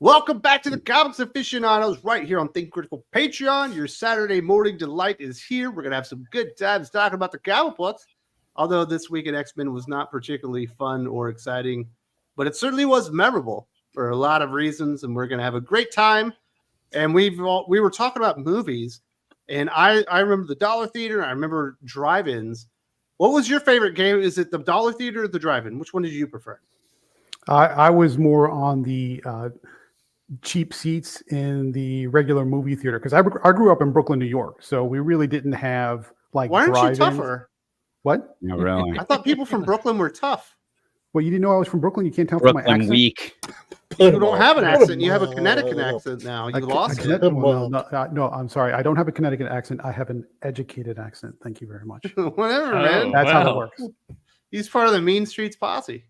Welcome back to the Comics Aficionados right here on Thinking Critical Patreon. Your Saturday morning delight is here. We're going to have some good times talking about the comic books. Although this week at X-Men was not particularly fun or exciting, but it certainly was memorable for a lot of reasons, and we're going to have a great time. And we were talking about movies, and I remember the Dollar Theater. I remember drive-ins. What was your favorite game? Is it the Dollar Theater or the drive-in? Which one did you prefer? I was more on the cheap seats in the regular movie theater because I grew up in Brooklyn, New York, so we really didn't have like. Why aren't you tougher? What? No, really. I thought people from Brooklyn were tough. Well, you didn't know I was from Brooklyn. You can't tell from my accent. Weak. You don't have an accent. You have a Connecticut accent now. You lost it. No, I'm sorry. I don't have a Connecticut accent. I have an educated accent. Thank you very much. Whatever, man. That's how it works. He's part of the Mean Streets posse.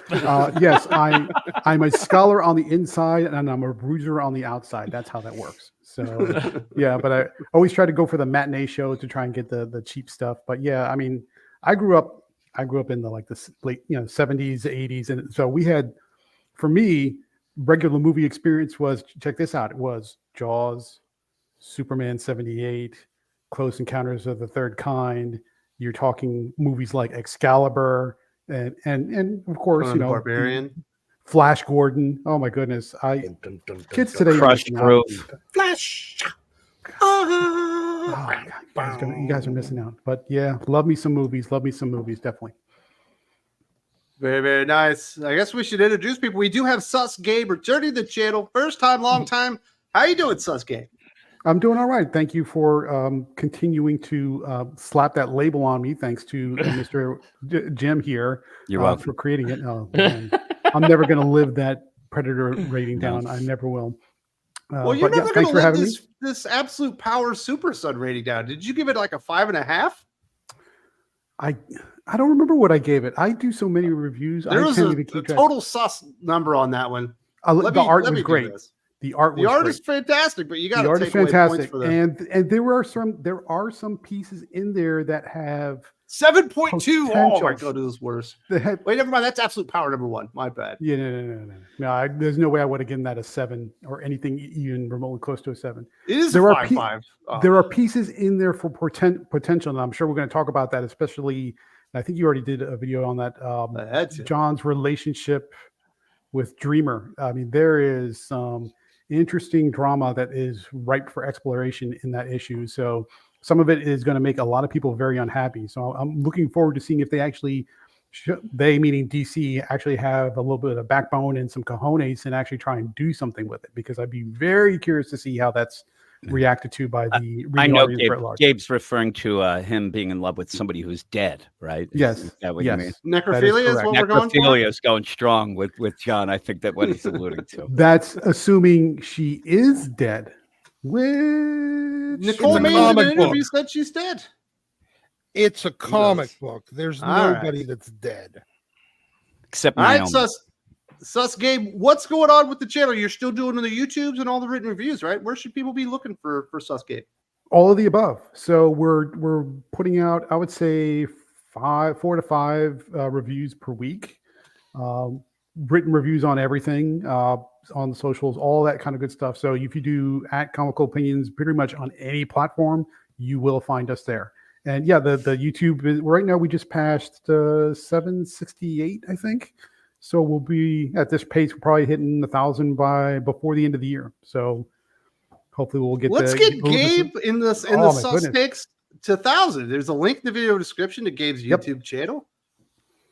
Yes, I'm a scholar on the inside and I'm a bruiser on the outside. That's how that works. So yeah, but I always try to go for the matinee shows to try and get the cheap stuff. But yeah, I mean, I grew up in the like the late 70s, 80s, and so we had, for me, regular movie experience was, check this out, it was Jaws, Superman 78, Close Encounters of the Third Kind. You're talking movies like Excalibur. And of course, Barbarian, Flash Gordon. Oh my goodness! Kids today, Crush Proof, Flash. You guys are missing out. But yeah, love me some movies. Definitely. Very, very nice. I guess we should introduce people. We do have Sus Gabe returning to the channel. First time, long time. How you doing, Sus Gabe? I'm doing all right. Thank you for continuing to slap that label on me. Thanks to Mr. Jim here. You're welcome for creating it. Oh, man. I'm never going to live that Predator rating down. I never will. Well, you're never going to live this absolute power Super Sun rating down. Did you give it like a 5.5? I don't remember what I gave it. I do so many reviews. There was a total sus number on that one. The art was great. The art is fantastic, but you got to take away points for that. And there are some pieces in there that have 7.2. Oh my god, it was worse. Wait, never mind. That's absolute power number 1. My bad. Yeah, no. There's no way I would have given that a 7 or anything even remotely close to a 7. It is a 5.5. There are pieces in there for potential, and I'm sure we're going to talk about that. Especially, I think you already did a video on that. John's relationship with Dreamer. I mean, there is some interesting drama that is ripe for exploration in that issue. So some of it is going to make a lot of people very unhappy. So I'm looking forward to seeing if they actually, they meaning DC, actually have a little bit of backbone and some cojones and actually try and do something with it, because I'd be very curious to see how that's reacted to by the I know Gabe's referring to him being in love with somebody who's dead, right? Yes. Is that what you mean? Necrophilia is what we're going for? Necrophilia is going strong with John. I think that's what he's alluding to. That's assuming she is dead. Which Nicole made an interview said she's dead. It's a comic book. There's nobody that's dead. Except Naomi. All right, Sus Gabe, what's going on with the channel? You're still doing the YouTubes and all the written reviews, right? Where should people be looking for Sus Gabe? All of the above. So we're putting out, I would say, 4 to 5 reviews per week. Written reviews on everything, on the socials, all that kind of good stuff. So if you do at Comical Opinions pretty much on any platform, you will find us there. And yeah, the YouTube is, right now we just passed 768, I think. So we'll be at this pace, probably hitting 1,000 before the end of the year. So hopefully we'll get. Let's get Gabe in the Sus Takes to 1,000. There's a link in the video description to Gabe's YouTube channel.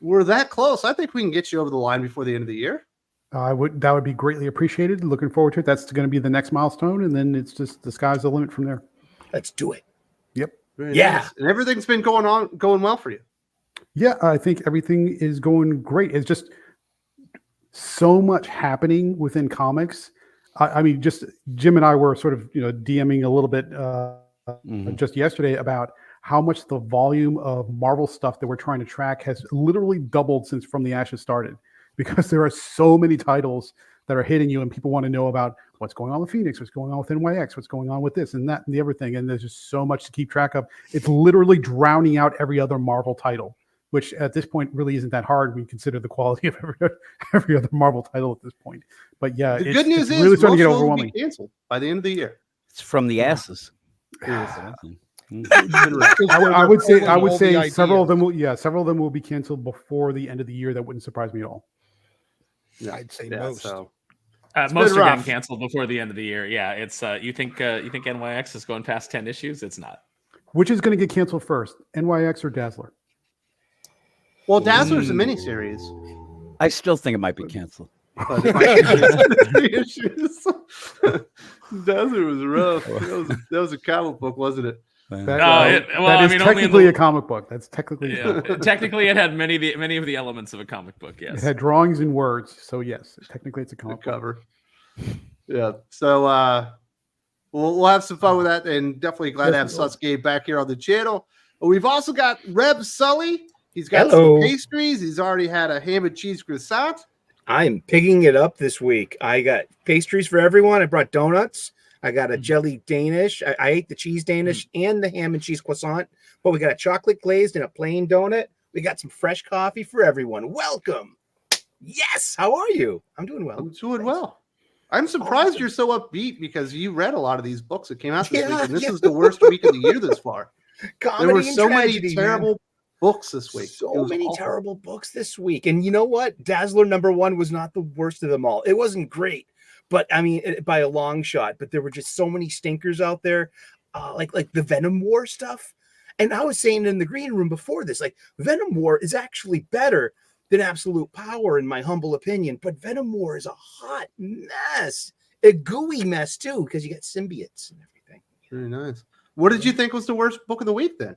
We're that close. I think we can get you over the line before the end of the year. That would be greatly appreciated. Looking forward to it. That's going to be the next milestone, and then it's just the sky's the limit from there. Let's do it. Yep. Very nice. And everything's been going well for you. Yeah, I think everything is going great. It's just so much happening within comics. I mean, just Jim and I were sort of DMing a little bit just yesterday about how much the volume of Marvel stuff that we're trying to track has literally doubled since From the Ashes started, because there are so many titles that are hitting you and people want to know about what's going on with Phoenix, what's going on with NYX, what's going on with this and that and the everything. And there's just so much to keep track of. It's literally drowning out every other Marvel title, which at this point really isn't that hard when you consider the quality of every other Marvel title at this point. But yeah, The good news it's is really starting to get most shows will overwhelming. be canceled by the end of the year. It's from the asses. I would say All the several of ideas. them will be canceled before the end of the year. That wouldn't surprise me at all. I'd say Yeah, most. so Most been are rough. getting canceled before the end of the year. Yeah, it's you think NYX is going past 10 issues? It's not. Which is going to get canceled first, NYX or Dazzler? well, Dazzler's a miniseries. I still think it might be canceled. But it might be 3 issues. Dazzler was rough. That was a comic book, wasn't it? That is only in technically the- a comic book. That's technically Yeah, technically, it had many of the elements of a comic book. it Yes. had drawings and words. So yes, technically it's a comic book. Cover. Yeah. So we'll have some fun with that, and definitely glad to have Gabe back here on the channel. But we've also got Reb Sully. He's got Hello. some pastries. He's already had a ham and cheese croissant. I'm picking it up this week. I got pastries for everyone. I brought donuts. I got a jelly Danish. I ate the cheese Danish and the ham and cheese croissant. But we got a chocolate glazed and a plain donut. We got some fresh coffee for everyone. Welcome. Yes. How are you? I'm doing well. I'm doing well. I'm surprised you're so upbeat because you read a lot of these books that came out this week, and this is the worst week of the year this far. Comedy There were and so tragedy, many man. terrible books this week. It So was many awful. terrible books this week. And you know what? Dazzler #1 was not the worst of them all. It wasn't great, but I mean, by a long shot. But there were just so many stinkers out there, like the Venom War stuff. And I was saying in the green room before this, like Venom War is actually better than Absolute Power, in my humble opinion. But Venom War is a hot mess, a gooey mess too, because you got symbiotes and everything. Very nice. What did you think was the worst book of the week then?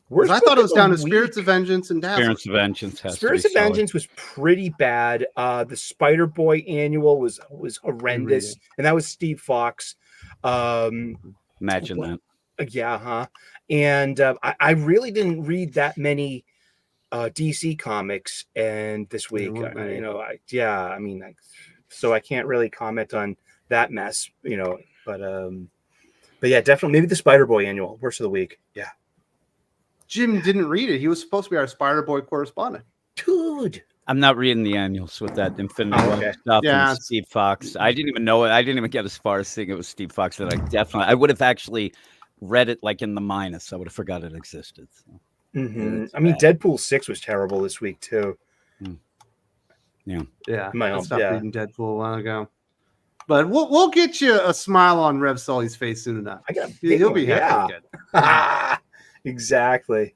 'Cause Worst I thought it was book of down the to week. Spirits of Vengeance and Dazzler. Spirits of Vengeance has Spirits to of be solid. Vengeance was pretty bad. The Spider Boy annual was horrendous, and that was Steve Fox. Imagine What- that. Yeah, huh? And I really didn't read that many DC comics, and this week, weren't many. so I can't really comment on that mess, But yeah, definitely maybe the Spider Boy annual, worst of the week. Yeah, Jim didn't read it. He was supposed to be our Spider Boy correspondent. dude. I'm not reading the annuals with that Infinity Oh, War okay. stuff Yeah. and Steve Fox. I didn't even know it. I didn't even get as far as seeing it was Steve Fox. That I would have actually read it like in the minus. I would have forgot it existed. So. Mhm. It's I mean, bad. Deadpool 6 was terrible this week too. Yeah, My I own- stopped yeah. reading Deadpool a while ago. But we'll get you a smile on Rev Sully's face soon enough. I got a He'll big be one, happy yeah. again. Exactly.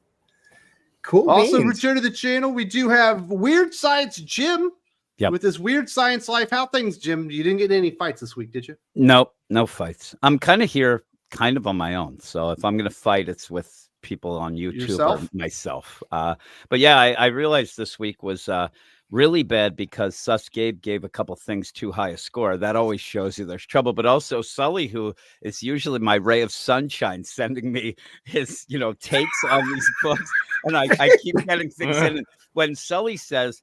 Cool. Also, beans. return to the channel. We do have Weird Science Jim Yep. with his Weird Science Life. How things, Jim? You didn't get any fights this week, did you? Nope, no fights. I'm kind of here, kind of on my own. So if I'm going to fight, it's with people on YouTube Yourself? or myself. But yeah, I realized this week was really bad because Gabe gave a couple things too high a score. That always shows you there's trouble. But also Sully, who is usually my ray of sunshine, sending me his takes on these books, and I keep getting things in. And when Sully says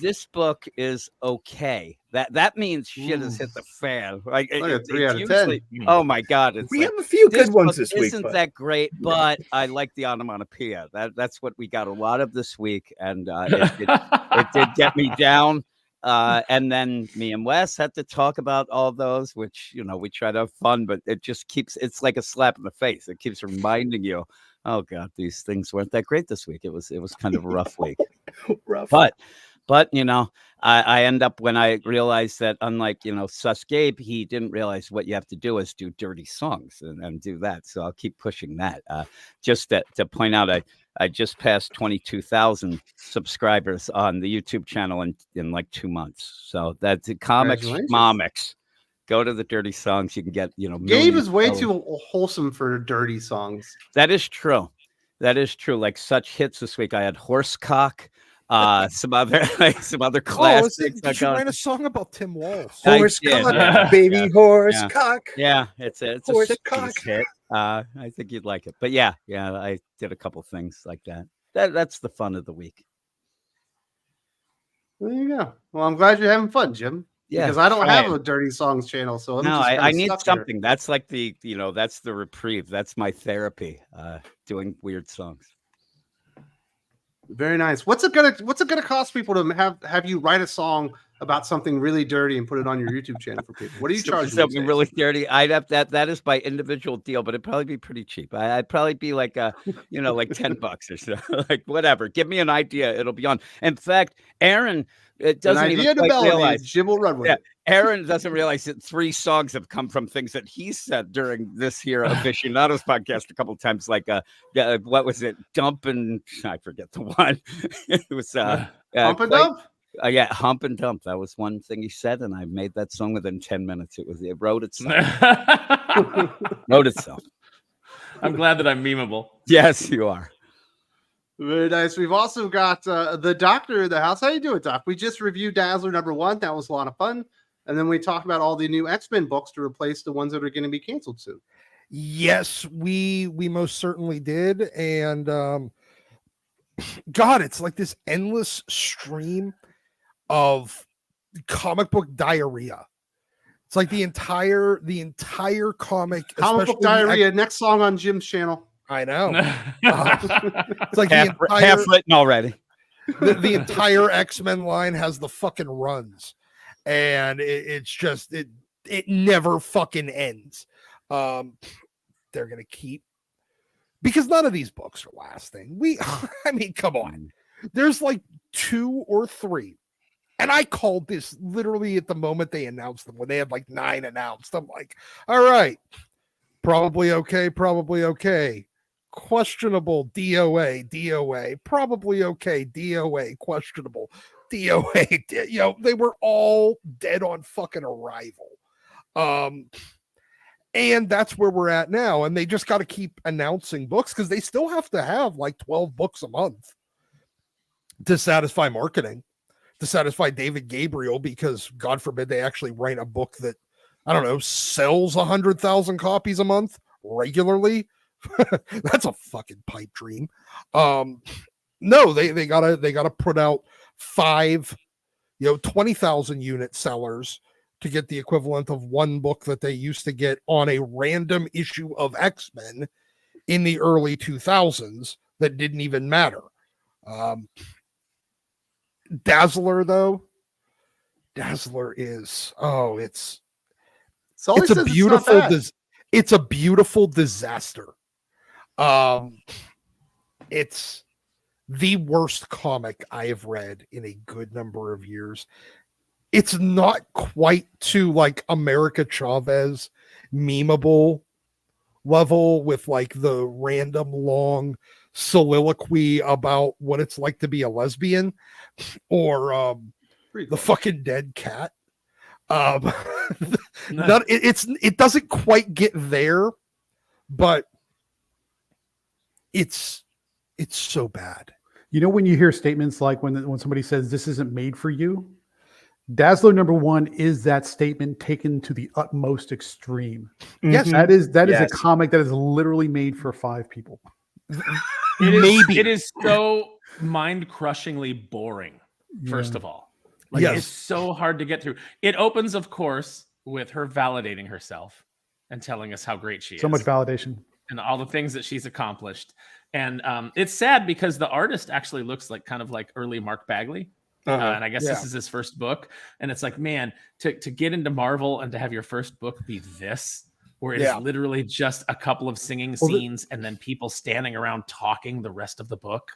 this book is okay, that means shit has hit the fan. Like a 3 out of 10. usually, oh my god, it's We like, have a few this good ones book this week. isn't but- that great, but I like the onomatopoeia. That's what we got a lot of this week, and it did get me down. And then me and Wes had to talk about all those, which we try to have fun, but it just it's like a slap in the face. It keeps reminding you, oh god, these things weren't that great this week. It was kind of a rough week. Rough. But I end up, when I realized that, unlike Sus Gabe, he didn't realize what you have to do is do dirty songs and do that. So I'll keep pushing that. Just to point out, I just passed 22,000 subscribers on the YouTube channel in like 2 months. So that's comics, Congratulations. momics. Go to the dirty songs. You can get Gabe millions is way of- too wholesome for dirty songs. That is true. That is true. Like such hits this week. I had Horsecock. Some other classics. Did you write a song about Tim Walsh? I Horse did, cock, yeah. baby Yeah. horse Yeah. cock. Yeah, it's a Horse 60s cock. hit. I think you'd like it. But yeah, I did a couple things like that. That's the fun of the week. There you go. Well, I'm glad you're having fun, Jim. Yeah, because I don't try have it. a dirty songs channel, so I'm No, just I kinda need stuck here. something. That's like that's the reprieve. That's my therapy. Doing weird songs. Very nice. What's it gonna cost people to have you write a song about something really dirty and put it on your YouTube channel for people? What are you charging? Something really dirty. I'd have that is by individual deal, but it'd probably be pretty cheap. I'd probably be like like $10 or so. Like whatever. Give me an idea, it'll be on. In fact, Aaron, it doesn't even quite realize. Jim will run with it. Aaron doesn't realize that 3 songs have come from things that he said during this here Aficionados podcast a couple of times. Like, what was it? Dump and I forget the one. It was Hump and Dump. Yeah, hump and dump. That was one thing he said, and I made that song within 10 minutes. It wrote itself. Wrote itself. I'm glad that I'm memeable. Yes, you are. Very nice. We've also got the doctor in the house. How you doing, Doc? We just reviewed Dazzler #1. That was a lot of fun. And then we talked about all the new X-Men books to replace the ones that are going to be canceled soon. Yes, we most certainly did. And God, it's like this endless stream of comic book diarrhea. It's like the entire comic book diarrhea. Next song on Jim's channel. I know. It's like half written already. The entire X-Men line has the fucking runs, and it's just it never fucking ends. They're gonna keep, because none of these books are lasting. I mean, come on. There's like 2 or 3. And I called this literally at the moment they announced them, when they had like 9 announced. I'm like, all right, probably okay. Questionable, DOA, probably okay, DOA, questionable, DOA. They were all dead on fucking arrival. And that's where we're at now. And they just got to keep announcing books, because they still have to have like 12 books a month to satisfy marketing, to satisfy David Gabriel, because God forbid they actually write a book that, I don't know, sells 100,000 copies a month regularly. That's a fucking pipe dream. No, they gotta put out 5, 20,000 unit sellers to get the equivalent of 1 book that they used to get on a random issue of X-Men in the early 2000s that didn't even matter. Dazzler, though, is it's a beautiful disaster. It's the worst comic I have read in a good number of years. It's not quite to like America Chavez memeable level with like the random long soliloquy about what it's like to be a lesbian, or the fucking dead cat. It doesn't quite get there, but it's so bad. When you hear statements like when somebody says this isn't made for you, Dazzler #1 is that statement taken to the utmost extreme. Yes, that is a comic that is literally made for 5 people. It is so mind-crushingly boring. First of all, it's so hard to get through. It opens, of course, with her validating herself and telling us how great she is. So much validation and all the things that she's accomplished. And it's sad because the artist actually looks like kind of like early Mark Bagley. And I guess this is his first book. And it's like, man, to get into Marvel and to have your first book be this, where it is literally just a couple of singing scenes and then people standing around talking the rest of the book.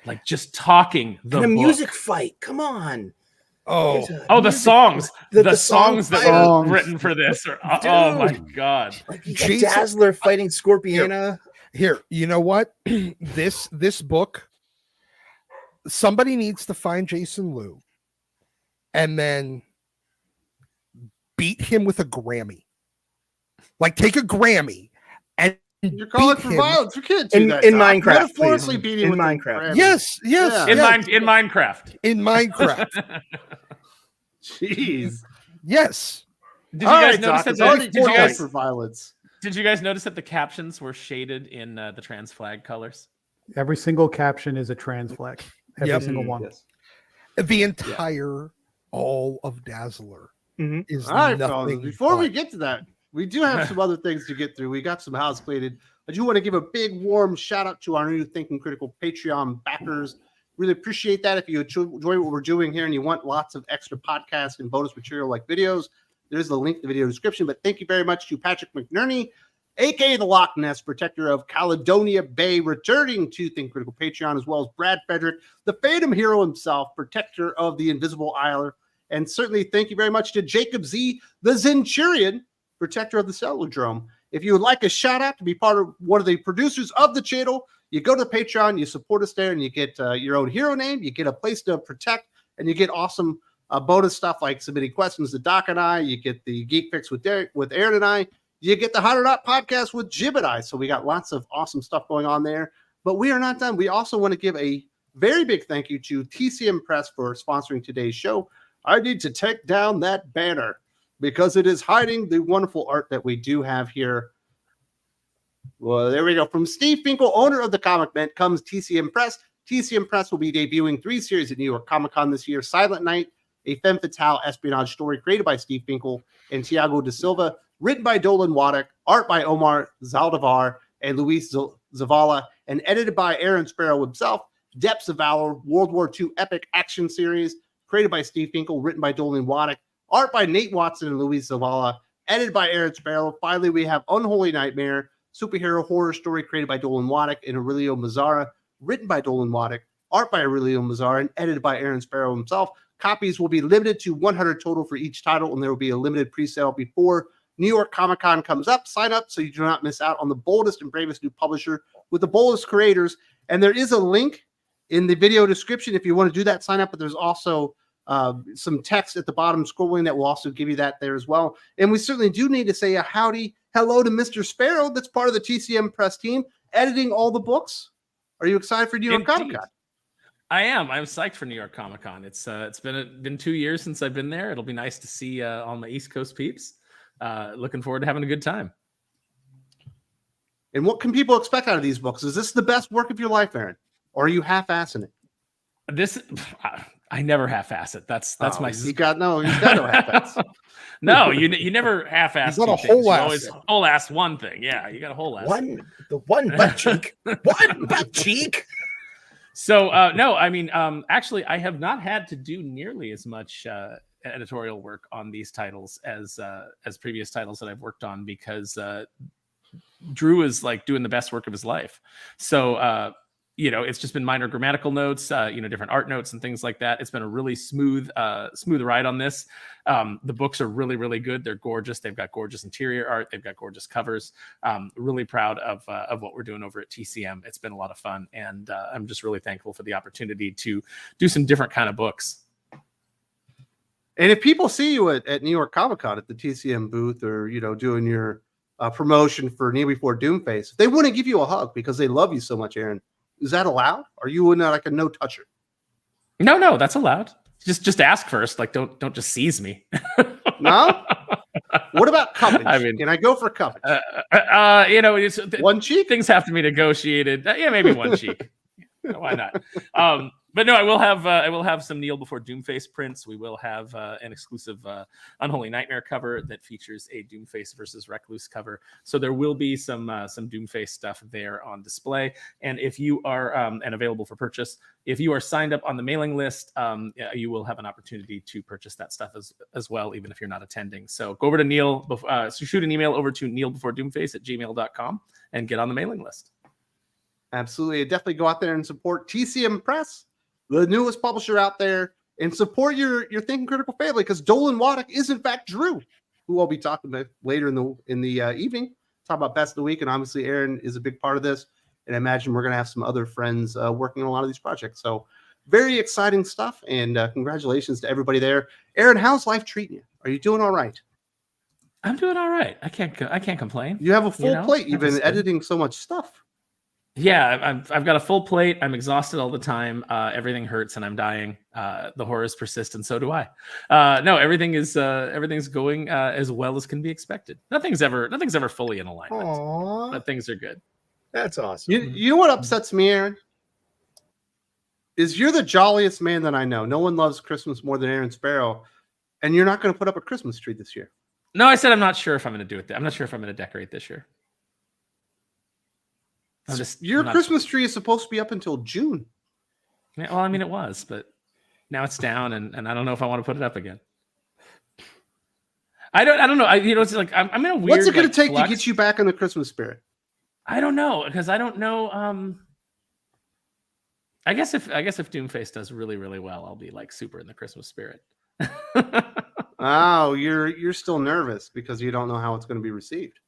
Like just talking the book. Music fight. Come on. The songs. The songs that were written for this are oh my God. Like you got Dazzler fighting Scorpiona. Here, you know what? This book, somebody needs to find Jason Liu and then beat him with a Grammy. Like take a Grammy and you're calling for violence. You can't do that. In Minecraft. Metaphorically beating in Minecraft. Yes. In Minecraft. In Minecraft. Jeez. Yes. Did you guys notice that for violence? Did you guys notice that the captions were shaded in the trans flag colors? Every single caption is a trans flag. Every single one. Yes. The entire all of Dazzler is all right, nothing. Before we get to that, we do have some other things to get through. We got some house cleaning. I do want to give a big warm shout out to our new Thinking Critical Patreon backers. Really appreciate that. If you enjoy what we're doing here and you want lots of extra podcasts and bonus material like videos, there's the link in the video description. But thank you very much to Patrick McNerney, aka the Loch Ness Protector of Caledonia Bay, returning to Think Critical Patreon, as well as Brad Frederick, the Phantom Hero himself, Protector of the Invisible Isler. And certainly thank you very much to Jacob Z, the Centurion, Protector of the Cellodrome. If you would like a shout out to be part of one of the producers of the channel, you go to Patreon, you support us there, and you get your own hero name, you get a place to protect, and you get awesome bonus stuff like submitting questions to Doc and I. You get the Geek Fix with Aaron and I. You get the Hot or Not podcast with Jim and I. So we got lots of awesome stuff going on there. But we are not done. We also want to give a very big thank you to TCM Press for sponsoring today's show. I need to take down that banner because it is hiding the wonderful art that we do have here. Well, there we go. From Steve Finkel, owner of the Comic Mint, comes TCM Press. TCM Press will be debuting 3 series at New York Comic Con this year. Silent Night, a femme fatale espionage story created by Steve Finkel and Thiago da Silva, written by Dolan Waddick, art by Omar Zaldivar and Luis Zavala, and edited by Aaron Sparrow himself. Depths of Valor, World War II epic action series, created by Steve Finkel, written by Dolan Waddick, art by Nate Watson and Luis Zavala, edited by Aaron Sparrow. Finally, we have Unholy Nightmare, superhero horror story created by Dolan Waddick and Aurelio Mazzara, written by Dolan Waddick, art by Aurelio Mazzara, and edited by Aaron Sparrow himself. Copies will be limited to 100 total for each title, and there will be a limited pre-sale before New York Comic Con comes up. Sign up so you do not miss out on the boldest and bravest new publisher with the boldest creators. And there is a link in the video description if you want to do that sign up, but there's also some text at the bottom scrolling that will also give you that there as well. And we certainly do need to say a hello to Mr. Sparrow, that's part of the TCM Press team, editing all the books. Are you excited for New York Comic Con? I am. I'm psyched for New York Comic Con. It's been 2 years since I've been there. It'll be nice to see all my East Coast peeps. Looking forward to having a good time. And what can people expect out of these books? Is this the best work of your life, Aaron? Or are you half-assing it? I never half-ass it. That's my. He's got no half-ass. No, you never half-ass. You got a whole ass. Always whole ass one thing. Yeah, you got a whole ass. One butt cheek. One butt cheek. So no, I mean, actually, I have not had to do nearly as much editorial work on these titles as previous titles that I've worked on because Drew is like doing the best work of his life. So it's just been minor grammatical notes, different art notes and things like that. It's been a really smooth ride on this. The books are really, really good. They're gorgeous. They've got gorgeous interior art. They've got gorgeous covers. Really proud of what we're doing over at TCM. It's been a lot of fun. And I'm just really thankful for the opportunity to do some different kind of books. And if people see you at New York Comic Con at the TCM booth or, doing your promotion for Kneel Before Doomface, they want to give you a hug because they love you so much, Aaron. Is that allowed? Are you in like a no toucher? No, that's allowed. Just ask first. Like, don't just seize me. No. What about coverage? I mean, can I go for coverage? It's one cheek. Things have to be negotiated. Yeah, maybe one cheek. Why not? But no, I will have some Kneel Before Doomface prints. We will have an exclusive Unholy Nightmare cover that features a Doomface versus Recluse cover. So there will be some Doomface stuff there on display. And if you are and available for purchase, if you are signed up on the mailing list, you will have an opportunity to purchase that stuff as well, even if you're not attending. So go over to Neil. So shoot an email over to kneelbeforedoomface@gmail.com and get on the mailing list. Absolutely. Definitely go out there and support TCM Press, the newest publisher out there, and support your Thinking Critical family because Dolan Waddick is in fact Drew, who I'll be talking about later in the evening. Talk about Best of the Week, and obviously Aaron is a big part of this. And I imagine we're going to have some other friends working on a lot of these projects. So very exciting stuff, and congratulations to everybody there. Aaron, how's life treating you? Are you doing all right? I'm doing all right. I can't complain. You have a full plate. You've been editing so much stuff. Yeah, I've got a full plate. I'm exhausted all the time. Everything hurts and I'm dying. The horrors persist, and so do I. No, everything's going as well as can be expected. Nothing's ever fully in alignment. Aww. But things are good. That's awesome. You know what upsets me, Aaron? Is you're the jolliest man that I know. No one loves Christmas more than Aaron Sparrow, and you're not going to put up a Christmas tree this year. No, I said I'm not sure if I'm going to do it. I'm not sure if I'm going to decorate this year. Your Christmas tree is supposed to be up until June. Yeah, well, I mean, it was, but now it's down, and I don't know if I want to put it up again. I don't know. It's like I'm in a weird. What's it going to take flux. to get you back in the Christmas spirit? I don't know, because I don't know. I guess if Doomface does really, really well, I'll be like super in the Christmas spirit. Oh, you're still nervous because you don't know how it's going to be received.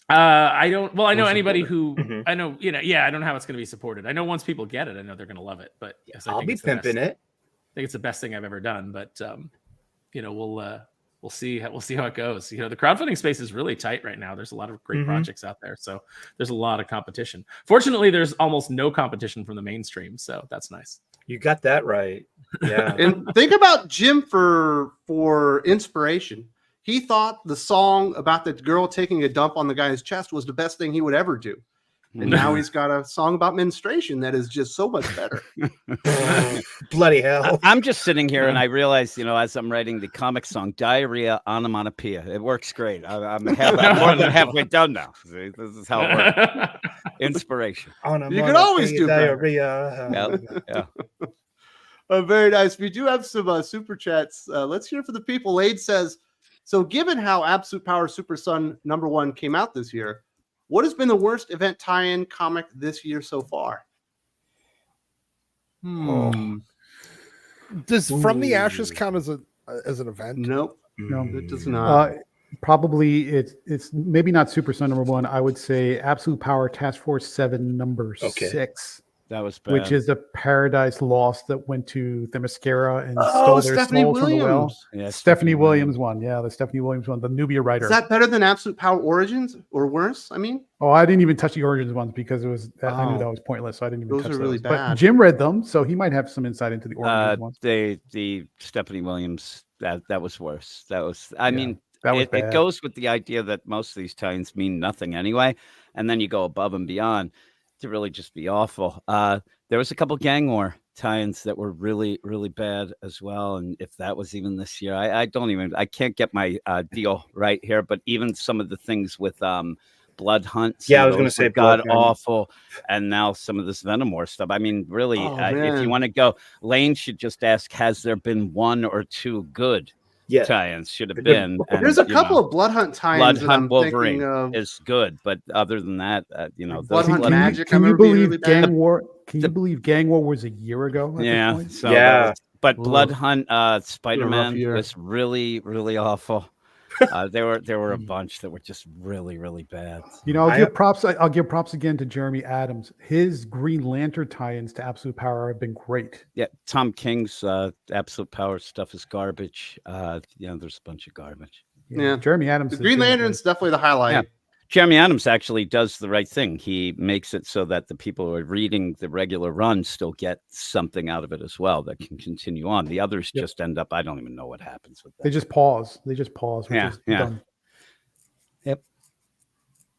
I don't. Well, I know anybody supported. who I know. I don't know how it's going to be supported. I know once people get it, I know they're going to love it. But yes, I'll be pimping it. I think it's the best thing I've ever done. But we'll see how it goes. The crowdfunding space is really tight right now. There's a lot of great projects out there, so there's a lot of competition. Fortunately, there's almost no competition from the mainstream, so that's nice. You got that right. Yeah. And think about Jim for inspiration. He thought the song about the girl taking a dump on the guy's chest was the best thing he would ever do. And now he's got a song about menstruation that is just so much better. Bloody hell. I'm just sitting here and I realize, as I'm writing the comic song, diarrhea, onomatopoeia. It works great. I'm more than halfway done now. See, this is how it works. Inspiration. You can always do diarrhea. Yeah. Very nice. We do have some super chats. Let's hear from the people. Aid says, so given how Absolute Power Super Sun #1 came out this year, what has been the worst event tie-in comic this year so far? Does From the Ashes count as an event? Nope. No, it does not. Probably it's maybe not Super Sun #1. I would say Absolute Power Task Force 7 #6. That was bad. Which is a Paradise Lost that went to Themyscira and stole their Stephanie souls from the well. Williams. Yeah, Stephanie Williams one. Yeah, the Stephanie Williams one, the Nubia writer. Is that better than Absolute Power Origins or worse? I mean, I didn't even touch the Origins ones because I knew that was pointless, so I didn't even touch those. Those Are really But bad. Jim read them, so he might have some insight into the Origins ones. The Stephanie Williams, that was worse. That was, I mean, that was it goes with the idea that most of these tie-ins mean nothing anyway, and then you go above and beyond to really just be awful. There was a couple gang war tie-ins that were really, really bad as well. And if that was even this year, I can't get my deal right here, but even some of the things with Blood Hunt. Yeah, I was going to say God awful. And now some of this Venom War stuff. I mean, really, if you want to go, Lane should just ask, has there been one or two good tie-ins? Should have been. There's a couple of Blood Hunt tie-ins. Blood that Hunt I'm Wolverine of. is good, but other than that, Blood Hunt Magic. Can you believe Gang War? Can you believe Gang War was a year ago? Yeah. So but Blood Hunt, Spider-Man was really, really awful. There were a bunch that were just really, really bad. I'll give props. I'll give props again to Jeremy Adams. His Green Lantern tie-ins to Absolute Power have been great. Yeah, Tom King's Absolute Power stuff is garbage. There's a bunch of garbage. Yeah, Jeremy Adams. The Green Lantern's definitely the highlight. Yeah. Jeremy Adams actually does the right thing. He makes it so that the people who are reading the regular run still get something out of it as well that can continue on. The others just end up, I don't even know what happens with that. They just pause. Yeah. Done. Yep.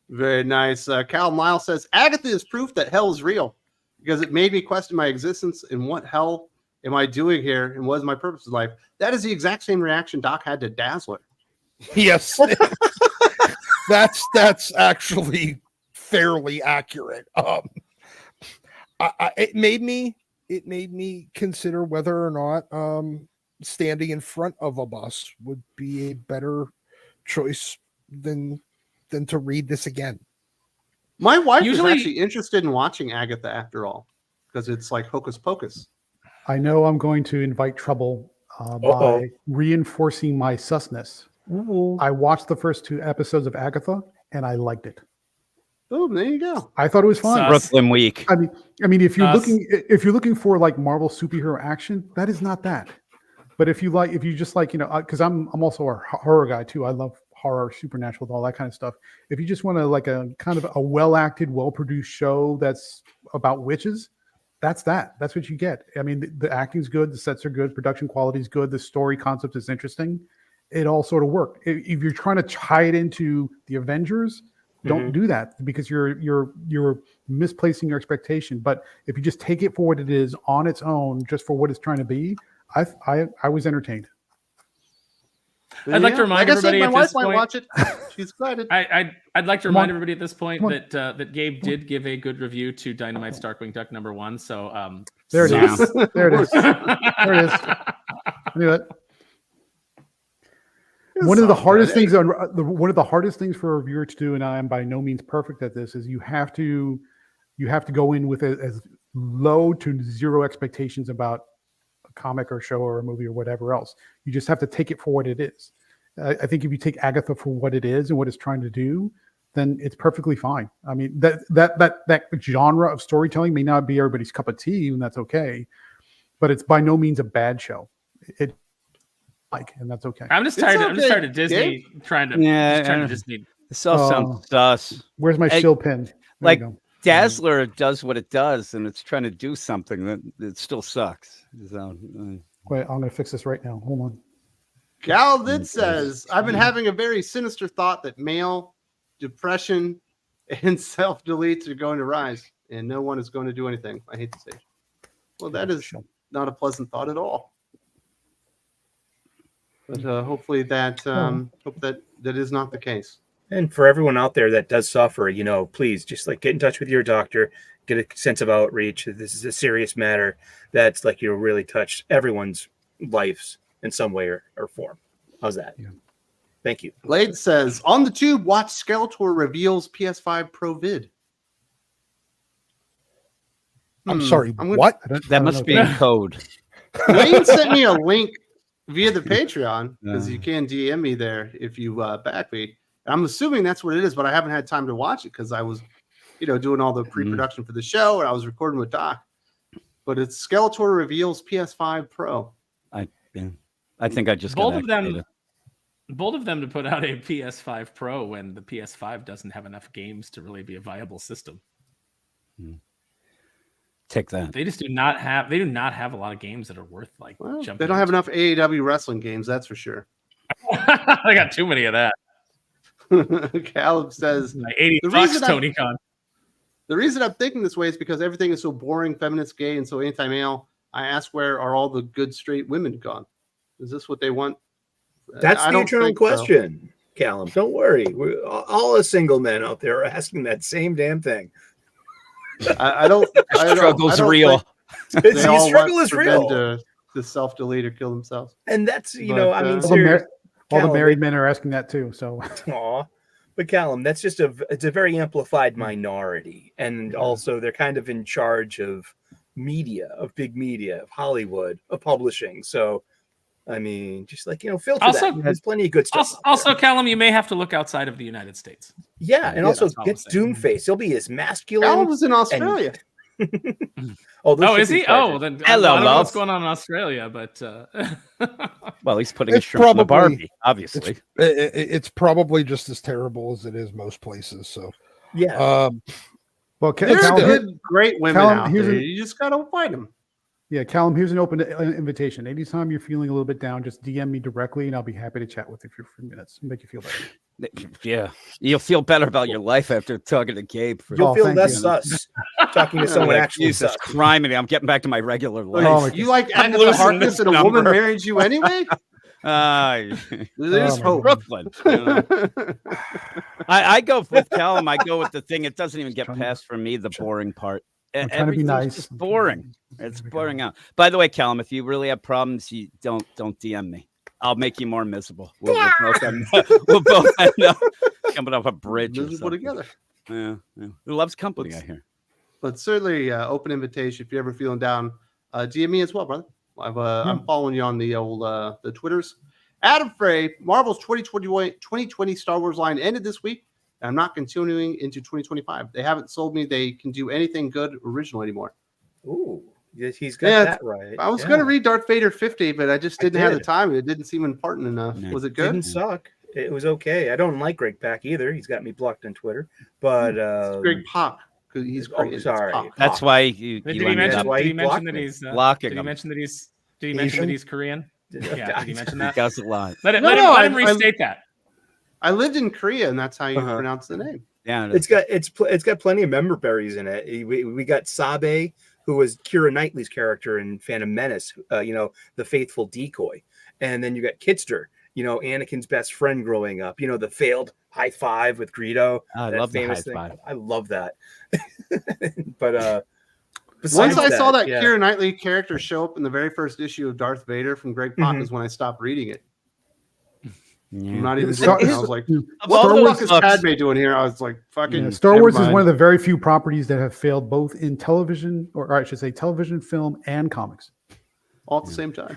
Very nice. Cal Lyle says, Agatha is proof that hell is real because it made me question my existence and what hell am I doing here and what is my purpose in life. That is the exact same reaction Doc had to Dazzler. Yes. That's actually fairly accurate. It made me consider whether or not standing in front of a bus would be a better choice than to read this again. My wife is actually interested in watching Agatha after all because it's like hocus pocus. I know I'm going to invite trouble by reinforcing my susness. I watched the first 2 episodes of Agatha and I liked it. Oh, there you go. I thought it was fun. Brooklyn Week. I mean, if you're looking for like Marvel superhero action, that is not that. But if you just like, because I'm also a horror guy too. I love horror, supernatural, all that kind of stuff. If you just want to like a kind of a well-acted, well-produced show that's about witches, that's what you get. I mean, the acting's good, the sets are good, production quality is good, the story concept is interesting. It all sort of worked. If you're trying to tie it into the Avengers, don't do that because you're misplacing your expectation. But if you just take it for what it is on its own, just for what it's trying to be, I was entertained. I'd like to remind everybody my at wife this might point. watch it. She's excited. I'd like to Come remind on. everybody at this point Come on. that Gabe did give a good review to Dynamite's Darkwing Duck #1. So There it Yeah. is. There it is. There it is. I knew it. One of the hardest things one of the hardest things for a reviewer to do, and I am by no means perfect at this, is you have to go in with as low to zero expectations about a comic or show or a movie or whatever else. You just have to take it for what it is. I think if you take Agatha for what it is and what it's trying to do, then it's perfectly fine. I mean, that genre of storytelling may not be everybody's cup of tea, and that's okay. But it's by no means a bad show. And that's okay. I'm just tired. I'm just tired of Disney trying to Disney. This all sounds sus. Where's my shill pin? There like you go. Dazzler does what it does, and it's trying to do something that it still sucks. So, Wait, I'm going to fix this right now. Hold on. Galvin says, I've been having a very sinister thought that male depression and self-deletes are going to rise, and no one is going to do anything. I hate to say. Well, that is not a pleasant thought at all. But hopefully that hope that is not the case. And for everyone out there that does suffer, please just like get in touch with your doctor, get a sense of outreach. This is a serious matter that's like really touched everyone's lives in some way or form. How's that? Yeah. Thank you. Blade says, on the tube, watch Skeletor reveals PS5 Pro vid. I'm sorry. I'm gonna- What? that must be in code. Wayne sent me a link via the Patreon because Yeah. you can DM me there if you back me. I'm assuming that's what it is, but I haven't had time to watch it because I was, doing all the pre-production for the show and I was recording with Doc. But it's Skeletor reveals PS5 Pro. I think I just Both got of them. activated. Bold of them to put out a PS5 Pro when the PS5 doesn't have enough games to really be a viable system. Take that. They just do not have. They do not have a lot of games that are worth like. Well, jumping they don't have into. enough AEW wrestling games, that's for sure. I got too many of that. Caleb says, Like 80 The bucks, reason Tony Khan. the reason I'm thinking this way is because everything is so boring, feminist, gay, and so anti-male. I ask, where are all the good straight women gone? Is this what they want? That's I the don't eternal think so. question, Callum. Don't worry. We're all the single men out there are asking that same damn thing. I don't. Struggle's real. They The all struggle want is for real. men to self-delete or kill themselves. And that's, But, I mean, all the serious. All the Callum, married men are asking that too. So Aw. But Callum, that's just it's a very amplified minority. And also they're kind of in charge of media, of big media, of Hollywood, of publishing. So, I mean, just like, filter Also- that. There's plenty of good stuff. Also, Callum, you may have to look outside of the United States. Yeah, and also that's all get I'm saying. Doomface. He'll be as masculine. Caleb was in Australia. Oh, is he? Oh, then Hello, I don't know love. what's going on in Australia, but Well, he's putting a It's shrimp in the probably- Barbie, obviously. It's probably just as terrible as it is most places. So, Yeah. well, There's Callum, good, great women Callum, out here's there. a- You just gotta find them. yeah, Callum, here's an open invitation. Anytime you're feeling a little bit down, just DM me directly, and I'll be happy to chat with you for a few minutes and make you feel better. Yeah, you'll feel better about your life after talking to Gabe. For You'll feel thank less you. sus talking to someone like, actually Jesus sus. criminy, I'm getting back to my regular Like, life. my you like I'm Agatha losing Harkness this and a woman number. married you anyway? There's my hope. Brooklyn. you know. I go with Callum. I go with the thing. It doesn't even get past for me the boring part. I'm trying to be Everything's nice. just I'm boring. It's boring out. By the way, Callum, if you really have problems, you don't DM me. I'll make you more miserable. We'll both end up coming off a bridge. or Miserable something. together. Yeah. Who loves company? I hear. But certainly, open invitation if you're ever feeling down. DM me as well, brother. I'm following you on the old the Twitters. Adam Frey, Marvel's 2020 Star Wars line ended this week. And I'm not continuing into 2025. They haven't sold me they can do anything good original anymore. Ooh, yes, he's got Yeah, that right. I was going to read Darth Vader 50, but I just didn't have the did. time. It didn't seem important enough. Yeah. Was it good? Didn't suck. It was okay. I don't like Greg Pak either. He's got me blocked on Twitter. But Greg Pak. 'Cause he's Oh, great. It's sorry. Pak. That's why you did he ended mention? up why Did he he mention blocked that me. he's? blocking Did he him. mention that he's? Did he mention that he's Korean? Yeah. Did he mention He that? does a lot. Let him I- restate that. I lived in Korea, and that's how you Uh-huh. pronounce the name. Yeah. it's got plenty of member berries in it. We got Sabe, who was Keira Knightley's character in Phantom Menace. The faithful decoy, and then you got Kitster, Anakin's best friend growing up, the failed high five with Greedo. I that love the high famous thing. five. I love that. But once I saw that yeah. Keira Knightley character show up in the very first issue of Darth Vader from Greg Pak is when I stopped reading it. Yeah. I'm not even Star- joking. I was like, Of what all the those fuck is books- Padme doing here? I was like, fucking. Star never Wars is mind. one of the very few properties that have failed both in television, or I should say television, film, and comics. all at the same time.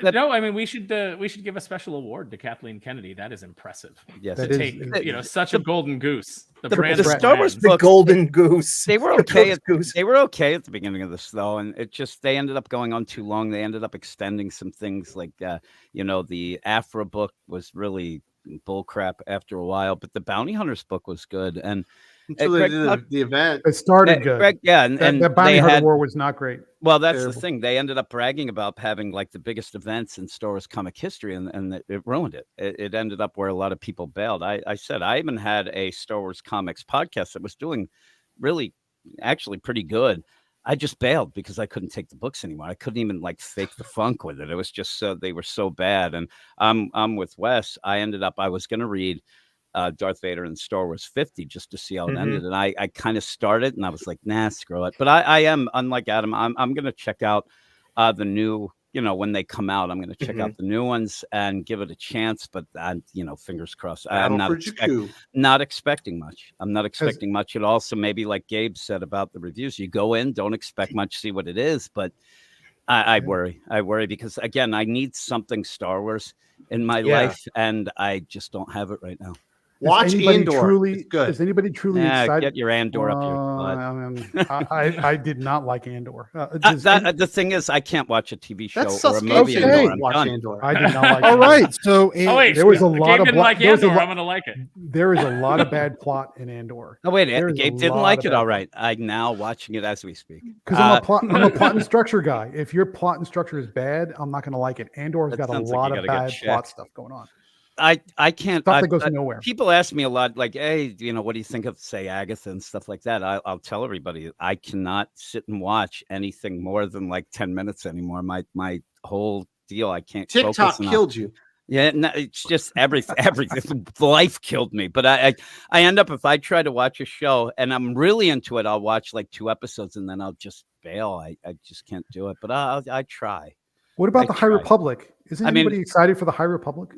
No, I mean we should give a special award to Kathleen Kennedy. That is impressive. Yes. That To is- take such a golden goose. The brand the of Star Wars brands. The books, golden goose. They were The okay. roast goose. They were okay at the beginning of this, though, and they ended up going on too long. They ended up extending some things, like the Afra book was really bullcrap after a while, but the Bounty Hunters book was good. And Until they Greg did Pak- the event. It started good. and That Bounty they Hunter had. War was not great. Well, that's Terrible. the thing. They ended up bragging about having like the biggest events in Star Wars comic history, and it ruined it. It ended up where a lot of people bailed. I said I even had a Star Wars comics podcast that was doing really, actually pretty good. I just bailed because I couldn't take the books anymore. I couldn't even like fake the funk with it. It was just they were so bad. And I'm with Wes. I was going to read Darth Vader and Star Wars 50 just to see how it ended. And I kind of started and I was like, nah, screw it. But I am, unlike Adam, I'm going to check out the new, when they come out, I'm going to check out the new ones and give it a chance. But fingers crossed. I'm Battle for Jakku. not expecting much. I'm not expecting much at all. So maybe like Gabe said about the reviews, you go in, don't expect much, see what it is. But I worry. I worry because, again, I need something Star Wars in my life, and I just don't have it right now. Watch Andor. It's good. Is anybody truly excited? Get your Andor up your butt. I did not like Andor. The thing is, I can't watch a TV show That's or a movie. Sasuke. Anymore. I'm Watch done. Andor. I did not like All Andor. right. So Oh wait, there was a lot Gabe of didn't bla- like there was a Andor. lot- I'm gonna like it. There is a lot of bad plot in Andor. Oh wait, There's Gabe a didn't lot like of it. bad All right, I'm now watching it as we speak. Because I'm a plot and structure guy. If your plot and structure is bad, I'm not going to like it. Andor's That got a sounds like lot you of gotta get bad plot checked. stuff going on. I can't. Stuff that goes nowhere. People ask me a lot, like, "Hey, what do you think of, say, Agatha and stuff like that?" I'll tell everybody I cannot sit and watch anything more than like 10 minutes anymore. My whole deal, I can't. TikTok focus enough. killed you. Yeah, no, it's just everything. Life killed me. But I end up, if I try to watch a show and I'm really into it, I'll watch like 2 episodes and then I'll just bail. I just can't do it. But I try. What about I the High tried. Republic? Isn't anybody excited for the High Republic?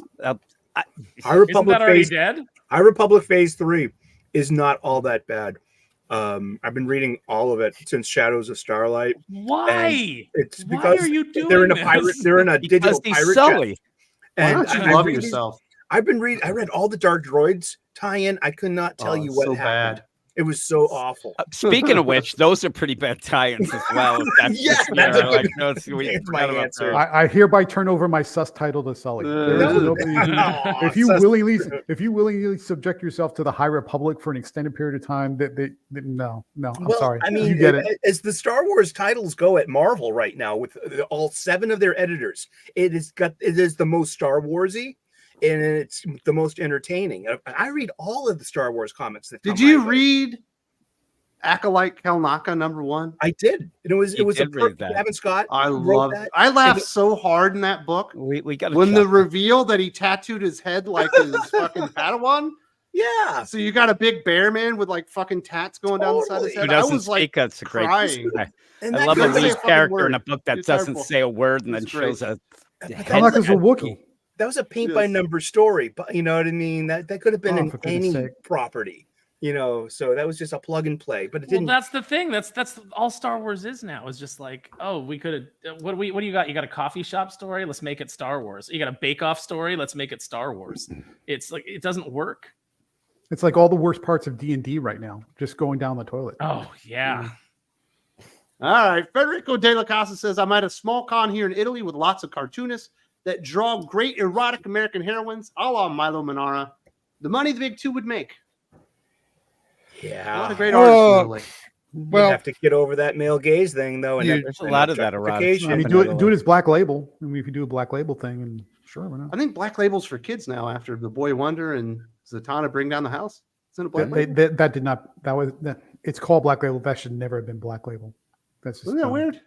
High Republic Isn't that already phase, dead? High Republic Phase 3 is not all that bad. I've been reading all of it since Shadows of Starlight. Why? It's Why because are you doing they're in a this? pirate. They're in a digital Because he's pirate Sully. jet. Why And don't you I'm love reading- yourself? I read all the Dark Droids tie-in. I could not tell you it's what so happened. bad. It was so awful. Speaking of which, those are pretty bad tie-ins as well. That's Yeah, just, that's a good- like, no, we that's my forgot about answer. those. I hereby turn over my sus title to Sully. There is nobody who- Aw, if you sus- willingly subject yourself to the High Republic for an extended period of time, no, I'm Well, sorry. I mean, you get it. as the Star Wars titles go at Marvel right now, with all 7 of their editors, it is the most Star Warsy, and it's the most entertaining. I read all of the Star Wars comics. That Did come you my way. read Acolyte Kelnaka #1? I did. And it was You a did read perfect. that. Gavin Scott. I wrote love that. it. I laughed And so hard in that book We got when the reveal that he tattooed his head like his fucking Padawan. Yeah. So you got a big bear man with like fucking tats going down the side of his Totally. head. Who I doesn't was like, speak? That's a great. crying. And I that love a couldn't say a lead fucking character in a word. book that It's doesn't terrible. say a word and then It's shows a. But head. Kelnaka's a Wookiee. that was a paint by Yes. number story, but you know what I mean? That could have been Oh, in for goodness any sake. property, so that was just a plug and play, but it Well, didn't. that's the thing. That's all Star Wars is now. Is just like, oh, we could have. What do you got? You got a coffee shop story? Let's make it Star Wars. You got a bake off story? Let's make it Star Wars. It's like it doesn't work. It's like all the worst parts of D&D right now, just going down the toilet. Oh yeah. All right. Federico De La Casa says, I'm at a small con here in Italy with lots of cartoonists that draw great erotic American heroines, a la Milo Manara. The money the big two would make. A lot of great artists in Italy. Well, Well, have to get over that male gaze thing, though. And There's a lot of that erotic justification. I mean, stuff. do it as Black Label. I mean, if you do a Black Label thing, and sure, why not? I think Black Label's for kids now after The Boy Wonder and Zatanna Bring Down the House. Isn't it Black Label? That did not. It's called Black Label. That should never have been Black Label. That's just Isn't that weird?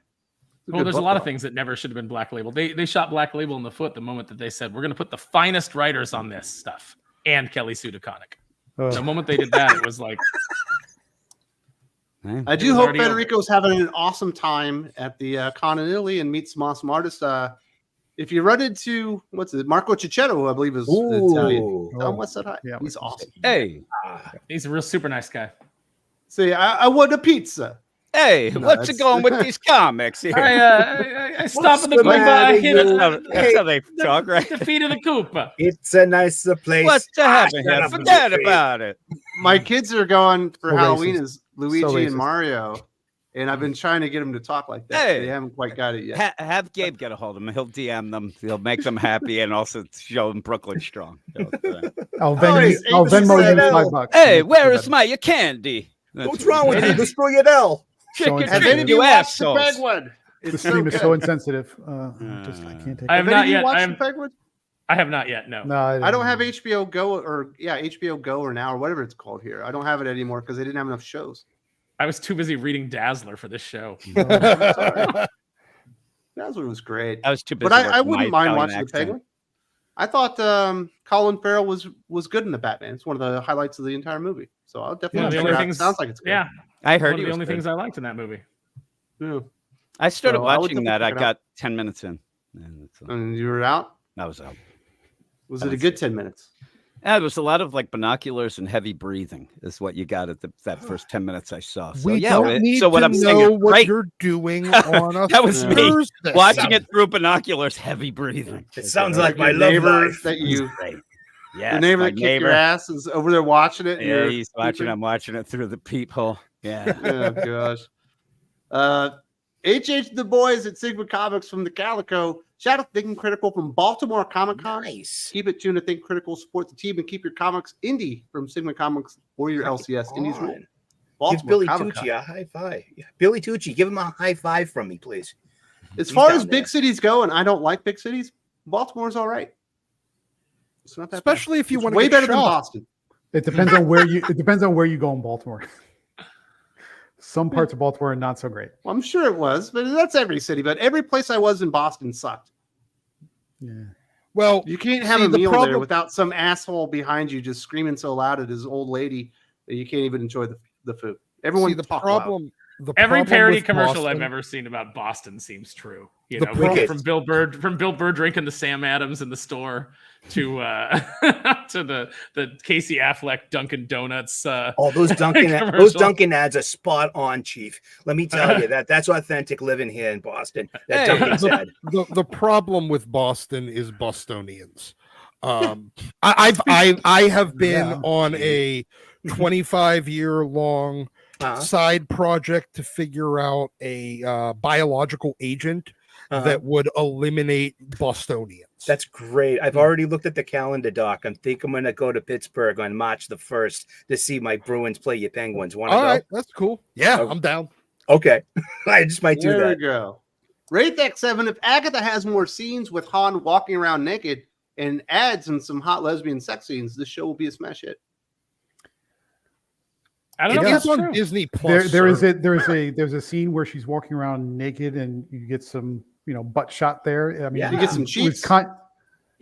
Well, there's a lot of things that never should have been Black Label. They shot Black Label in the foot the moment that they said, we're going to put the finest writers on this stuff and Kelly Sue DeConnick. The moment they did that, it was like... I do hope Federico's having an awesome time at the con in Italy and meets some awesome artists. If you run into, Marco Cicchetto, who I believe is Italian. Tell him West Side High. Yeah, he's awesome. Hey. He's a real super nice guy. See, I want a pizza. Hey, what's it going with these comics here? I stopped at the Goopa. I hit it. That's how they talk, right? The feet of the Koopa. It's a nicer place. What's to happen here? Forget about it. My kids are going for So Halloween racist. as Luigi So and racist. Mario, and I've been trying to get them to talk like that. Hey. They haven't quite got it yet. Have Gabe get a hold of them. He'll DM them. He'll make them happy and also show them Brooklyn strong. I'll he's Venmo you $8. $5. Hey, where is my candy? What's wrong with you? Let's throw you L. Chicken Have treat, any of you you watched the assholes. Penguin? The It's stream is good. so insensitive. I can't take I it. have Have any not of you yet. watched the Penguin? I have not yet. No. No, I don't have HBO Go or HBO Go or Now or whatever it's called here. I don't have it anymore because they didn't have enough shows. I was too busy reading Dazzler for this show. That's what was great. I was too busy. But I working wouldn't my mind Italian watching the accent. Penguin. I thought Colin Farrell was good in the Batman. It's one of the highlights of the entire movie. So I'll definitely the check only it out. things- Sounds like it's good. Yeah. I One heard of he the was only good. things I liked in that movie. Yeah. I started So I would watching definitely that. I check it got 10 minutes in. And And you were out. I was out. Was it a good 10 minutes? Yeah, there was a lot of like binoculars and heavy breathing is what you got at that first 10 minutes I saw. So, We yeah, don't need so what to I'm saying know is what great. you're doing on a That was me. Thursday. Watching it through binoculars, heavy breathing. It sounds like my your love neighbor life. that you, Yes, the neighbor my that kicked your ass is over there watching it. and Yeah, you're he's watching. peeping. I'm watching it through the peephole. Yeah. Oh gosh. HH the boys at Sigma Comics from the Calico. Shout out to Thinking Critical from Baltimore Comic Con. Nice. Keep it tuned to Think Critical. Support the team and keep your comics indie from Sigma Comics or your LCS Indies Rule. Give Baltimore Billy Comic Tucci Con. a high five. Yeah. Billy Tucci, give him a high five from me, please. As He's far down as big there. cities go, and I don't like big cities, Baltimore's all right. It's not that Especially bad. if you It's want to way get better than shot. Boston. It depends on where you. It depends on where you go in Baltimore. Some parts of Baltimore are not so great. Well, I'm sure it was, but that's every city. But every place I was in Boston sucked. Yeah. Well, You can't have See, a the meal there problem- without some asshole behind you just screaming so loud at his old lady that you can't even enjoy the food. Everyone see, the talk loud. problem. The Every problem parody with commercial I've Boston- ever seen about Boston seems true. You The know, problem- from Bill Burr drinking the Sam Adams in the store to to the Casey Affleck Dunkin' Donuts. Oh, those Commercials. Dunkin' ads are spot on, Chief. Let me tell you that's authentic living here in Boston. That Hey. Dunkin's ad. the problem with Boston is Bostonians. I have been Yeah. on a 25-year long Uh-huh. side project to figure out a biological agent Uh-huh. that would eliminate Bostonians. That's great. I've already looked at the calendar, Doc. I think I'm going to go to Pittsburgh on March the 1st to see my Bruins play your Penguins. Want to all go? right. That's cool. Yeah, Oh. I'm down. Okay. I just might do There we that. go. Wraith X7. If Agatha has more scenes with Han walking around naked and adds in some hot lesbian sex scenes, this show will be a smash hit. I don't It know if is that's on true. Disney Plus. There's a scene where she's walking around naked and you get some butt shot there. I mean, Yeah. You get some it was cheeks.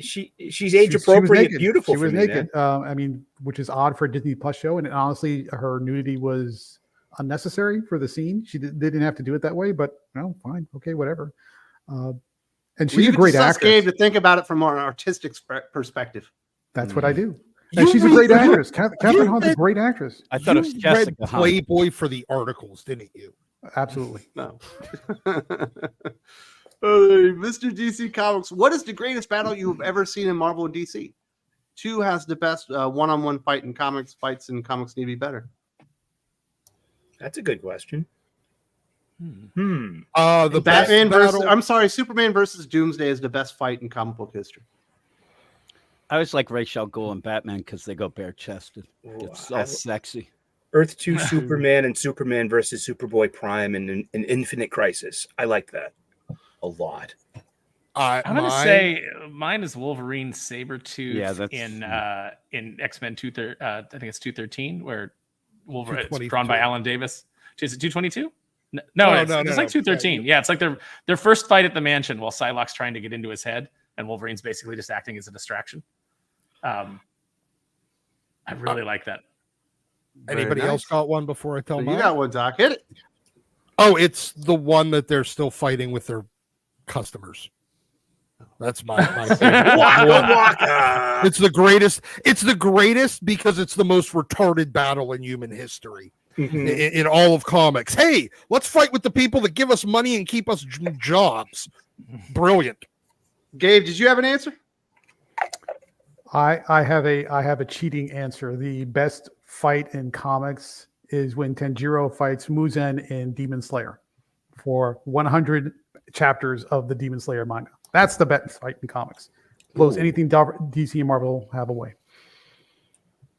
She's age she was appropriate, naked. beautiful. She was for me, naked. I mean, which is odd for a Disney Plus show. And honestly, her nudity was unnecessary for the scene. They didn't have to do it that way, but fine, okay, whatever. And she's Leave a it to great Sus actress. Gabe to think about it from an artistic perspective. That's what I do. You And she's a read great the- actress. Catherine you Hahn's a read- great actress. I thought it was You Jessica read Hahn. Playboy for the articles, didn't you? Absolutely. No. Mr. DC Comics, what is the greatest battle you've ever seen in Marvel and DC? Who has the best one-on-one fight in comics? Fights in comics need to be better. That's a good question. The Batman best versus, battle- I'm sorry, Superman versus Doomsday is the best fight in comic book history. I always like Rachel Gould and Batman because they go bare chested. Ooh, It's all sexy. Earth 2 Superman and Superman versus Superboy Prime and an Infinite Crisis. I like that a lot. I'm gonna say mine is Wolverine Sabretooth Yeah, that's- in X-Men I think it's 213 where Wolverine it's 222. drawn by Alan Davis. Is it 222? No, Oh, it's no, like no, no. 213. Yeah, it's like their first fight at the mansion while Psylocke's trying to get into his head, and Wolverine's basically just acting as a distraction. I really like that. Anybody else got one before I tell So mine? you got one, Doc. Hit it. Oh, it's the one that they're still fighting with their customers. That's my favorite. Waka. It's the greatest. It's the greatest because it's the most retarded battle in human history. Mhm. In all of comics. Hey, let's fight with the people that give us money and keep us jobs. Brilliant. Gabe, did you have an answer? I have a cheating answer. The best fight in comics is when Tanjiro fights Muzan in Demon Slayer for 100 chapters of the Demon Slayer manga. That's the best fight in comics. Blows anything DC and Marvel have away.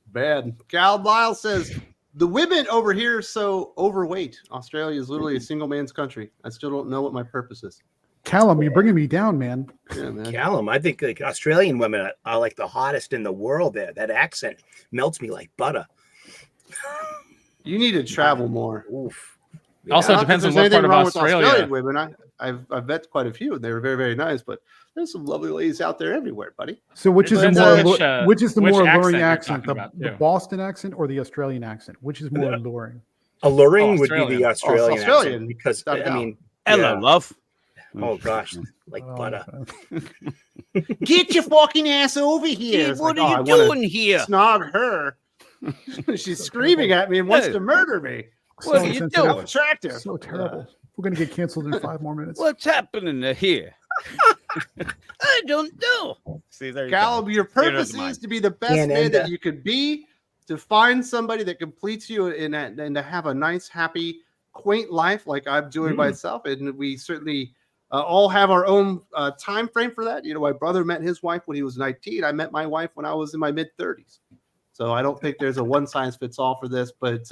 Bad. Cal Lyle says the women over here are so overweight. Australia is literally a single man's country. I still don't know what my purpose is. Callum, you're bringing me down, man. Yeah, man. Callum, I think like Australian women are like the hottest in the world. There, that accent melts me like butter. You need to travel more. Oof. Also, it Not that depends on there's what anything part of wrong with Australia. Australian women. I've met quite a few, and they were very, very nice. But there's some lovely ladies out there everywhere, buddy. So which is the Depends more on which is the which more accent alluring you're accent, talking the, about, the too. Boston accent or the Australian accent? Which is more alluring? Alluring Oh, would be the Australian. Australian, Australian, accent because without a I doubt. mean, Hello, yeah. love. Oh gosh, like Oh, butter. Get your fucking ass over here! It's What like, are oh, you I wanna doing here? Snog her. She's screaming at me and wants Hey. to murder me. What So are you insensitive. How doing? attractive. So terrible. We're gonna get canceled in 5 more minutes. What's happening here? I don't know. See, there you Callum, go. your purpose mine. is to be the best And man that Enda. you could be, to find somebody that completes you and to have a nice, happy, quaint life like I'm doing myself. And we certainly all have our own time frame for that. You know, my brother met his wife when he was 19. I met my wife when I was in my mid 30s. So I don't think there's a one size fits all for this, but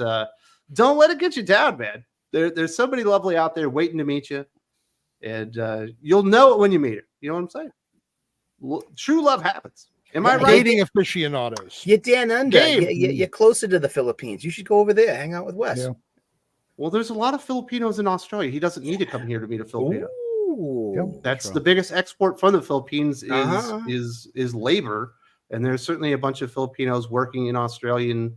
don't let it get you down, man. There's somebody lovely out there waiting to meet you, and you'll know it when you meet her. You know what I'm saying? True love happens. Am I right? Dating aficionados. You're down under. Gabe. You're closer to the Philippines. You should go over there, hang out with Wes. Yeah. Well, there's a lot of Filipinos in Australia. He doesn't need to come here to meet a Filipino. Ooh. Yep. That's True. the biggest export from the Philippines is Uh-huh. is labor, and there's certainly a bunch of Filipinos working in Australian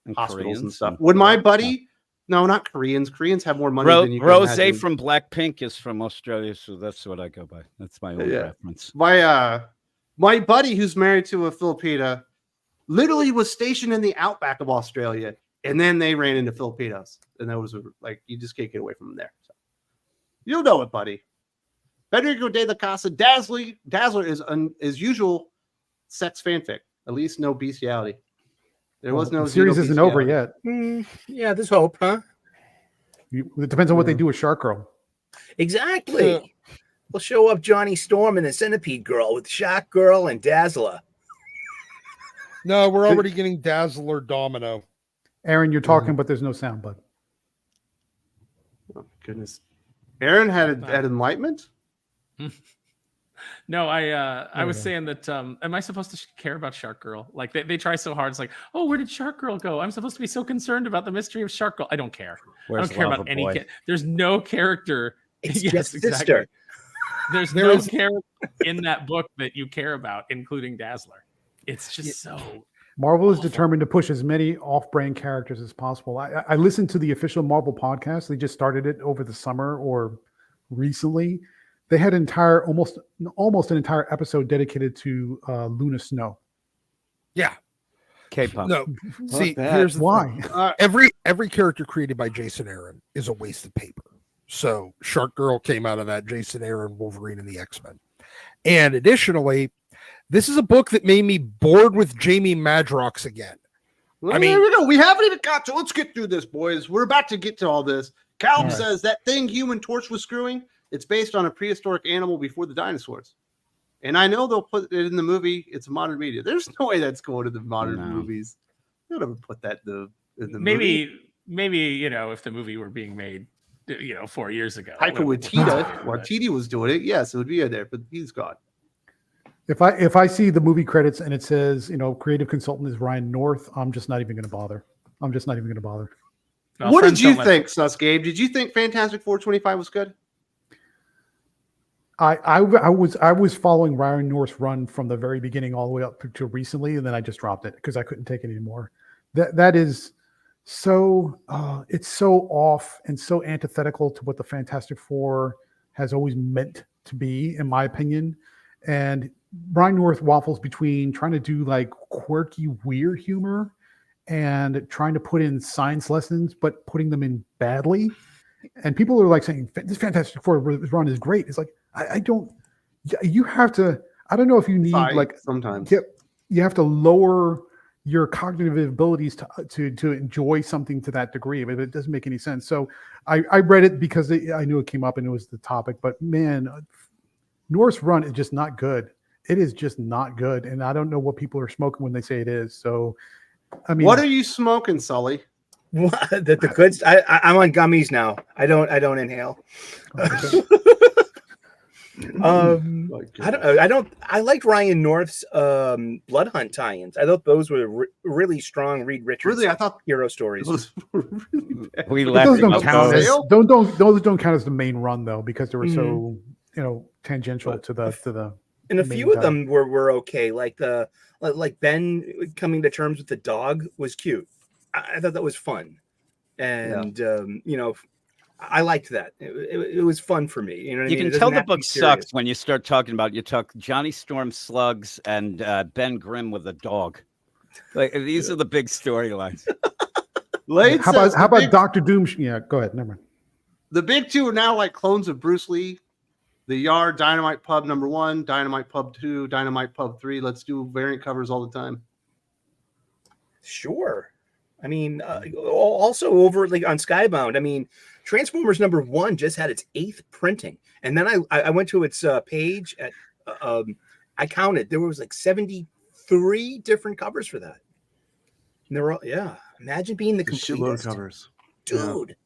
And hospitals and Koreans stuff. and- Would my buddy? No, not Koreans. Koreans have more money than you can Rose imagine. from Blackpink is from Australia, so that's what I go by. That's my own Yeah. reference. My buddy who's married to a Filipina literally was stationed in the outback of Australia, and then they ran into Filipinos, and that was like you just can't get away from them there. So, you'll know it, buddy. Federico de la Casa Dazzler is usual sex fanfic. At least no bestiality. There was no the series isn't over xenobestiality. yet. Yeah, there's hope, huh? It depends on what they do with Shark Girl. Exactly. Yeah. We'll show up Johnny Storm and the Centipede Girl with Shock Girl and Dazzler. No, we're already getting Dazzler Domino. Aaron, you're talking, but there's no sound, bud. Oh, goodness. Aaron had enlightenment. No, I was yeah. saying that. Am I supposed to care about Shark Girl? Like they try so hard. It's like, oh, where did Shark Girl go? I'm supposed to be so concerned about the mystery of Shark Girl. I don't care. Where's I don't care Lava about any. Boy? There's no character. It's Yes, just exactly. sister. There's There no is- character in that book that you care about, including Dazzler. It's just so. Marvel is determined to push as many off-brand characters as possible. I listened to the official Marvel podcast. They just started it over the summer or recently. They had almost an entire episode dedicated to Luna Snow. Yeah. K-pop. No. See, that. here's the Why? thing. Every character created by Jason Aaron is a waste of paper. So Shark Girl came out of that, Jason Aaron, Wolverine, and the X-Men. And additionally, this is a book that made me bored with Jamie Madrox again. Well, I mean- there we go. We haven't even got to. Let's get through this, boys. We're about to get to all this. Calum All right. says that thing Human Torch was screwing. It's based on a prehistoric animal before the dinosaurs. And I know they'll put it in the movie. It's a modern media. There's no way that's going to the modern No. movies. They'll never put that in the movie. Maybe if the movie were being made 4 years ago. Taika Waititi was doing it. Yes, it would be in there, but he's gone. If I see the movie credits and it says, creative consultant is Ryan North, I'm just not even going to bother. Well, what did friends you don't let- think, Sus Gabe? Did you think Fantastic 425 was good? I was following Ryan North's run from the very beginning all the way up to recently, and then I just dropped it because I couldn't take it anymore. That is so it's so off and so antithetical to what the Fantastic Four has always meant to be, in my opinion. And Ryan North waffles between trying to do like quirky, weird humor and trying to put in science lessons, but putting them in badly. And people are like saying this Fantastic Four run is great. It's like I don't. You have to. I don't know if you need like sometimes you have to lower your cognitive abilities to enjoy something to that degree. But it doesn't make any sense. So I read it because I knew it came up and it was the topic. But man, North's run is just not good. It is just not good, and I don't know what people are smoking when they say it is. So, I mean, what are you smoking, Sully? The goods. I'm on gummies now. I don't inhale. I liked Ryan North's Blood Hunt tie-ins. I thought those were really strong Reed Richards Really, I thought hero stories. those were really bad. We But left those him don't count as sale? those don't count as the main run though, because they were so tangential to the. And a main few of title. them were okay. Like Ben coming to terms with the dog was cute. I thought that was fun, and I liked that. It was fun for me. You know, what You I mean? can It tell doesn't the have to be book serious. sucks when you start talking about you talk Johnny Storm slugs and Ben Grimm with a dog. Like these are the big storylines. Lane How says about the big- Doctor Doom? Yeah, go ahead. Never mind. The big two are now like clones of Bruce Lee. The Yard, Dynamite Pub #1, Dynamite Pub 2, Dynamite Pub 3. Let's do variant covers all the time. Sure. I mean, also over like on Skybound. I mean, Transformers #1 just had its 8th printing, and then I went to its page at I counted there was like 73 different covers for that. And they're all Imagine being the Shitload of completest, covers. dude. It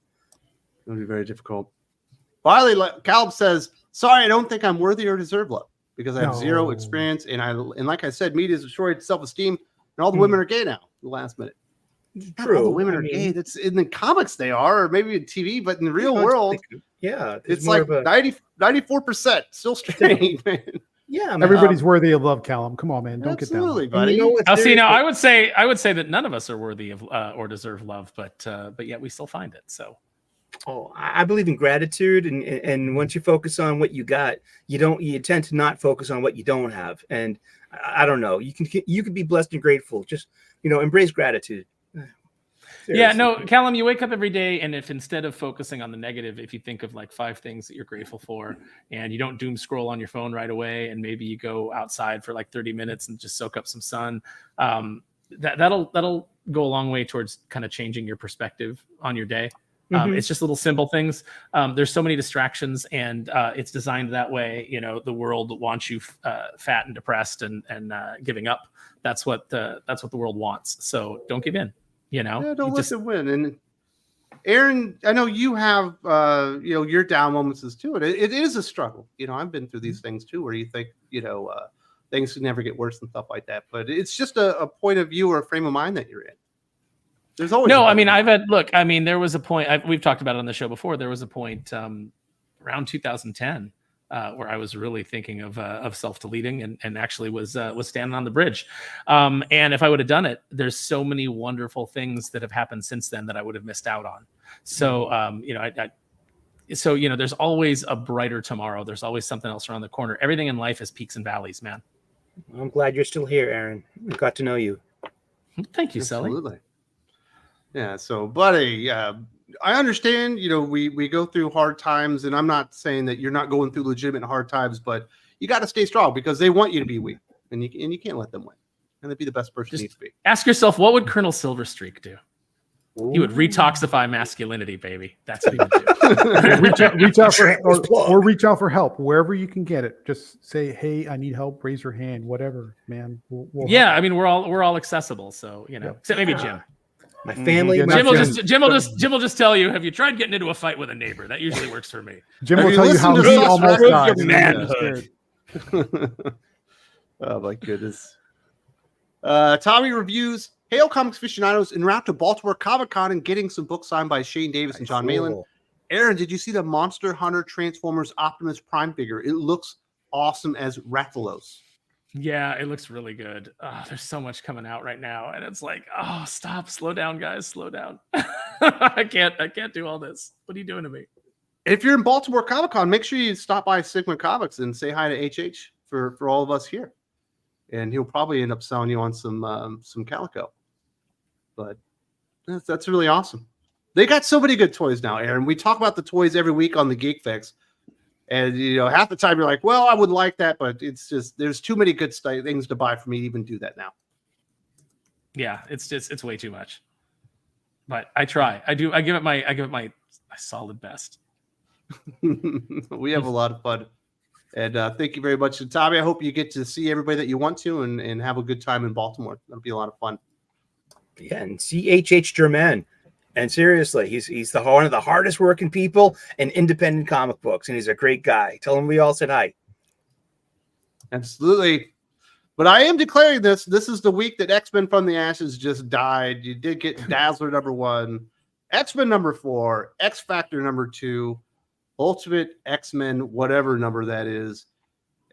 would be very difficult. Finally, Caleb says, "Sorry, I don't think I'm worthy or deserve love because I have zero No. experience, and like I said, media has destroyed self-esteem, and all the women are gay now." The last minute. Not all the True. women I are mean, gay. That's in the comics they are, or maybe in TV, but in the real no, world, there's it's more like of a 94%. Still straight, man. man. Everybody's worthy of love, Callum. Come on, man. Don't Absolutely, get down. buddy. You know what? I'll see. Now, I would say that none of us are worthy of or deserve love, but yet we still find it. So, I believe in gratitude, and once you focus on what you got, you tend to not focus on what you don't have. And I don't know. You can be blessed and grateful. Just embrace gratitude. yeah, Seriously. no, Callum, you wake up every day, and if instead of focusing on the negative, if you think of like 5 things that you're grateful for, and you don't doom scroll on your phone right away, and maybe you go outside for like 30 minutes and just soak up some sun, that'll go a long way towards kind of changing your perspective on your day. It's just little simple things. There's so many distractions, and it's designed that way. The world wants you fat and depressed and giving up. That's what the world wants. So don't give in. Don't let them win. And Aaron, I know you have your down moments as too. It is a struggle. I've been through these things too, where you think things can never get worse and stuff like that. But it's just a point of view or a frame of mind that you're in. There's always no. I mean, there was a point. We've talked about it on the show before. There was a point around 2010 where I was really thinking of self-deleting and actually was standing on the bridge. And if I would have done it, there's so many wonderful things that have happened since then that I would have missed out on. So there's always a brighter tomorrow. There's always something else around the corner. Everything in life has peaks and valleys, man. I'm glad you're still here, Aaron. I got to know you. Thank you, Sully. Absolutely. Yeah. So, buddy, I understand, we go through hard times, and I'm not saying that you're not going through legitimate hard times, but you got to stay strong because they want you to be weak, and you can't let them win. And to be the best person you need to be. Ask yourself, what would Colonel Silverstreak do? He would retoxify masculinity, baby. That's what he would do. reach out for or reach out for help wherever you can get it. Just say, "Hey, I need help." Raise your hand. Whatever, man. We'll yeah, help. I mean, we're all accessible. So except maybe Jim. My family. Mm-hmm. Jim will just tell you, have you tried getting into a fight with a neighbor? That usually works for me. Jim Have will you tell you listened how to he Sus almost Records? died. Your manhood. Oh my goodness. Tommy reviews Hail Comics Aficionados en route to Baltimore Comic-Con and getting some books signed by Shane Davis and John Malin. Cool. Aaron, did you see the Monster Hunter Transformers Optimus Prime figure? It looks awesome as Rathalos. Yeah, it looks really good. There's so much coming out right now, and it's like, oh, stop, slow down, guys, slow down. I can't do all this. What are you doing to me? If you're in Baltimore Comic-Con, make sure you stop by Sigma Comics and say hi to HH for all of us here. And he'll probably end up selling you on some calico. But that's really awesome. They got so many good toys now, Aaron. We talk about the toys every week on the Geek Fix. And, half the time you're like, well, I would like that, but it's just, there's too many good things to buy for me to even do that now. Yeah, it's way too much. But I try. I give it my solid best. We have a lot of fun. And thank you very much to Tommy. I hope you get to see everybody that you want to and have a good time in Baltimore. That'll be a lot of fun. Yeah, and CHH Germain. And seriously, he's one of the hardest working people in independent comic books, and he's a great guy. Tell him we all said hi. Absolutely. But I am declaring this. This is the week that X-Men from the Ashes just died. You did get Dazzler #1, X-Men #4, X-Factor #2, Ultimate X-Men, whatever number that is.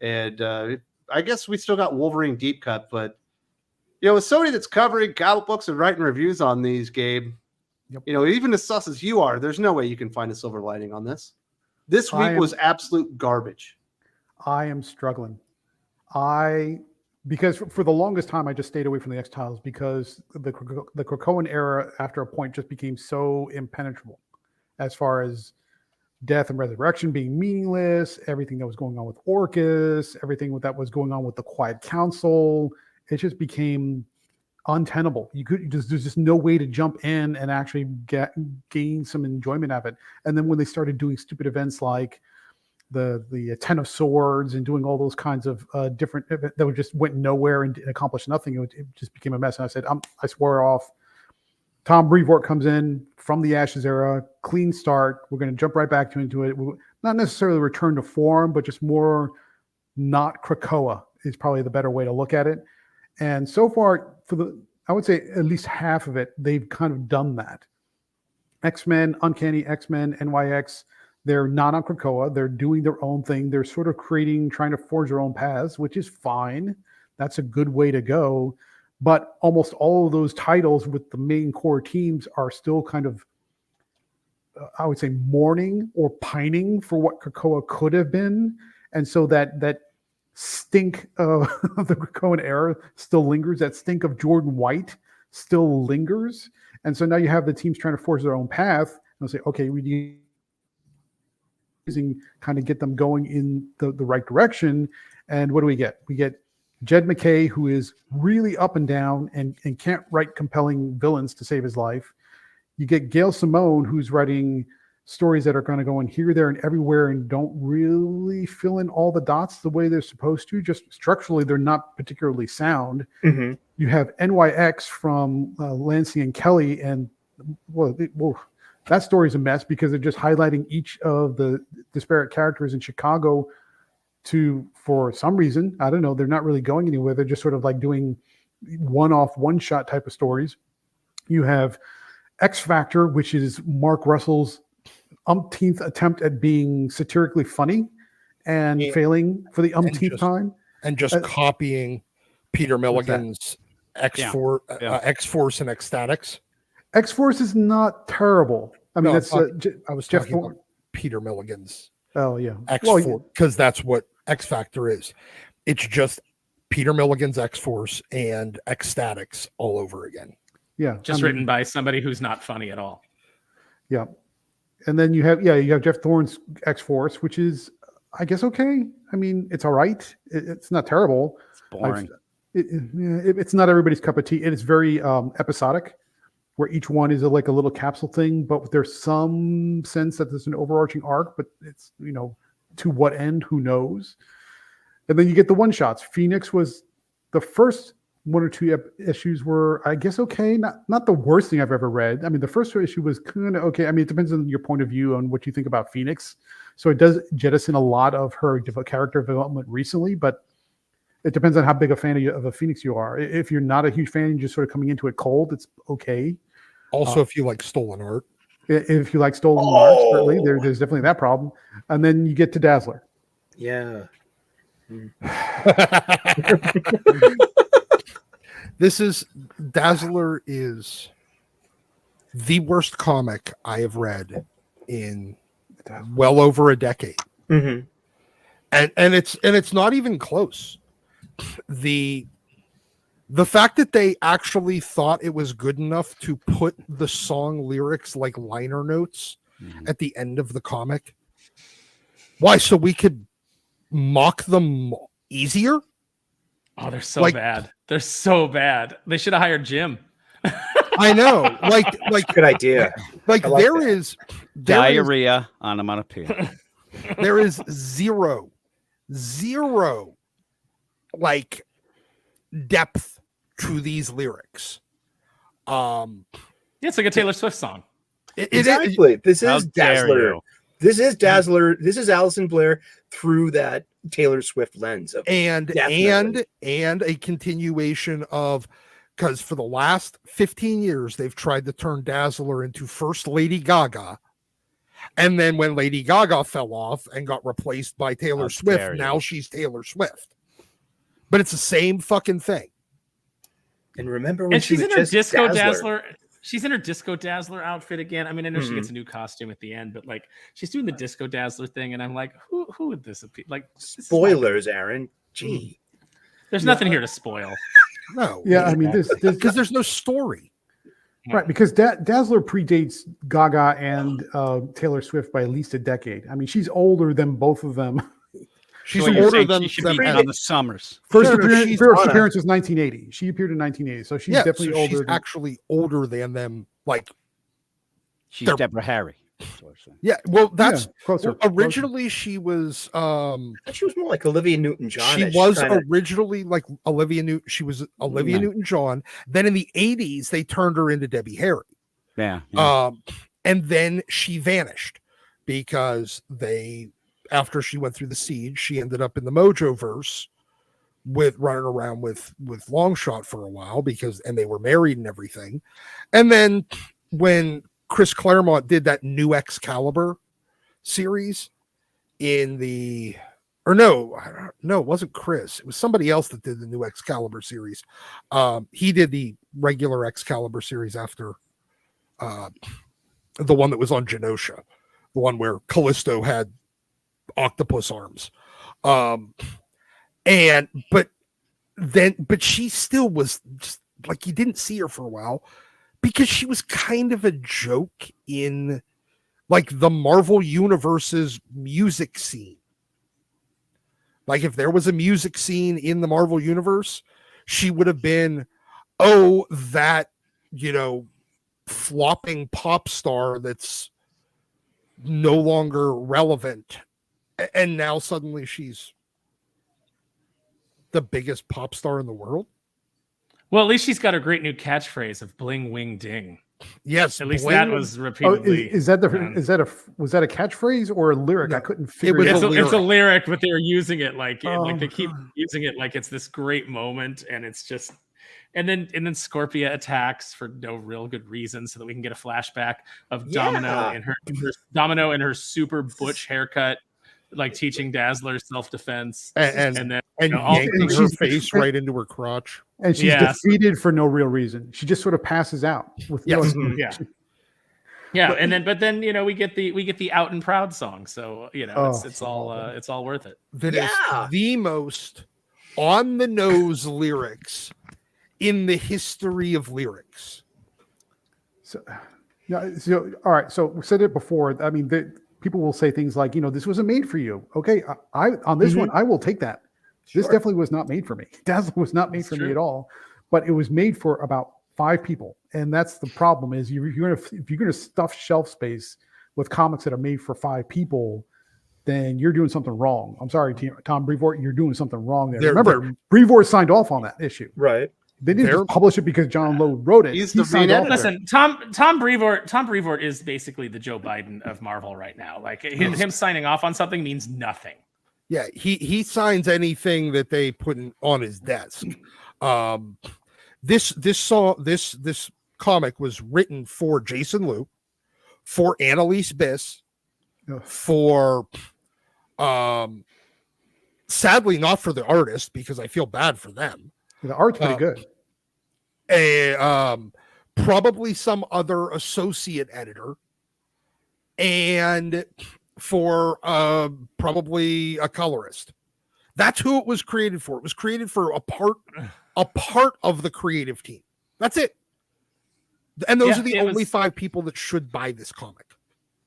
And I guess we still got Wolverine Deep Cut. But, with somebody that's covering comic books and writing reviews on these, Gabe, Yep. Even as sus as you are, there's no way you can find a silver lining on this. This week was absolute garbage. I am struggling. Because for the longest time, I just stayed away from the X titles because the Krakoan era, after a point, just became so impenetrable as far as death and resurrection being meaningless, everything that was going on with Orcus, everything that was going on with the Quiet Council. It just became untenable. There's just no way to jump in and actually gain some enjoyment of it. And then when they started doing stupid events like the 10 of Swords and doing all those kinds of different that just went nowhere and accomplished nothing, it just became a mess. And I said, I swore off. Tom Brevoort comes in from the Ashes era, clean start. We're going to jump right back into it. We'll not necessarily return to form, but just more not Krakoa is probably the better way to look at it. And so far, I would say at least half of it, they've kind of done that. X-Men, Uncanny X-Men, NYX, they're not on Krakoa. They're doing their own thing. They're sort of trying to forge their own paths, which is fine. That's a good way to go. But almost all of those titles with the main core teams are still kind of, I would say, mourning or pining for what Krakoa could have been. And so that stink of the Krakoan era still lingers. That stink of Jordan White still lingers. And so now you have the teams trying to forge their own path. And they'll say, okay, we need kind of get them going in the right direction. And what do we get? We get Jed McKay, who is really up and down and can't write compelling villains to save his life. You get Gail Simone, who's writing stories that are going to go in here, there, and everywhere and don't really fill in all the dots the way they're supposed to. Just structurally, they're not particularly sound. Mm-hmm. You have NYX from Lancey and Kelly, and that story is a mess because they're just highlighting each of the disparate characters in Chicago for some reason. I don't know. They're not really going anywhere. They're just sort of like doing one-off, one-shot type of stories. You have X Factor, which is Mark Russell's umpteenth attempt at being satirically funny and failing for the umpteenth time. And just copying Peter Milligan's X-Force and Ecstatics. X-Force is not terrible. I mean, I was talking about Peter Milligan's X-Force, because that's what X Factor is. It's just Peter Milligan's X-Force and Ecstatics all over again. Yeah. Just written by somebody who's not funny at all. Yeah. And then you have Jeff Thorne's X-Force, which is, I guess, okay. I mean, it's all right. It's not terrible. It's boring. It's not everybody's cup of tea. It is very episodic, where each one is like a little capsule thing, but there's some sense that there's an overarching arc, but it's, to what end, who knows? And then you get the one-shots. Phoenix was the first one or two issues were, I guess, okay. Not the worst thing I've ever read. I mean, the first issue was kind of okay. I mean, it depends on your point of view on what you think about Phoenix. So it does jettison a lot of her character development recently, but It depends on how big a fan of a Phoenix you are. If you're not a huge fan, you're just sort of coming into it cold, it's okay. Also, if you like stolen art. If you like stolen art, certainly there's definitely that problem. And then you get to Dazzler. Yeah. Dazzler is the worst comic I have read in well over a decade. Mm-hmm. And it's not even close. The fact that they actually thought it was good enough to put the song lyrics like liner notes at the end of the comic. Why? So we could mock them easier? Oh, they're so bad. They're so bad. They should have hired Jim. I know. Like Good idea. Like there is diarrhea onomatopoeia. There is zero like depth to these lyrics. Yeah, it's like a Taylor Swift song. Exactly. This How is dare Dazzler. you. This is Dazzler. This is Alison Blair through that Taylor Swift lens of and definitely. a continuation of, because for the last 15 years they've tried to turn Dazzler into first Lady Gaga, and then when Lady Gaga fell off and got replaced by Taylor How Swift, dare you. now she's Taylor Swift. But it's the same fucking thing. And remember when And she's she in was her just disco Dazzler. Dazzler. She's in her disco Dazzler outfit again. I mean, I know she gets a new costume at the end, but like she's doing the disco Dazzler thing, and I'm like, who would this appeal? Like this is not- Spoilers, Aaron. Gee. There's nothing here to spoil. No. Yeah, I mean, this Because there's no story. right, because Dazzler predates Gaga and Taylor Swift by at least a decade. I mean, she's older than both of them. She's So you're older saying than she should them. be on the Summers. First No, she's appearance was 1980. She appeared in 1980, so she's definitely older. She's than, actually older than them. Like, She's They're- Deborah Harry. That's what I'm saying. yeah, well, that's yeah, closer. originally she was She was more like Olivia Newton-John. she was originally like Olivia Newton. She was Olivia Yeah. Newton-John. Then in the 80s, they turned her into Debbie Harry. Yeah. And then she vanished because after she went through the siege, she ended up in the Mojo verse with running around with Longshot for a while and they were married and everything. And then when Chris Claremont did that new Excalibur series it wasn't Chris. It was somebody else that did the new Excalibur series. He did the regular Excalibur series after the one that was on Genosha, the one where Callisto had octopus arms. But she still was just like, you didn't see her for a while because she was kind of a joke in like the Marvel Universe's music scene. Like if there was a music scene in the Marvel Universe, she would have been, that, flopping pop star that's no longer relevant. And now suddenly she's the biggest pop star in the world. Well, at least she's got a great new catchphrase of "bling wing ding." Yes, At least bling. that was repeatedly. was that a catchphrase or a lyric? No, I couldn't figure was it It's out. a lyric, but they were using it like they keep God. using it like it's this great moment, and it's just. And then Scorpia attacks for no real good reason, so that we can get a flashback of Domino and her super butch haircut, like teaching Dazzler self-defense, and then yanking her face right into her crotch. And she's defeated for no real reason. She just sort of passes out with Yes. and then we get the Out and Proud song, so it's all worth it. That is the most on the nose lyrics in the history of lyrics. So all right. So we said it before. I mean, people will say things like, this wasn't made for you. Okay, I on this one, I will take that. This definitely was not made for me. Dazzler was not made for me at all. But it was made for about 5 people, and that's the problem. Is if you're gonna stuff shelf space with comics that are made for 5 people, then you're doing something wrong. I'm sorry, Tom Brevoort, you're doing something wrong there. Remember, Brevoort signed off on that issue. Right. They didn't just publish it because John Lowe wrote it. He's He the signed off reenactor. there. Listen, Tom Brevoort is basically the Joe Biden of Marvel right now. Like him signing off on something means nothing. Yeah, he signs anything that they put on his desk. This comic was written for Jason Liu, for Annalise Biss, for sadly not for the artist, because I feel bad for them. The art's pretty good. Probably some other associate editor, and for probably a colorist. That's who it was created for. It was created for a part of the creative team. That's it. And those are the only 5 people that should buy this comic.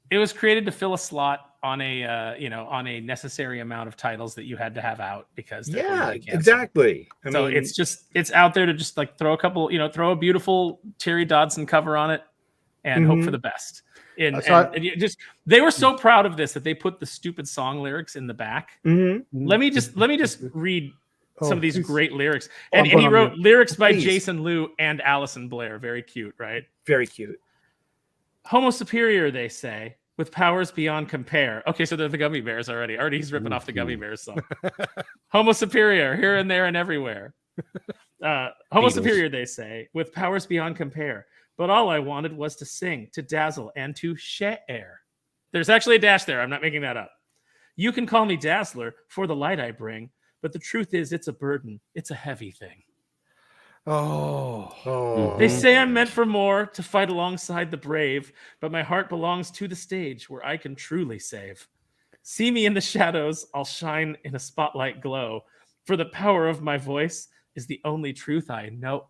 It was created to fill a slot on a on a necessary amount of titles that you had to have out because exactly. I mean, it's out there to just like throw a couple, throw a beautiful Terry Dodson cover on it and hope for the best. And they were so proud of this that they put the stupid song lyrics in the back. Let me just read some of these great lyrics. And he wrote lyrics by Jason Liu and Allison Blair. Very cute, right? Very cute. Homo superior, they say, with powers beyond compare. Okay, so they're the gummy bears already. He's ripping off the gummy bears song. Homo superior, here and there and everywhere. Homo superior, they say, with powers beyond compare. But all I wanted was to sing, to dazzle, and to share. There's actually a dash there. I'm not making that up. You can call me Dazzler for the light I bring, but the truth is it's a burden. It's a heavy thing. They say I'm meant for more, to fight alongside the brave, but my heart belongs to the stage where I can truly save. See me in the shadows, I'll shine in a spotlight glow, for the power of my voice is the only truth I know.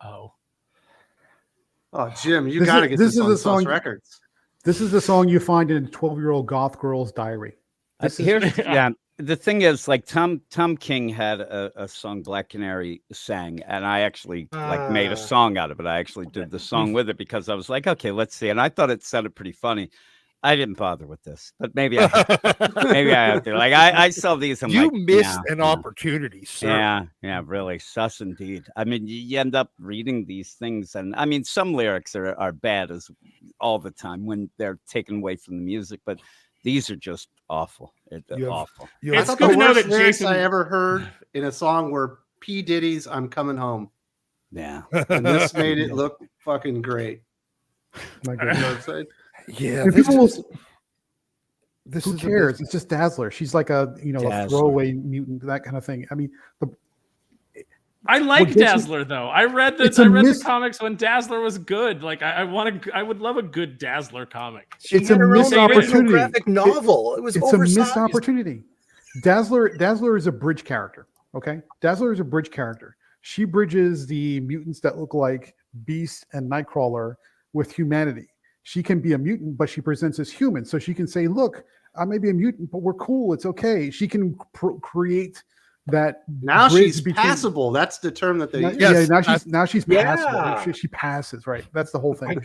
Oh, Jim, you got to get this on Sauce Records. This is the song you find in a 12-year-old goth girl's diary. The thing is, like Tom King had a song Black Canary sang, and I actually made a song out of it. I actually did the song with it because I was like, okay, let's see. And I thought it sounded pretty funny. I didn't bother with this, but maybe I have to. Like I saw these. You missed an opportunity, sir. Yeah, really sus indeed. I mean, you end up reading these things, and I mean, some lyrics are bad as all the time when they're taken away from the music, but these are just awful. Awful. I thought the worst lyrics I ever heard in a song were P. Diddy's "I'm Coming Home." Yeah, and this made it look fucking great. My you know what I'm saying? Yeah, who cares? It's just Dazzler. She's like a a throwaway mutant, that kind of thing. I mean, I like Dazzler though. I read the comics when Dazzler was good. Like I would love a good Dazzler comic. It's a missed opportunity. Graphic novel. It's a missed opportunity. Dazzler is a bridge character. Okay, Dazzler is a bridge character. She bridges the mutants that look like Beast and Nightcrawler with humanity. She can be a mutant, but she presents as human. So she can say, look, I may be a mutant, but we're cool. It's okay. She can create that. Now she's passable. That's the term that they use. Now she's passable. She passes, right? That's the whole thing.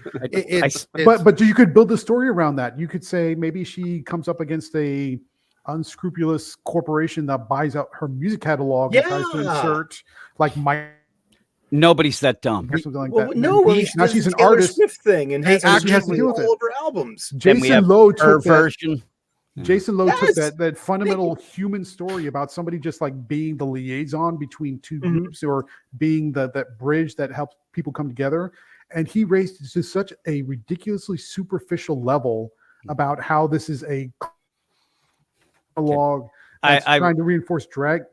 But you could build a story around that. You could say maybe she comes up against a unscrupulous corporation that buys out her music catalog and tries to insert like Nobody's that dumb. Or something like that. No, now she's an Taylor artist. Swift thing and has actually all of her albums. Jason Lowe took version. Jason Lowe took that fundamental human story about somebody just like being the liaison between two groups or being that bridge that helps people come together, and he raised it to such a ridiculously superficial level about how this is a log. I'm trying to reinforce drag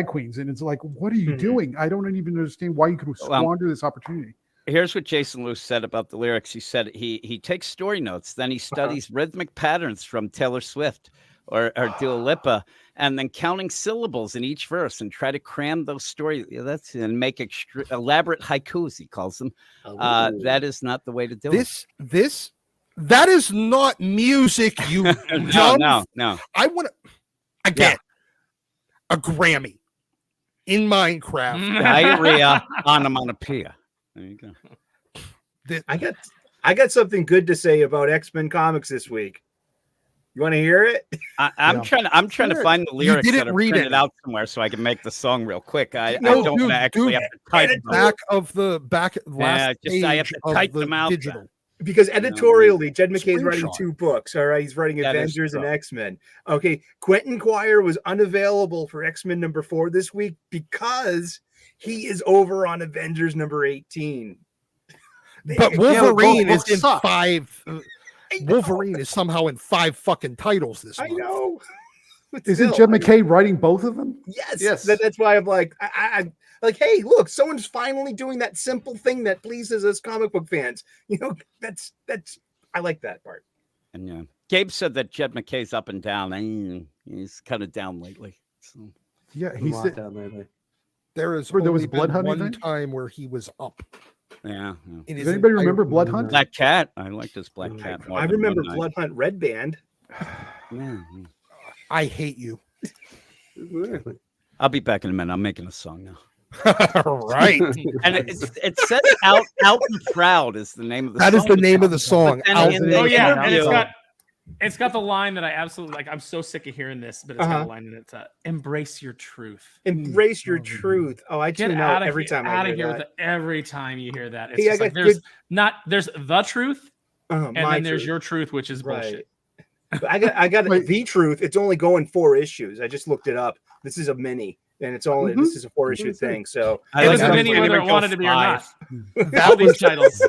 queens, and it's like, what are you doing? I don't even understand why you could squander this opportunity. Here's what Jason Liu said about the lyrics. He said he takes story notes, then he studies rhythmic patterns from Taylor Swift or Dua Lipa, and then counting syllables in each verse and try to cram those stories. And make elaborate haikus, he calls them. That is not the way to do it. That is not music. You no. I want to. Again, a Grammy in Minecraft. Diarrhea onomatopoeia. There you go. I got something good to say about X-Men comics this week. You want to hear it? I'm trying to find the lyrics that are printed out somewhere so I can make the song real quick. I don't actually have to type back of the back last page I have to type them out. Digital. Because editorially, Jed McKay's Screenshot. writing 2 books. All right, he's writing That is Avengers and true. X-Men. Okay, Quentin Quire was unavailable for X-Men number 4 this week because he is over on Avengers number 18. But Wolverine both is in suck. 5. Wolverine is somehow in 5 fucking titles this I month. know. But Isn't still, Jed McKay writing both of them? Yes. That's why I'm like, I like, hey, look, someone's finally doing that simple thing that pleases us comic book fans. You know, that's I like that part. And yeah, Gabe said that Jed McKay's up and down. And he's kind of down lately. So. Yeah, He's he's down lately. There is Where there was only Blood been Hunt one event? time where he was up. Yeah. in Does his anybody entire remember Blood career. Hunt? Black Cat. I like this Black Cat. more I than remember one night. Blood Hunt Red Band. Yeah. I hate you. I'll be back in a minute. I'm making a song now. Right. And it says out and proud is the name of the That song. is the name of the song. But then Out- in the Oh yeah, and interview- it's got the line that I absolutely like. I'm so sick of hearing this, but it's got a line in it. Embrace your truth. Embrace your truth. Oh, I Get tune out out of every here, time out I of hear here that. with every time you hear that. It's Hey, I just like got there's the truth, and my then there's truth. your truth, which is bullshit. But I got Wait. the truth. It's only going 4 issues. I just looked it up. This is a mini, and it's only this is a 4-issue thing. So I It like was a how mini it's whether gonna it go wanted to be or not. 5. All these titles,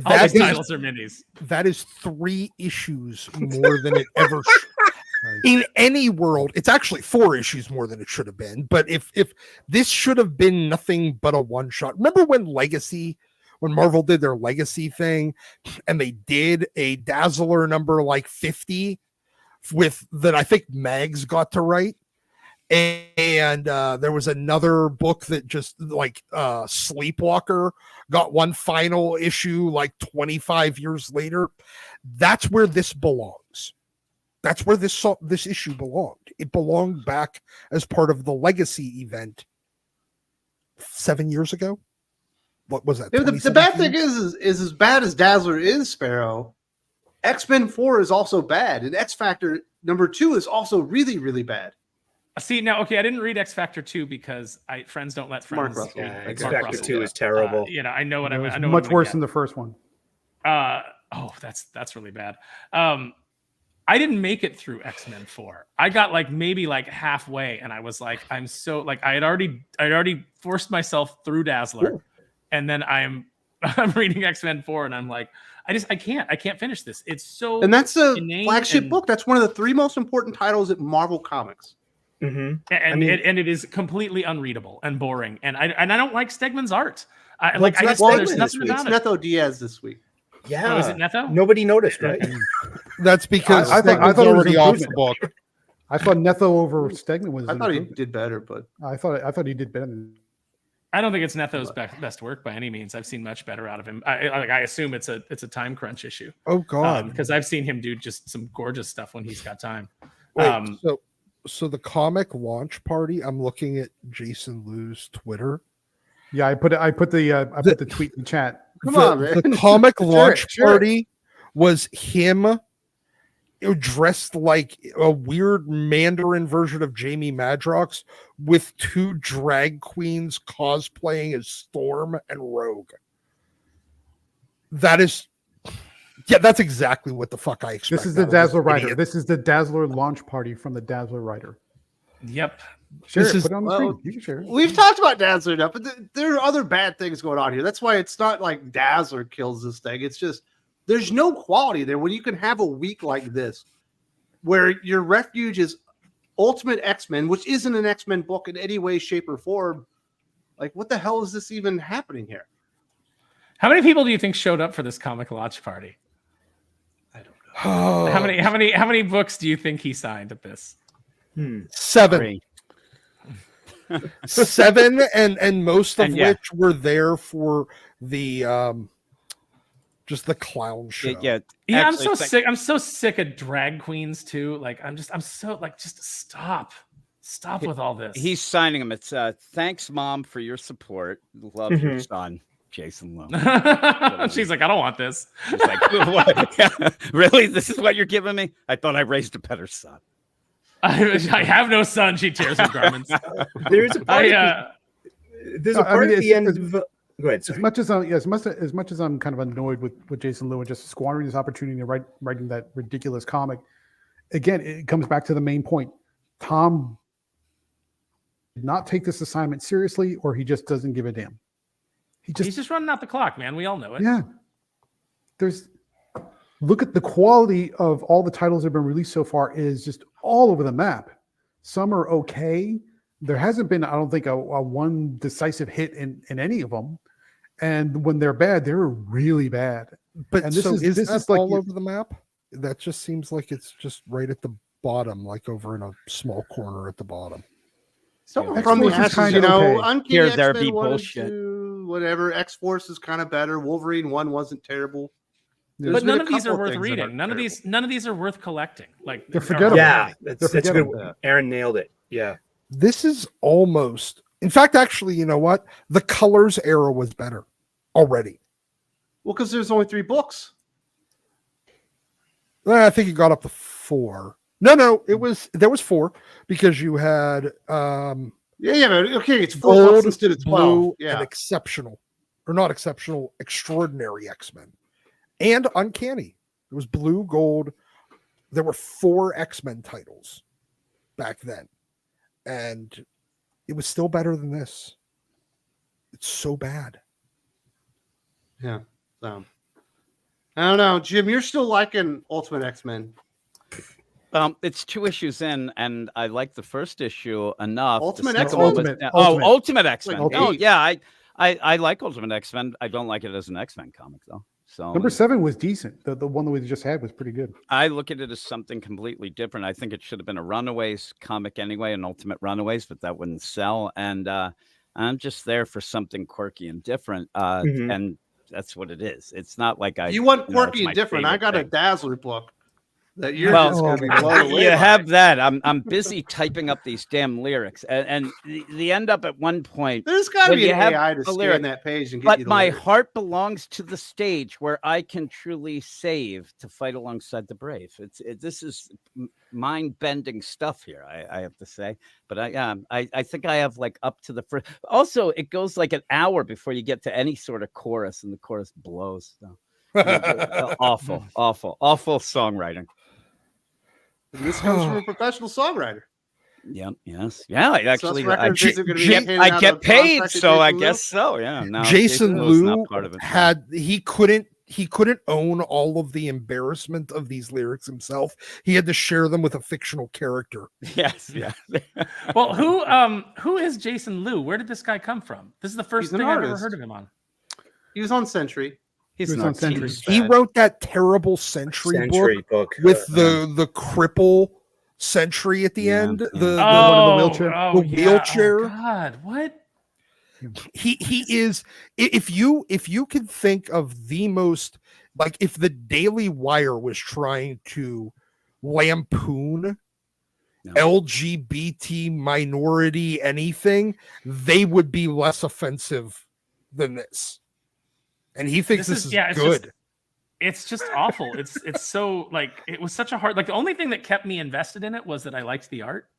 all That these is- titles are minis. That is 3 issues more than it ever in any world. It's actually 4 issues more than it should have been. But if this should have been nothing but a one shot. Remember when Marvel did their Legacy thing, and they did a Dazzler number like 50 with that I think Mags got to write. And there was another book that just like Sleepwalker got one final issue like 25 years later. That's where this belongs. That's where this issue belonged. It belonged back as part of the Legacy event 7 years ago. What was that? Yeah, the bad 2017? thing is as bad as Dazzler is, Sparrow, X-Men 4 is also bad, and X Factor number 2 is also really, really bad. See now, okay, I didn't read X Factor 2 because friends don't let Mark friends. Russell. read Yeah, X Mark Factor Russell. 2 is terrible. You know, I know what It I'm. was I know much what I'm worse gonna than the first one. that's really bad. I didn't make it through X-Men 4. I got maybe halfway, and I was like, I'm so I had already forced myself through Dazzler, and then I'm reading X-Men 4, and I'm like, I can't finish this. It's so And that's a inane flagship and- book. That's one of the 3 most important titles at Marvel Comics. Mhm. and mean- it is completely unreadable and boring, and I don't like Stegman's art. I Well, it's not just Stegman there's this nothing week. It's about it. Netho Diaz this week. Yeah. Oh, is it Netho? Nobody noticed, right? That's because I thought Stegman's it was already off the improvement. book. I thought Netho over Stegman was. I thought he improvement. did better, but I thought he did better. Than, I don't think it's Netho's best work by any means. I've seen much better out of him. I assume it's a time crunch issue. Oh God. Because I've seen him do just some gorgeous stuff when he's got time. Wait, so the comic launch party. I'm looking at Jason Liu's Twitter. yeah, I put the tweet in the chat. Come on, man. The comic launch Sure. party was him dressed like a weird Mandarin version of Jamie Madrox with 2 drag queens cosplaying as Storm and Rogue. That's exactly what the fuck I expect. This is the out of Dazzler writer. idiot. This is the Dazzler launch party from the Dazzler writer. Yep. Share This it. is- Put it on the well, screen. You can share it. we've talked about Dazzler enough, but there are other bad things going on here. That's why it's not like Dazzler kills this thing. It's just there's no quality there when you can have a week like this where your refuge is Ultimate X-Men, which isn't an X-Men book in any way, shape, or form. Like, what the hell is this even happening here? How many people do you think showed up for this comic launch party? I don't know. Oh, How many books do you think he signed at this? 7. 3. 7 and most of And yeah. which were there for the just the clown show. Yeah, Actually, I'm so sick. I'm so sick of drag queens too. I'm so just stop with all this. He's signing them. It's thanks, Mom, for your support. Love your son, Jason Liu. She's like, I don't want this. She's like, what? Really? This is what you're giving me? I thought I raised a better son. I have no son. She tears her garments. There's a part, there's a part at the end of Go ahead. As Sorry. much as I'm kind of annoyed with Jason Lewin just squandering this opportunity to writing that ridiculous comic, again, it comes back to the main point. Tom did not take this assignment seriously, or he just doesn't give a damn. He's just running out the clock, man. We all know it. Yeah. Look at the quality of all the titles that have been released so far is just all over the map. Some are okay. There hasn't been, I don't think, a one decisive hit in any of them. And when they're bad, they're really bad. But And this so is that like all over the map? That just seems like it's just right at the bottom, like over in a small corner at the bottom. So Yeah. from the X-Force is ashes, kinda okay. Uncanny Here, there X-Men be 1 and bullshit. 2, whatever. X-Force is kind of better. Wolverine 1 wasn't terrible. There's But been none a of these are couple worth things that reading. aren't None of these are worth collecting. Like They're forgettable. Yeah, They're that's good. forgettable. Aaron nailed it. Yeah. This is almost, in fact, actually, you know what? The Colors era was better already. Well, because there's only 3 books. I think it got up to 4. No, there was 4 because you had Yeah, but okay, it's 4 Gold, books instead of 12. Blue, Yeah. and exceptional, or not exceptional, extraordinary X-Men, and Uncanny. It was Blue, Gold. There were 4 X-Men titles back then, and it was still better than this. It's so bad. Yeah. So I don't know, Jim. You're still liking Ultimate X-Men. It's 2 issues in, and I like the first issue enough. Ultimate The second X-Men? one was- Ultimate. Ultimate X-Men. Like Oh, eight. yeah, I like Ultimate X-Men. I don't like it as an X-Men comic though. So Number 7 was decent. The one that we just had was pretty good. I look at it as something completely different. I think it should have been a Runaways comic anyway, an Ultimate Runaways, but that wouldn't sell. And I'm just there for something quirky and different. And that's what it is. It's not like You want quirky it's my and different. I favorite got a thing. Dazzler book that you're Well, just going to be blown away You by. have that. I'm busy typing up these damn lyrics, and the end up at one point. There's got to when be you an have AI to a scan lyric, that page and get But you the my lyrics. heart belongs to the stage where I can truly save to fight alongside the brave. This is mind-bending stuff here. I have to say, but I think I have like up to the first. Also, it goes like an hour before you get to any sort of chorus, and the chorus blows. So. Awful songwriting. And this comes from a professional songwriter. Yeah. Yes. Yeah. I actually, I records isn't gonna be get, handed I out get on paid, contract to so I Jason Lou? guess so. Yeah. Now Jason Lew's not Lou part of it. he couldn't own all of the embarrassment of these lyrics himself. He had to share them with a fictional character. Yes. Yeah. Well, who is Jason Lou? Where did this guy come from? This is the first He's an thing I've ever artist. heard of him on. He was on Century. He's He was not on Century. He wrote that terrible Century book with the cripple Century at the Yeah, end. yeah. The one in the wheelchair? Oh, The yeah. wheelchair. Oh, God, what? he is. If you could think of the most, like, if the Daily Wire was trying to lampoon LGBT minority anything, they would be less offensive than this. And he thinks this is good. It's just awful. It's so, like, it was such a hard, like, the only thing that kept me invested in it was that I liked the art.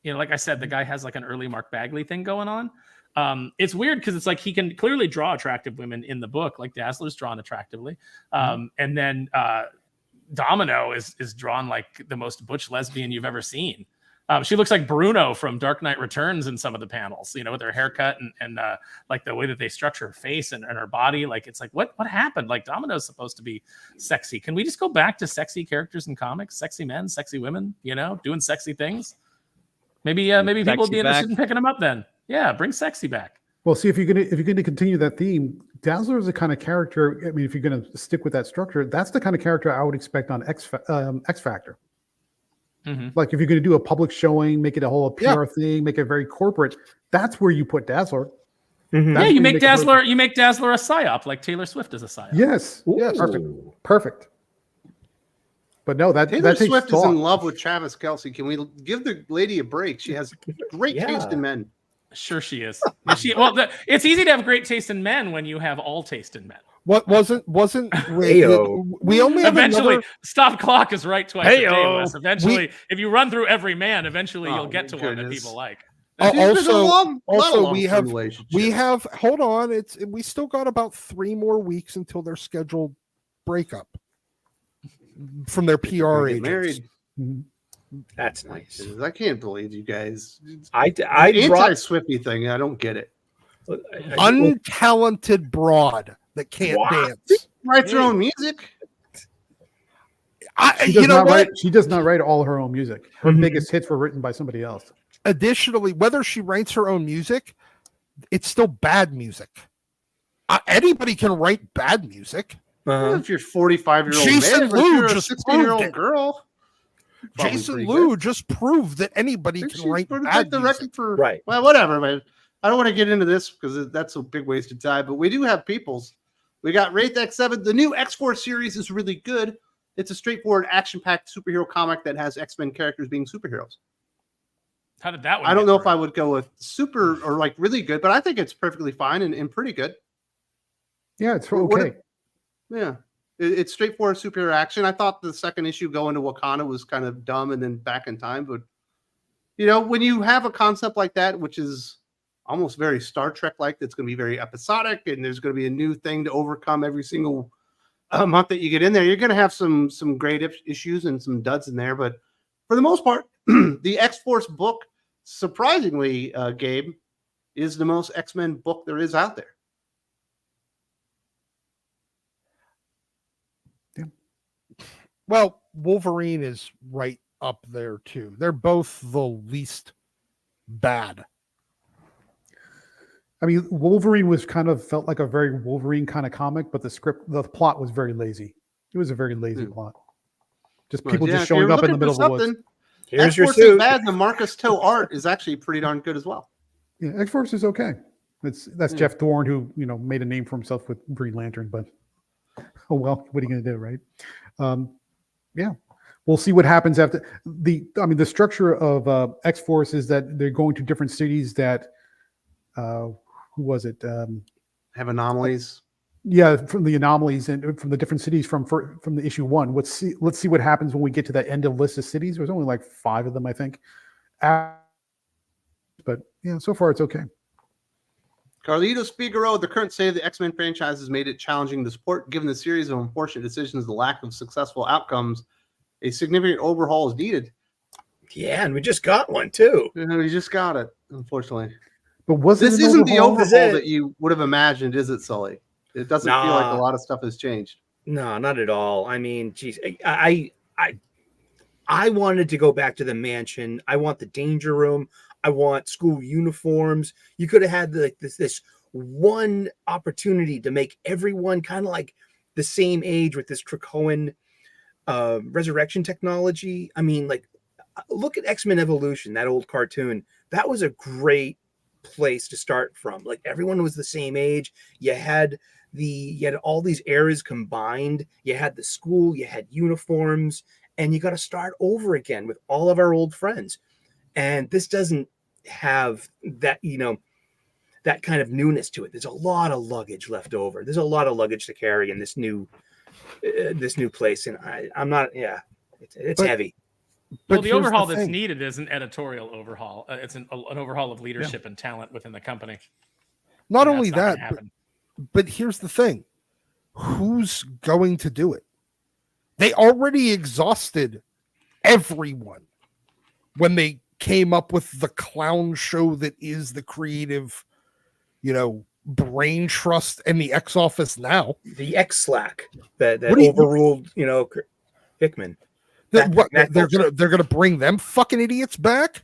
You know, like I said, the guy has like an early Mark Bagley thing going on. It's weird because it's like he can clearly draw attractive women in the book, like Dazzler's drawn attractively. And then Domino is drawn like the most butch lesbian you've ever seen. She looks like Bruno from Dark Knight Returns in some of the panels, you know, with her haircut and like the way that they structure her face and her body. Like, it's like, what happened? Like, Domino's supposed to be sexy. Can we just go back to sexy characters in comics? Sexy men, sexy women, you know, doing sexy things. Maybe people would be interested in picking them up then. Yeah, bring sexy back. Well, see, if you're gonna continue that theme, Dazzler is the kind of character. I mean, if you're gonna stick with that structure, that's the kind of character I would expect on X Factor. Mm-hmm. Like, if you're going to do a public showing, make it a whole PR thing, make it very corporate, that's where you put Dazzler. Mm-hmm. Yeah, you make Dazzler a psyop, like Taylor Swift is a psyop. Yes. Yes. Perfect. But no, Taylor takes Swift thought. is in love with Travis Kelce. Can we give the lady a break? She has great taste in men. Sure, she is. It's easy to have great taste in men when you have all taste in men. What wasn't we only have eventually stop clock is right twice a day, Hey-o. Wes. Eventually, if you run through every man, eventually you'll get to one that people like. we have hold on, we still got about 3 more weeks until their scheduled breakup from their PR agents. Married. That's nice. I can't believe you guys. I anti-Swifty thing. I don't get it. Untalented broad that can't dance. Writes her own music. She does not write all her own music. Her biggest hits were written by somebody else. Additionally, whether she writes her own music, it's still bad music. Anybody can write bad music. If you're 45-year-old Jason man, Liu you're a just 16-year-old girl. Jason Liu just proved that anybody can write bad music. Right. Well, whatever, man. I don't want to get into this because that's a big waste of time. But we do have peoples. We got Wraith X7. The new X-Force series is really good. It's a straightforward, action-packed superhero comic that has X-Men characters being superheroes. How did that one? I don't know if I would go with super or like really good, but I think it's perfectly fine and pretty good. Yeah, it's okay. It's straightforward superhero action. I thought the second issue going to Wakanda was kind of dumb and then back in time, but when you have a concept like that, which is almost very Star Trek-like, that's going to be very episodic, and there's going to be a new thing to overcome every single month that you get in there, you're going to have some great issues and some duds in there, but for the most part, the X-Force book, surprisingly, Gabe, is the most X-Men book there is out there. Yeah. Well, Wolverine is right up there too. They're both the least bad. I mean, Wolverine was felt like a very Wolverine kind of comic, but the plot was very lazy. It was a very lazy plot. Just people just showing up in the middle of the woods. Here's your suit. Bad. The Marcus Toe art is actually pretty darn good as well. Yeah, X-Force is okay. That's Jeff Thorne, who made a name for himself with Green Lantern, but oh well, what are you going to do, right? Yeah, we'll see what happens after the structure of X-Force is that they're going to different cities that who was it? Have anomalies. Yeah, from the anomalies and from the different cities from the issue 1. Let's see what happens when we get to that end of list of cities. There's only like 5 of them, I think. But yeah, so far it's okay. Carlitos Figueroa, the current state of the X-Men franchise has made it challenging to support. Given the series of unfortunate decisions, the lack of successful outcomes, a significant overhaul is needed. Yeah, and we just got one too. We just got it, unfortunately. But this isn't the overhaul that you would have imagined, is it, Sully? It doesn't feel like a lot of stuff has changed. No, not at all. I mean, geez, I wanted to go back to the mansion. I want the danger room. I want school uniforms. You could have had this one opportunity to make everyone kind of like the same age with this Krakoan resurrection technology. I mean, like, look at X-Men Evolution, that old cartoon. That was a great place to start from. Like, everyone was the same age. You had all these eras combined. You had the school, you had uniforms, and you got to start over again with all of our old friends. And this doesn't have that, that kind of newness to it. There's a lot of luggage left over. There's a lot of luggage to carry in this new place. And I'm not, it's heavy. But the overhaul that's needed is an editorial overhaul. It's an overhaul of leadership and talent within the company. Not only that, but here's the thing. Who's going to do it? They already exhausted everyone when they came up with the clown show that is the creative, brain trust and the X office now. The X Slack that overruled, Hickman. They're gonna bring them fucking idiots back?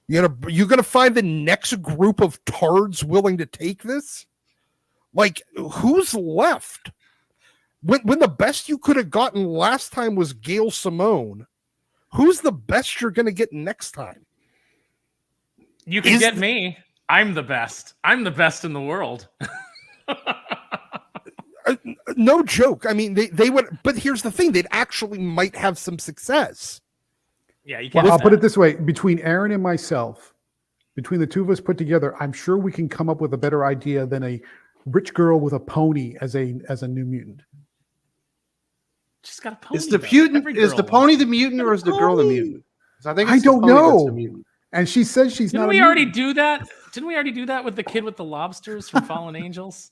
You're gonna find the next group of tards willing to take this? Like, who's left? When the best you could have gotten last time was Gail Simone, who's the best you're gonna get next time? You can get me. I'm the best. I'm the best in the world. No joke. I mean, they would, but here's the thing: they'd actually might have some success. Yeah, you can't. Well, I'll put it this way: between Aaron and myself, between the two of us put together, I'm sure we can come up with a better idea than a rich girl with a pony as a New Mutant. She's got a pony. Is the pony the mutant, or is the girl the mutant? I don't know. And she says she's Didn't not. we already do that? Didn't we already do that with the kid with the lobsters from Fallen Angels?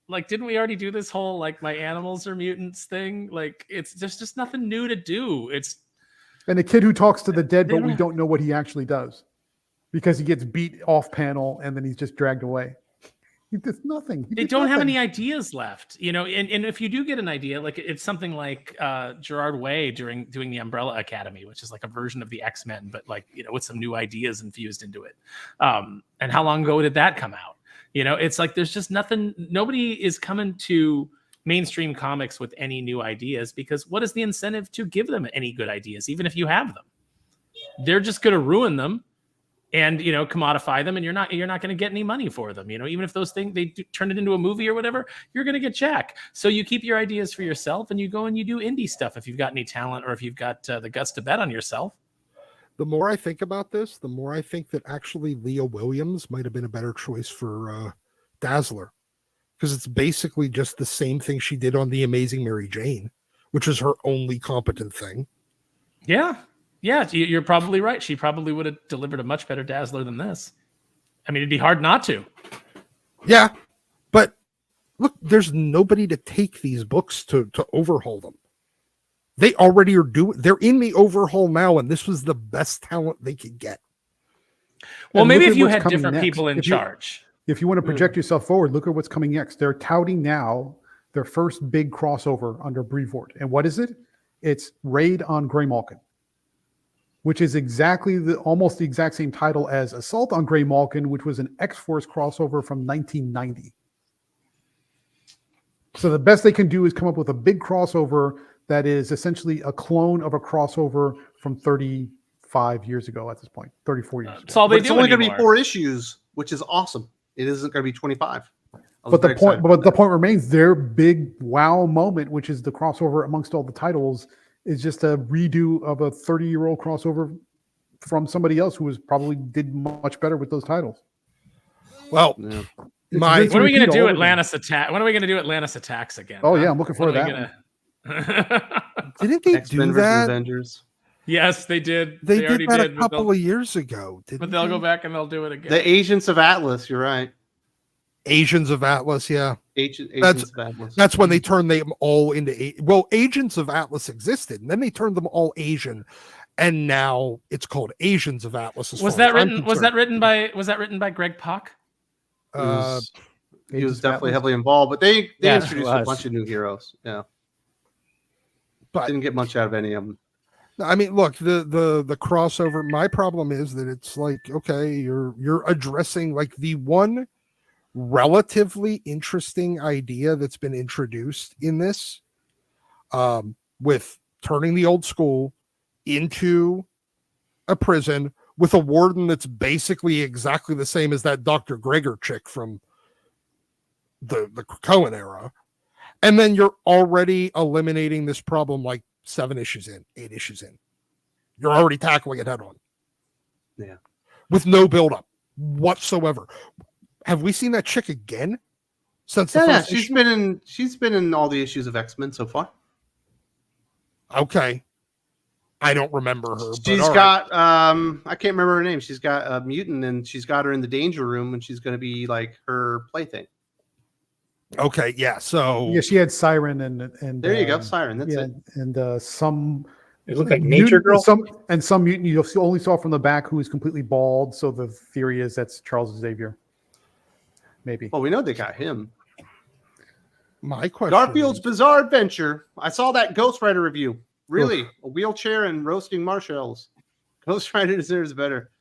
Like, didn't we already do this whole like my animals are mutants thing? Like, there's just nothing new to do. And the kid who talks to the dead, but we don't know what he actually does because he gets beat off panel and then he's just dragged away. He does nothing. They don't have any ideas left, you know. And if you do get an idea, like it's something like Gerard Way doing the Umbrella Academy, which is like a version of the X-Men, but like, you know, with some new ideas infused into it. And how long ago did that come out? You know, it's like there's just nothing. Nobody is coming to mainstream comics with any new ideas because what is the incentive to give them any good ideas, even if you have them? They're just going to ruin them. And, you know, commodify them, and you're not going to get any money for them. You know, even if those things turn it into a movie or whatever, you're going to get jack. So you keep your ideas for yourself, and you go and you do indie stuff if you've got any talent or if you've got the guts to bet on yourself. The more I think about this, the more I think that actually Leah Williams might have been a better choice for Dazzler, because it's basically just the same thing she did on The Amazing Mary Jane, which is her only competent thing. Yeah. Yeah, you're probably right. She probably would have delivered a much better Dazzler than this. I mean, it'd be hard not to. Yeah, but look, there's nobody to take these books to overhaul them. They already are they're in the overhaul now, and this was the best talent they could get. Well, And maybe look if at you what's had coming different next. people in charge. If you want to project yourself forward, look at what's coming next. They're touting now their first big crossover under Brevoort. And what is it? It's Raid on Greymalkin, which is almost the exact same title as Assault on Greymalkin, which was an X-Force crossover from 1990. So the best they can do is come up with a big crossover that is essentially a clone of a crossover from 35 years ago at this point, 34 years ago. That's all they But it's do only going to be anymore. 4 issues, which is awesome. It isn't going to be 25. But the point remains, their big wow moment, which is the crossover amongst all the titles, is just a redo of a 30-year-old crossover from somebody else who probably did much better with those titles. Well, Yeah. When are we going to do Atlantis Attack? When are we going to do Atlantis Attacks again? Oh, yeah, I'm looking forward to that. didn't they X-Men do versus that? Avengers. Yes, they did. They already did that did, a couple of years ago. But they'll go back and they'll do it again. The Agents of Atlas. You're right. Asians of Atlas, yeah. Agents of Atlas. That's when they turned them all into Agents of Atlas existed, and then they turned them all Asian, and now it's called Asians of Atlas. Was that written by Greg Pak? He was definitely heavily involved, but they Yes, introduced a bunch of new heroes. Yeah, but didn't get much out of any of them. I mean, look, the crossover. My problem is that it's like, okay, you're addressing like the one relatively interesting idea that's been introduced in this, with turning the old school into a prison with a warden that's basically exactly the same as that Dr. Gregor chick from the Cohen era. And then you're already eliminating this problem like 8 issues in. You're already tackling it head on. Yeah. With no buildup whatsoever. Have we seen that chick again since the first she's issue? she's been in all the issues of X-Men so far. Okay. I don't remember her. She's got I can't remember her name. She's got a mutant, and she's got her in the danger room, and she's going to be like her plaything. Okay, yeah. So yeah, she had Siren and There you go, Siren. That's yeah, it. and some. It looked like Nature Girl. Some mutant you only saw from the back who is completely bald. So the theory is that's Charles Xavier. Maybe. Well, we know they got him. my question Garfield's is, Bizarre Adventure. I saw that Ghost Rider review. Really, a wheelchair and roasting marshmallows. Ghost Rider deserves better.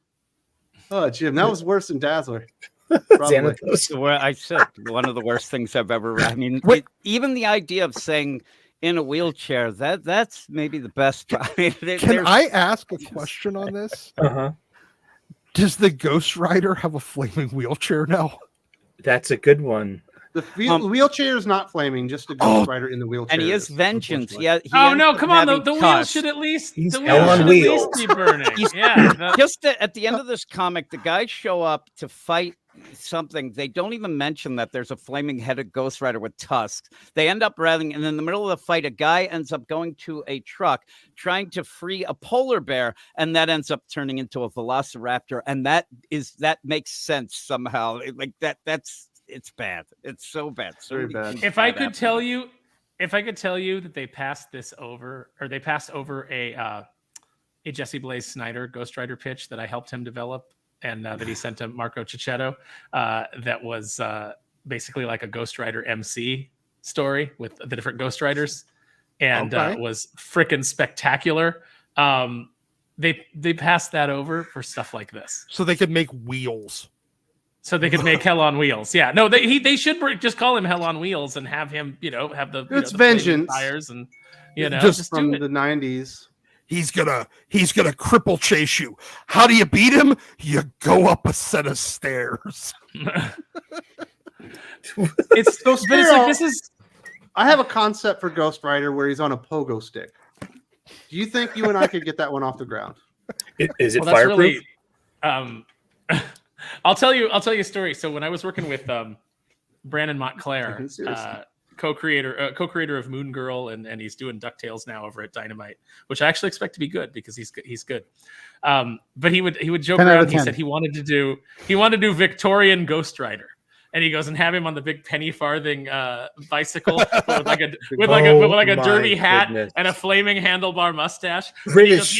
Oh, Jim, that was worse than Dazzler. Probably. Where I said one of the worst things I've ever read. I mean, even the idea of saying in a wheelchair, that's maybe the best. I mean, can I ask a question on this? Uh-huh. Does the Ghost Rider have a flaming wheelchair now? That's a good one. The wheelchair is not flaming, just a Ghost Rider in the wheelchair. And he is vengeance. Yeah. Oh no! Come on, the wheel should at least He's the hell wheel on should at wheels. least be burning. Yeah, Just at the end of this comic, the guys show up to fight something. They don't even mention that there's a flaming-headed Ghost Rider with tusks. They end up running, and in the middle of the fight, a guy ends up going to a truck trying to free a polar bear, and that ends up turning into a velociraptor. And that makes sense somehow. It's bad. It's so bad. So Very bad. If I could tell you that they passed this over, or they passed over a Jesse Blaze Snyder Ghost Rider pitch that I helped him develop, and that he sent to Marco Cicchetto, that was basically like a Ghost Rider MC story with the different Ghost Riders, and was freaking spectacular. They passed that over for stuff like this, So they could make wheels. so they could make Hell on Wheels. Yeah, no, they should just call him Hell on Wheels and have him, have the It's the flaming vengeance. tires, and Just From do the it. 90s. He's gonna cripple chase you. How do you beat him? You go up a set of stairs. It's So but it's like Spiro, this is. I have a concept for Ghost Rider where he's on a pogo stick. Do you think you and I could get that one off the ground? Is it Well, that's fireproof? really. I'll tell you a story. So when I was working with Brandon Montclair, Seriously. co-creator of Moon Girl, and he's doing DuckTales now over at Dynamite, which I actually expect to be good because he's good. But he would joke 10 out of around. He 10. said he wanted to do Victorian Ghost Rider. And he goes and have him on the big penny farthing bicycle with like a derby hat goodness. and a flaming handlebar mustache. And British.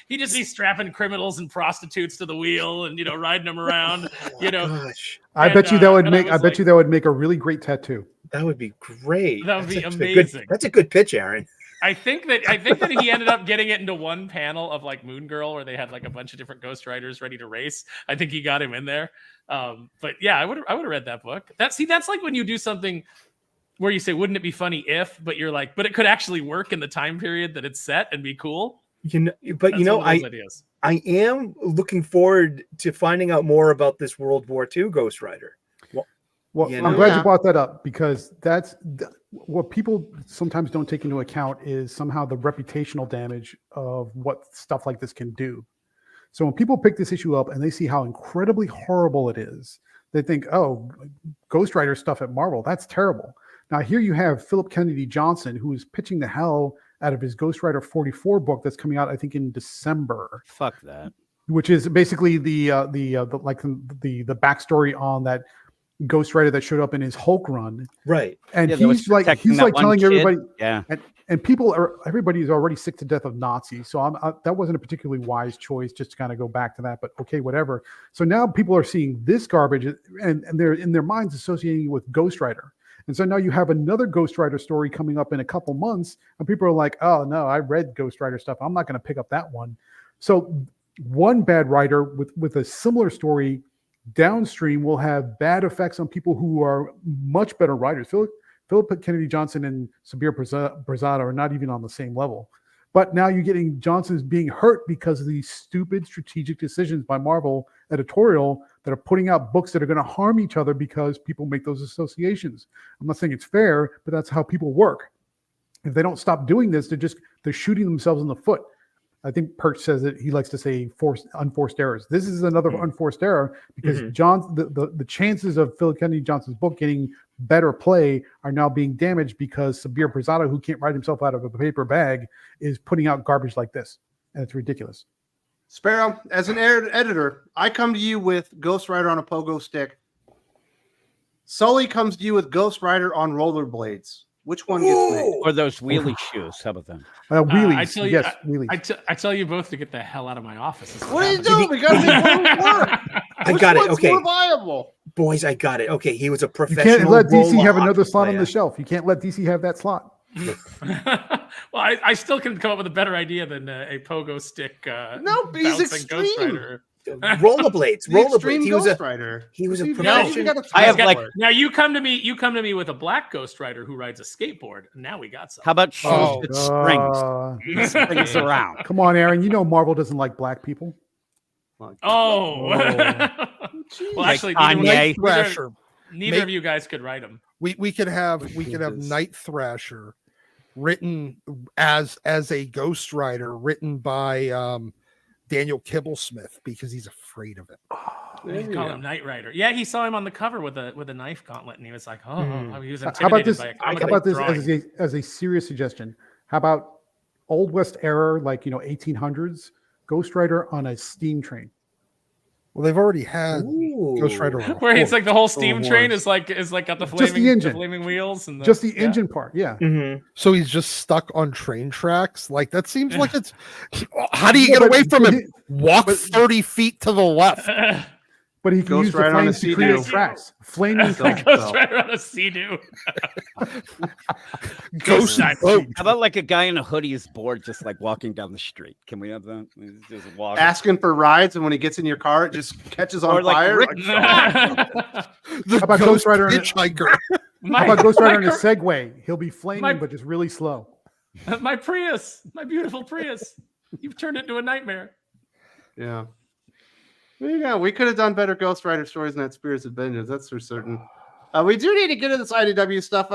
he just be strapping criminals and prostitutes to the wheel and riding them around. Gosh, I And, bet you that would and I make. I was bet like- you that would make a really great tattoo. that would be great. That would be That's a good- amazing. That's a good pitch, Aaron. I think that he ended up getting it into one panel of like Moon Girl where they had like a bunch of different Ghost Riders ready to race. I think he got him in there. But yeah, I would have read that book. That's like when you do something where you say, wouldn't it be funny if, but you're like, but it could actually work in the time period that it's set and be cool. But That's one of those ideas. I am looking forward to finding out more about this World War II Ghost Rider. Well, You I'm know? glad Yeah. you brought that up because what people sometimes don't take into account is somehow the reputational damage of what stuff like this can do. So when people pick this issue up and they see how incredibly horrible it is, they think, oh, Ghost Rider stuff at Marvel, that's terrible. Now here you have Philip Kennedy Johnson, who is pitching the hell out of his Ghost Rider 44 book that's coming out, I think, in December, Fuck that. which is basically the backstory on that Ghost Rider that showed up in his Hulk run. Right. And Yeah, that was he's like protecting that one telling kid. everybody, Yeah. and everybody is already sick to death of Nazis. So that wasn't a particularly wise choice just to kind of go back to that, but okay, whatever. So now people are seeing this garbage and they're in their minds associating it with Ghost Rider. And so now you have another Ghost Rider story coming up in a couple months and people are like, oh no, I read Ghost Rider stuff. I'm not going to pick up that one. So one bad writer with a similar story downstream will have bad effects on people who are much better writers. Philip Kennedy Johnson and Sabir Brazada are not even on the same level. But now you're getting Johnson's being hurt because of these stupid strategic decisions by Marvel editorial that are putting out books that are going to harm each other because people make those associations. I'm not saying it's fair, but that's how people work. If they don't stop doing this, they're shooting themselves in the foot. I think Perch says that he likes to say unforced errors. This is another unforced error because the chances of Philip Kennedy Johnson's book getting better play are now being damaged because Sabir Brazada, who can't write himself out of a paper bag, is putting out garbage like this. And it's ridiculous. Sparrow, as an editor, I come to you with Ghost Rider on a pogo stick. Sully comes to you with Ghost Rider on rollerblades. Which one gets made? Or those wheelie shoes. How about them? Wheelies. I tell you- Yes, wheelies. I tell you both to get the hell out of my office. What are you doing? We got to make one work. I got it. Which one's Okay, more viable? boys, I got it. Okay, he was a You professional. can't let DC roller have another hockey slot on player. the shelf. You can't let DC have that slot. Well, I still can come up with a better idea than a pogo stick. No, he's bouncing Ghost extreme. Rider. Rollerblades. The extreme Rollerblades. He was Ghost a Rider. he was a You professional. gotta I have try like- for it. Now you come to me with a black Ghost Rider who rides a skateboard. Now we got something. How about shoes Oh, that springs? Springs around. Come on, Aaron. You know Marvel doesn't like black people. Oh. Well, actually, Kanye. Night Thrasher. neither of you guys could write them. We could have goodness. Night Thrasher written as a Ghost Rider written by Daniel Kibblesmith because he's afraid of it. There You you call go. him Knight Rider. Yeah, he saw him on the cover with a knife gauntlet, and he was like, "Oh, he was How about intimidated this? by a How comic about book this drawing." as a serious suggestion? How about Old West era, like 1800s, Ghost Rider on a steam train? Well, they've already had Ghost Ooh. Rider on a Where it's like the whole Oh, steam train horse. is like got the Just the engine. flaming wheels and Just the engine part, yeah. Mhm. So he's just stuck on train tracks. Like that seems like it's. How do you Yeah, get but- away from but him? Walk 30 feet to the left. But he can Ghost use the Rider on a flames to create Sea-Doo. tracks, flaming tracks. Ghost Rider on a Sea-Doo. Ghost Rider. boat. How about like a guy in a hoodie is bored, just like walking down the street? Can we have that? Just walk. Asking for rides, and when he gets in your car, it just catches on Or like fire. Rick- The How about Ghost Rider on a- hitchhiker? How about Ghost Rider on a my, Segway? He'll be flaming, my- but just really slow. my Prius, my beautiful Prius. You've turned it into a nightmare. Yeah. There you go. We could have done better Ghost Rider stories than that Spirits of Vengeance. That's for certain. We do need to get into this IDW stuff.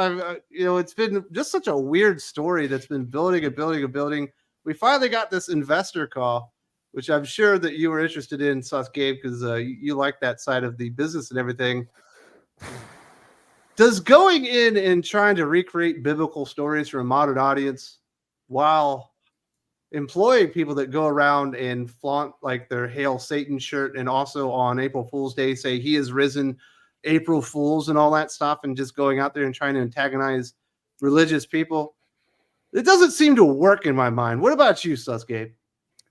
It's been just such a weird story that's been building and building and building. We finally got this investor call, which I'm sure that you were interested in, Sus Gabe, because you like that side of the business and everything. Does going in and trying to recreate biblical stories for a modern audience while employing people that go around and flaunt like their Hail Satan shirt and also on April Fool's Day say he is risen, April Fools and all that stuff, and just going out there and trying to antagonize religious people, it doesn't seem to work in my mind. What about you, Sus Gabe?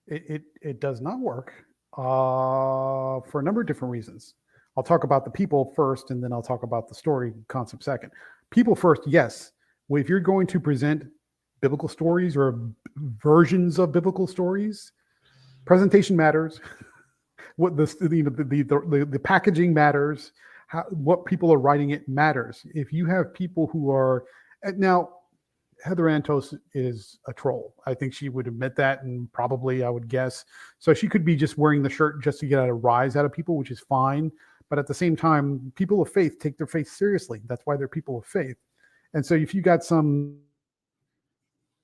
It does not work for a number of different reasons. I'll talk about the people first, and then I'll talk about the story concept second. People first, yes. Well, if you're going to present biblical stories or versions of biblical stories, presentation matters. What the packaging matters. What people are writing it matters. If you have people who are now, Heather Antos is a troll. I think she would admit that, and probably I would guess. So she could be just wearing the shirt just to get a rise out of people, which is fine. But at the same time, people of faith take their faith seriously. That's why they're people of faith. And so if you got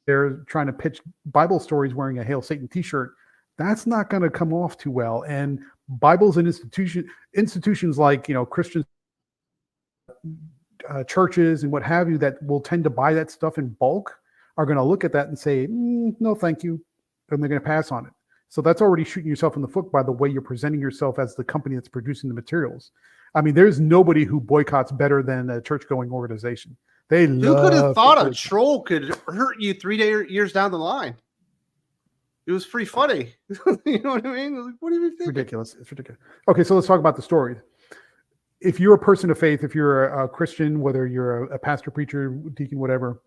they're trying to pitch Bible stories wearing a Hail Satan t-shirt, that's not going to come off too well. And Bibles and institutions like, Christian churches and what have you that will tend to buy that stuff in bulk are going to look at that and say, no, thank you. And they're going to pass on it. So that's already shooting yourself in the foot by the way you're presenting yourself as the company that's producing the materials. I mean, there's nobody who boycotts better than a church-going organization. They Who could have thought a boycott. troll could hurt you 3 years down the line? It was pretty funny. You know what I mean? Like, what do you think? Ridiculous. It's ridiculous. Okay, so let's talk about the story. If you're a person of faith, if you're a Christian, whether you're a pastor, preacher, deacon, whatever,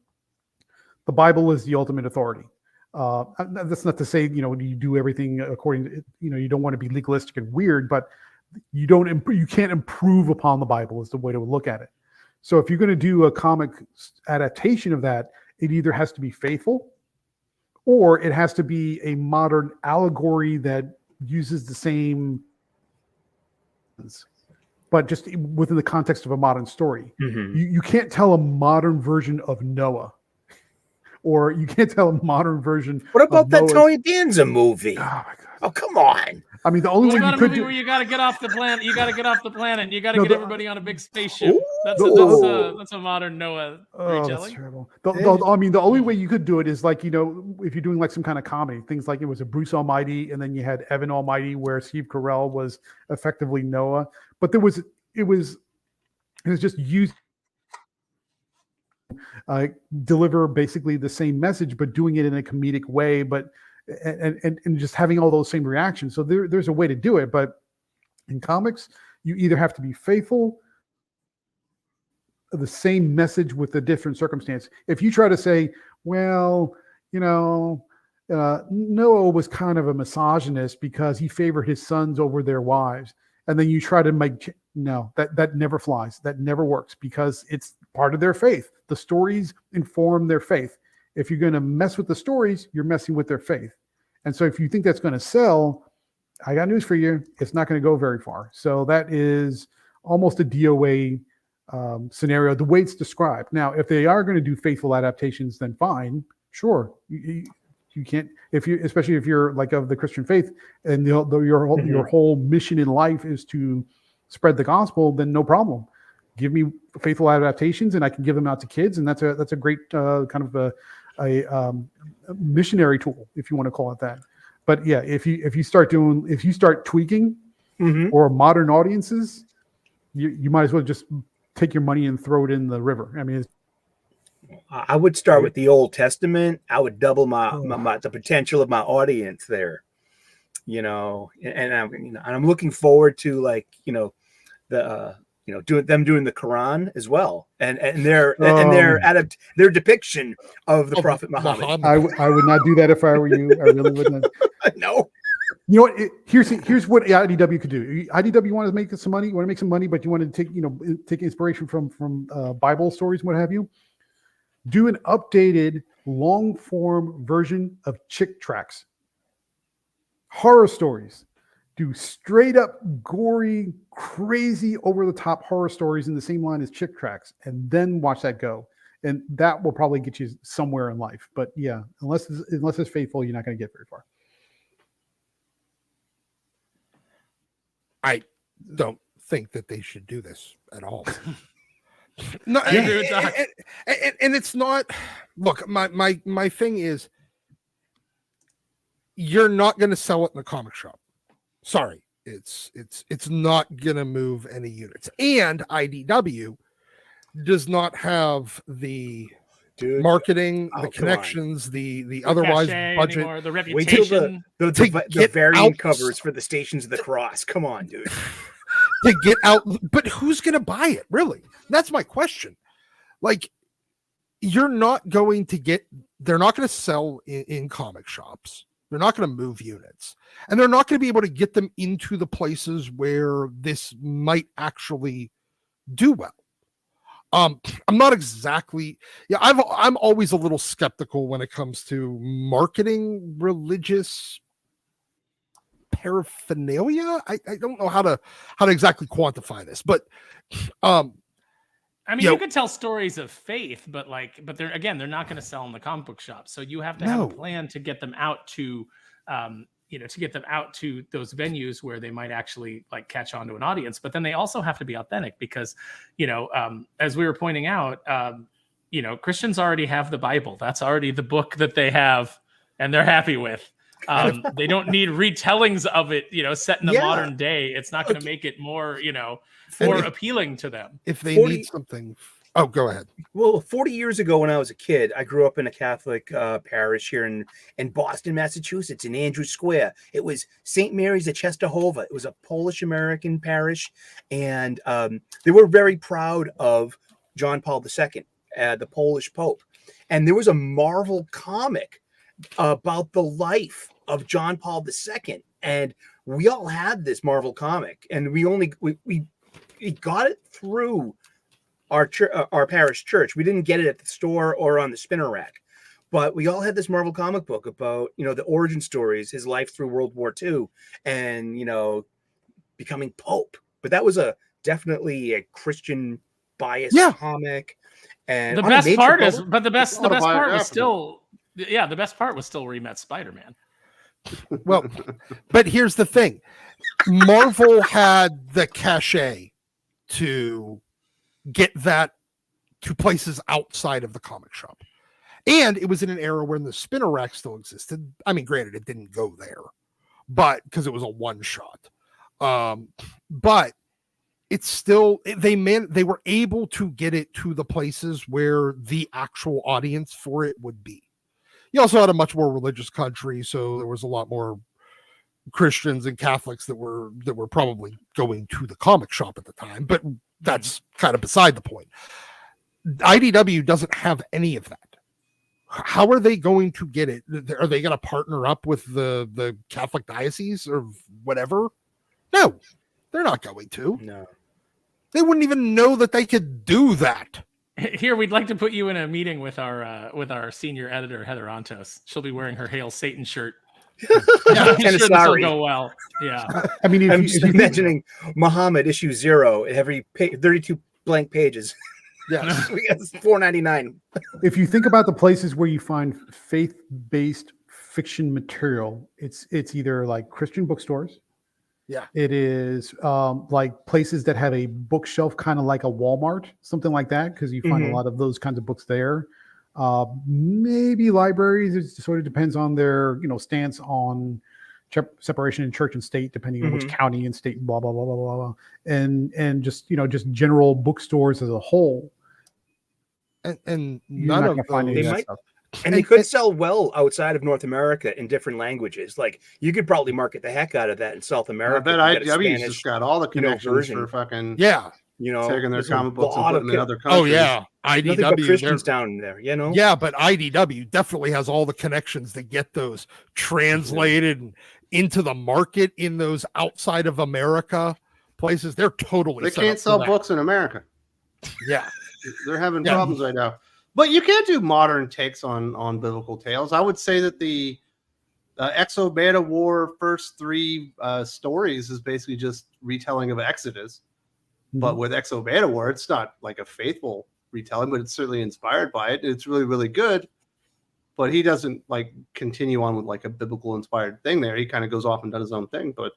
the Bible is the ultimate authority. That's not to say, you do everything according to, you don't want to be legalistic and weird, but you can't improve upon the Bible is the way to look at it. So if you're going to do a comic adaptation of that, it either has to be faithful or it has to be a modern allegory that uses the same, but just within the context of a modern story. Mhm. You can't tell a modern version of Noah, or you can't tell a modern version. What about of that Noah's- Tony Danza movie? Oh my God! Oh, come on. I mean, the only What way about you a could movie do where you got to get off the planet? You got to get off the planet. You got to No, get the- everybody on a big spaceship. That's Ooh. a modern Noah Oh, that's retelling. terrible. I mean, the only way you could do it is like, if you're doing like some kind of comedy, things like it was a Bruce Almighty, and then you had Evan Almighty, where Steve Carell was effectively Noah. But it was just used deliver basically the same message, but doing it in a comedic way, but and just having all those same reactions. So there's a way to do it, but in comics, you either have to be faithful the same message with a different circumstance. If you try to say, well, Noah was kind of a misogynist because he favored his sons over their wives, and then you try to that never flies. That never works because it's part of their faith. The stories inform their faith. If you're going to mess with the stories, you're messing with their faith. And so if you think that's going to sell, I got news for you. It's not going to go very far. So that is almost a DOA scenario, the way it's described. Now, if they are going to do faithful adaptations, then fine, sure. You can't, especially if you're like of the Christian faith, and your whole mission in life is to spread the gospel, then no problem. Give me faithful adaptations, and I can give them out to kids, and that's a great kind of a missionary tool, if you want to call it that. But yeah, if you start tweaking or modern audiences, you might as well just take your money and throw it in the river. I mean, I would start with the Old Testament. I would double the potential of my audience there, and I'm looking forward to doing the Quran as well, and their depiction of the Prophet Muhammad. I would not do that if I were you. I really wouldn't. No. You know what? Here's what IDW could do. IDW want to make some money. You want to make some money, but you want to take inspiration from Bible stories and what have you. Do an updated long form version of Chick Tracts. Horror stories. Do straight up gory, crazy, over the top horror stories in the same line as Chick Tracts, and then watch that go. And that will probably get you somewhere in life. But yeah, unless it's faithful, you're not going to get very far. I don't think that they should do this at all. No, and it's not. Look, my thing is, you're not going to sell it in the comic shop. Sorry, it's not going to move any units, and IDW does not have the marketing, the connections, the otherwise budget, anymore, the reputation. Wait till the variant covers for the Stations of the Cross. Come on, dude. To get out, but who's going to buy it? Really, that's my question. Like, they're not going to sell in comic shops. They're not going to move units, and they're not going to be able to get them into the places where this might actually do well. I'm not exactly. Yeah, I'm always a little skeptical when it comes to marketing religious paraphernalia. I don't know how to exactly quantify this, but I mean, you could tell stories of faith, but they're not going to sell in the comic book shop. So you have to have a plan to get them out to, to those venues where they might actually catch on to an audience. But then they also have to be authentic because, as we were pointing out, Christians already have the Bible. That's already the book that they have and they're happy with. They don't need retellings of it, set in the modern day. It's not going to make it more, more appealing to them. If they need something. Oh, go ahead. Well, 40 years ago when I was a kid, I grew up in a Catholic parish here in Boston, Massachusetts, in Andrews Square. It was St. Mary's of Czestochowa. It was a Polish-American parish, and they were very proud of John Paul II, the Polish Pope. And there was a Marvel comic about the life of John Paul II, and we all had this Marvel comic, and we got it through our parish church. We didn't get it at the store or on the spinner rack, but we all had this Marvel comic book about the origin stories, his life through World War II, and becoming Pope. But that was definitely a Christian biased comic. And the best part was still. Yeah, the best part was still where he met Spider-Man. Well, but here's the thing. Marvel had the cachet to get that to places outside of the comic shop. And it was in an era when the spinner rack still existed. I mean, granted, it didn't go there, but because it was a one shot. But it's still, they were able to get it to the places where the actual audience for it would be. You also had a much more religious country, so there was a lot more Christians and Catholics that were probably going to the comic shop at the time, but that's kind of beside the point. IDW doesn't have any of that. How are they going to get it? Are they going to partner up with the Catholic diocese or whatever? No, they're not going to. No. They wouldn't even know that they could do that. Here, we'd like to put you in a meeting with our senior editor, Heather Ontos. She'll be wearing her Hail Satan shirt. I'm sure this will go well. Yeah. I mean, I'm just imagining Muhammad issue 0, every 32 blank pages. Yeah, we got $4.99. If you think about the places where you find faith-based fiction material, it's either like Christian bookstores. Yeah. It is like places that have a bookshelf, kind of like a Walmart, something like that, because you find a lot of those kinds of books there. Maybe libraries. It sort of depends on their stance on separation in church and state, depending on which county and state, blah blah blah blah blah, blah. And just just general bookstores as a whole. And You're none not of gonna find any those. of that stuff. And they could sell well outside of North America in different languages. Like you could probably market the heck out of that in South America. I if bet you get a IDW's Spanish, just got all the connections version. for fucking Yeah. taking their there's a comic books and lot putting them in of other countries. Oh yeah. nothing but IDW. Christians down there, Yeah, but IDW definitely has all the connections to get those translated into the market in those outside of America places. They're totally. They set can't up for sell that. books in America. Yeah. They're having Yeah. problems right now. But you can't do modern takes on biblical tales. I would say that the Exo Beta War first 3 stories is basically just retelling of Exodus. But with Exo Beta War, it's not like a faithful retelling, but it's certainly inspired by it. It's really, really good. But he doesn't like continue on with like a biblical inspired thing there. He kind of goes off and does his own thing. But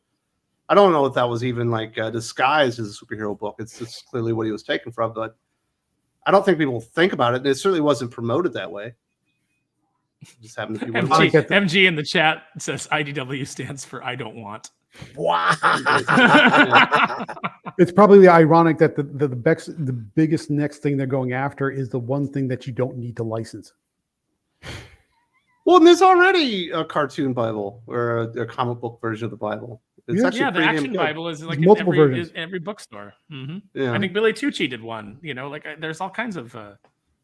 I don't know if that was even like disguised as a superhero book. It's just clearly what he was taken from. But I don't think people think about it. And it certainly wasn't promoted that way. It just happened to be one of MG, those. MG in the chat says IDW stands for I don't want. Wow. It's probably ironic that the biggest next thing they're going after is the one thing that you don't need to license. Well, and there's already a cartoon Bible or a comic book version of the Bible. It's actually Yeah, the pretty damn Action good. Bible is like There's in multiple versions. every bookstore. Yeah. I think Billy Tucci did one. There's all kinds of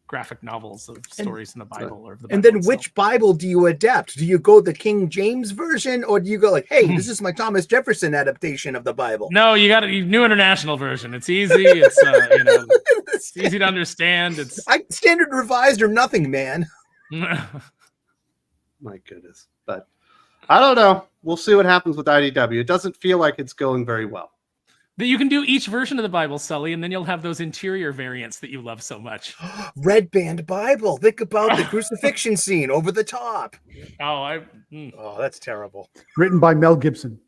graphic novels of stories in the Bible or the Bible And then itself. which Bible do you adapt? Do you go the King James version, or do you go like, hey, this is my Thomas Jefferson adaptation of the Bible? No, you got a New International Version. It's easy. It's it's easy to understand. It's Standard Revised or nothing, man. My goodness. But I don't know. We'll see what happens with IDW. It doesn't feel like it's going very well. But you can do each version of the Bible, Sully, and then you'll have those interior variants that you love so much. Red Band Bible. Think about the crucifixion scene over the top. Oh, Oh, that's terrible. Written by Mel Gibson.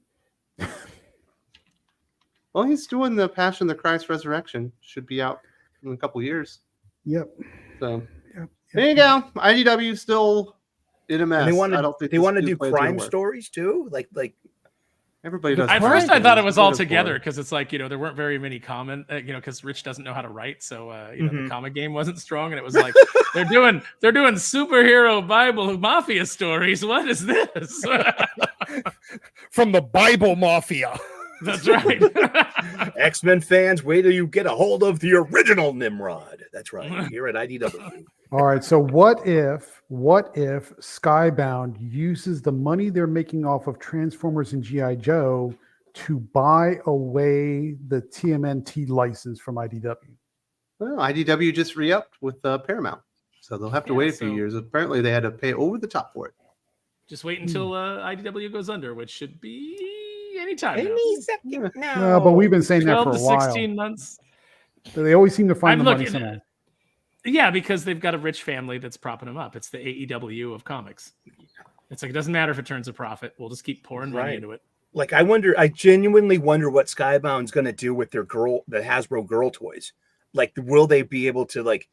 Well, he's doing the Passion of the Christ Resurrection. Should be out in a couple years. Yep. So Yep. there you go. IDW still in a mess. And they want I to. don't think They this want to new do play's gonna crime work. stories too. Like Everybody does. at crime first I thought it stories. was all What is it together for? because it's like, there weren't very many because Rich doesn't know how to write. So, the comic game wasn't strong. And it was like, they're doing superhero Bible mafia stories. What is this? From the Bible Mafia. That's right. X-Men fans, wait till you get a hold of the original Nimrod. That's right. Here at IDW. All right. So what if Skybound uses the money they're making off of Transformers and G.I. Joe to buy away the TMNT license from IDW? Well, IDW just re-upped with Paramount, so they'll have to wait a few years. Apparently, they had to pay over the top for it. Just wait until IDW goes under, which should be anytime. Any second now. No, but we've been saying that 12 for to a while. 16 months. They always seem to find I'm the money looking somehow. Yeah, because they've got a rich family that's propping them up. It's the AEW of comics. It's like, it doesn't matter if it turns a profit. We'll just keep pouring money into it. Like, I genuinely wonder what Skybound's going to do with the Hasbro girl toys. Like, will they be able to like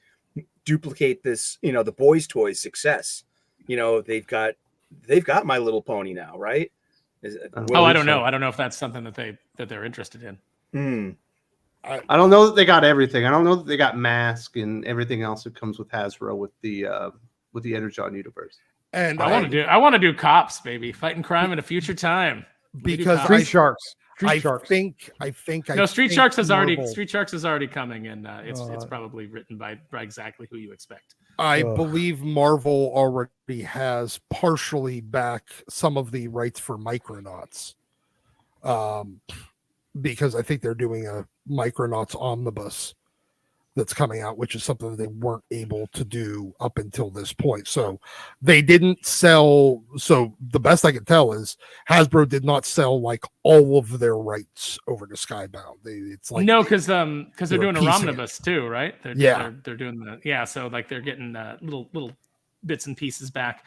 duplicate this, the boys' toys success? They've got My Little Pony now, right? I don't know. I don't know if that's something that they're interested in. I don't know that they got everything. I don't know that they got Mask and everything else that comes with Hasbro with the Energon universe. And I want to do cops, baby, fighting crime in a future time. because Street Sharks. I Sharks. think Street Sharks is Marvel- already coming, and it's probably written by exactly who you expect. I believe Marvel already has partially back some of the rights for Micronauts. Because I think they're doing a Micronauts omnibus that's coming out, which is something that they weren't able to do up until this point. So they didn't sell. So the best I can tell is Hasbro did not sell like all of their rights over to Skybound. It's like no, because they're doing a piecing omnibus too, right? They're doing they're getting little bits and pieces back.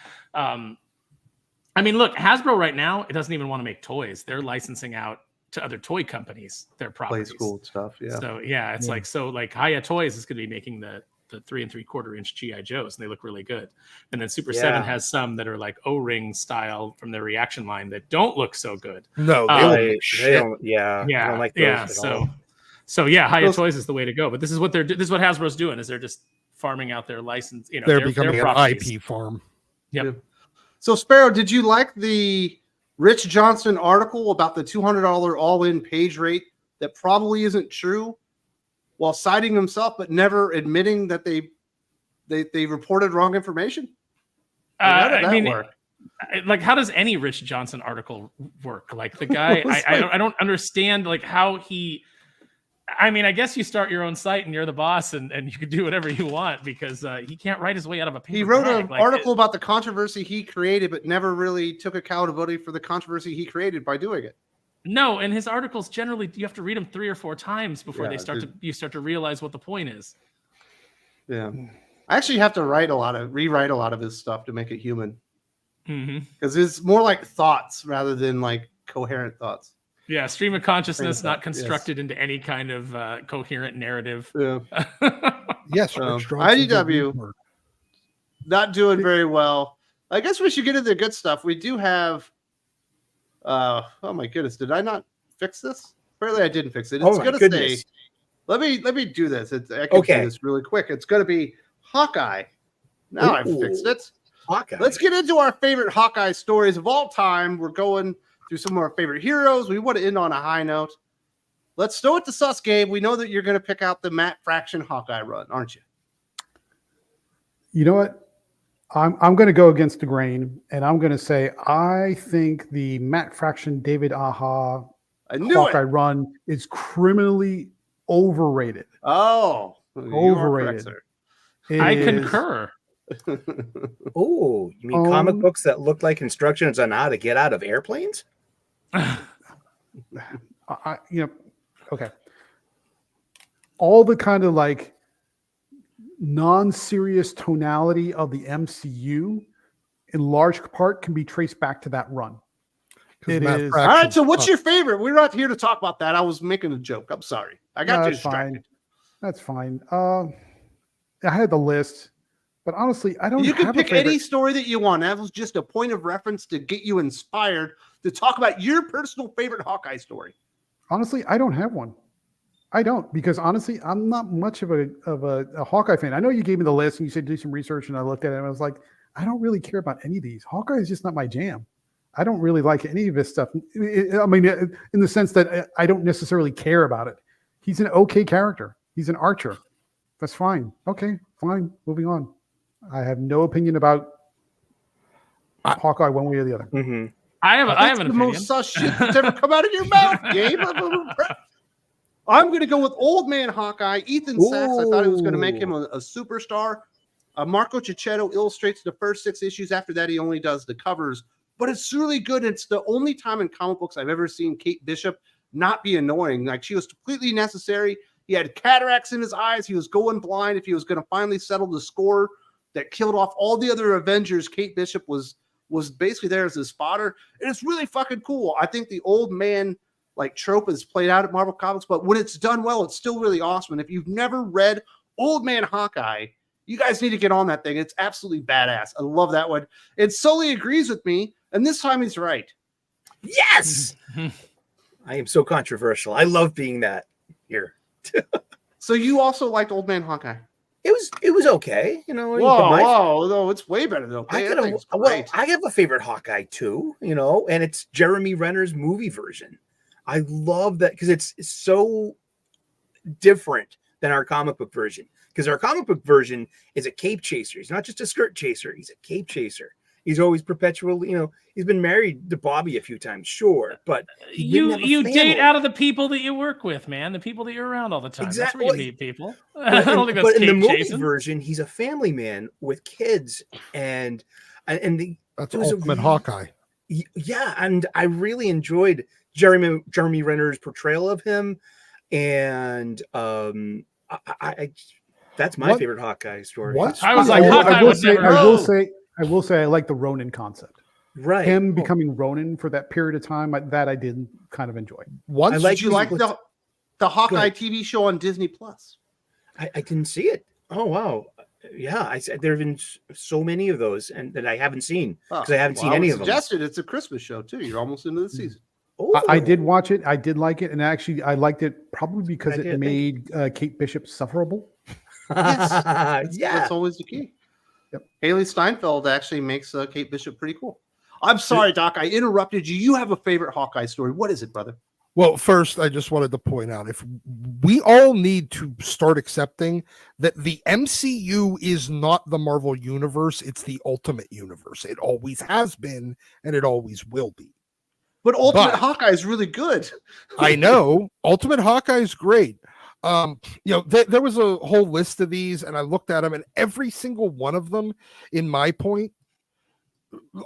I mean, look, Hasbro right now, it doesn't even want to make toys. They're licensing out to other toy companies their Play properties. school stuff. Yeah. So yeah, it's like Hiya Toys is going to be making the 3 3/4 inch GI Joes, and they look really good. And then Super 7 has some that are like O-ring style from their reaction line that don't look so good. No, They don't. Yeah. I don't like those at all. So yeah, Hiya Toys is the way to go. But this is what this is what Hasbro's doing, is they're just farming out their license. You know, they're their becoming an properties. IP farm. Yep. So Sparrow, did you like the Rich Johnson article about the $200 all-in page rate that probably isn't true, while citing himself but never admitting that they reported wrong information? How did that work? Like, how does any Rich Johnson article work? Like the guy, I don't understand like how he. I mean, I guess you start your own site and you're the boss, and you can do whatever you want, because he can't write his way out of a paper. He wrote bag. an article about the controversy he created, but never really took accountability for the controversy he created by doing it. No, and his articles generally you have to read them 3 or 4 times before you start to realize what the point is. Yeah, I actually have to rewrite a lot of his stuff to make it human, because it's more like thoughts rather than like coherent thoughts. Yeah, stream of consciousness not constructed into any kind of coherent narrative. Yeah. Yes, IDW not doing very well. I guess we should get into the good stuff. We do have. Oh my goodness! Did I not fix this? Apparently, I didn't fix it. It's gonna say. Let me do this. I can do this really quick. It's gonna be Hawkeye. Now I've fixed it. Hawkeye. Let's get into our favorite Hawkeye stories of all time. We're going through some of our favorite heroes. We want to end on a high note. Let's throw it to Sus, Gabe. We know that you're going to pick out the Matt Fraction Hawkeye run, aren't you? You know what? I'm going to go against the grain, and I'm going to say I think the Matt Fraction David Aja Hawkeye run is criminally overrated. Oh, overrated. I concur. Oh, you mean comic books that look like instructions on how to get out of airplanes? Okay. All the kind of like non-serious tonality of the MCU in large part can be traced back to that run. It is. All right, so what's your favorite? We're not here to talk about that. I was making a joke. I'm sorry. I got distracted. That's fine. I had the list, but honestly, I don't. You can pick any story that you want. That was just a point of reference to get you inspired to talk about your personal favorite Hawkeye story. Honestly, I don't have one. I don't, because honestly, I'm not much of a Hawkeye fan. I know you gave me the list and you said do some research, and I looked at it and I was like, I don't really care about any of these. Hawkeye is just not my jam. I don't really like any of his stuff. I mean, in the sense that I don't necessarily care about it. He's an okay character. He's an archer. That's fine. Okay, fine. Moving on. I have no opinion about Hawkeye one way or the other. Mm-hmm. I have an opinion. The most sus shit that's ever come out of your mouth, Gabe. I'm going to go with Old Man Hawkeye. Ethan Sachs, I thought it was going to make him a superstar. Marco Cicchetto illustrates the first 6 issues. After that, he only does the covers. But it's really good. It's the only time in comic books I've ever seen Kate Bishop not be annoying. Like, she was completely necessary. He had cataracts in his eyes. He was going blind. If he was going to finally settle the score that killed off all the other Avengers, Kate Bishop was basically there as a spotter. And it's really fucking cool. I think the old man like trope is played out at Marvel Comics, but when it's done well, it's still really awesome. And if you've never read Old Man Hawkeye, you guys need to get on that thing. It's absolutely badass. I love that one. And Sully agrees with me, and this time he's right. Yes! I am so controversial. I love being that here. So you also liked Old Man Hawkeye? It was okay, you know. Whoa, no, it's way better than okay. I have a favorite Hawkeye too, you know, and it's Jeremy Renner's movie version. I love that because it's so different than our comic book version. Because our comic book version is a cape chaser. He's not just a skirt chaser. He's a cape chaser. He's always perpetually, you know, he's been married to Bobby a few times, sure, but you date out of the people that you work with, man. The people that you're around all the time. Exactly. That's where you meet people. I don't think that's but in the movie chasing. version, he's a family man with kids, and that's Ultimate Hawkeye. Yeah, and I really enjoyed Jeremy Renner's portrayal of him, and I that's my favorite Hawkeye story. What? I was like, Hawkeye would never. I will say I like the Ronin concept. Right. him becoming Ronin for that period of time, that I did kind of enjoy. Once Did you like what's- the Hawkeye ahead. TV show on Disney Plus? I didn't see it. Oh wow. Yeah, I said there have been so many of those, and that I haven't seen because I haven't seen any of them. Suggested it's a Christmas show too. You're almost into the season. Oh, I did watch it. I did like it, and actually, I liked it probably because I it did, made Kate Bishop sufferable. That's yeah. always the key. Yep. Haley Steinfeld actually makes Kate Bishop pretty cool. I'm sorry, Doc. I interrupted you. You have a favorite Hawkeye story. What is it, brother? Well, first, I just wanted to point out if we all need to start accepting that the MCU is not the Marvel Universe, it's the Ultimate Universe. It always has been, and it always will be. But Ultimate But- Hawkeye is really good. I know Ultimate Hawkeye is great. There was a whole list of these, and I looked at them, and every single one of them, in my point,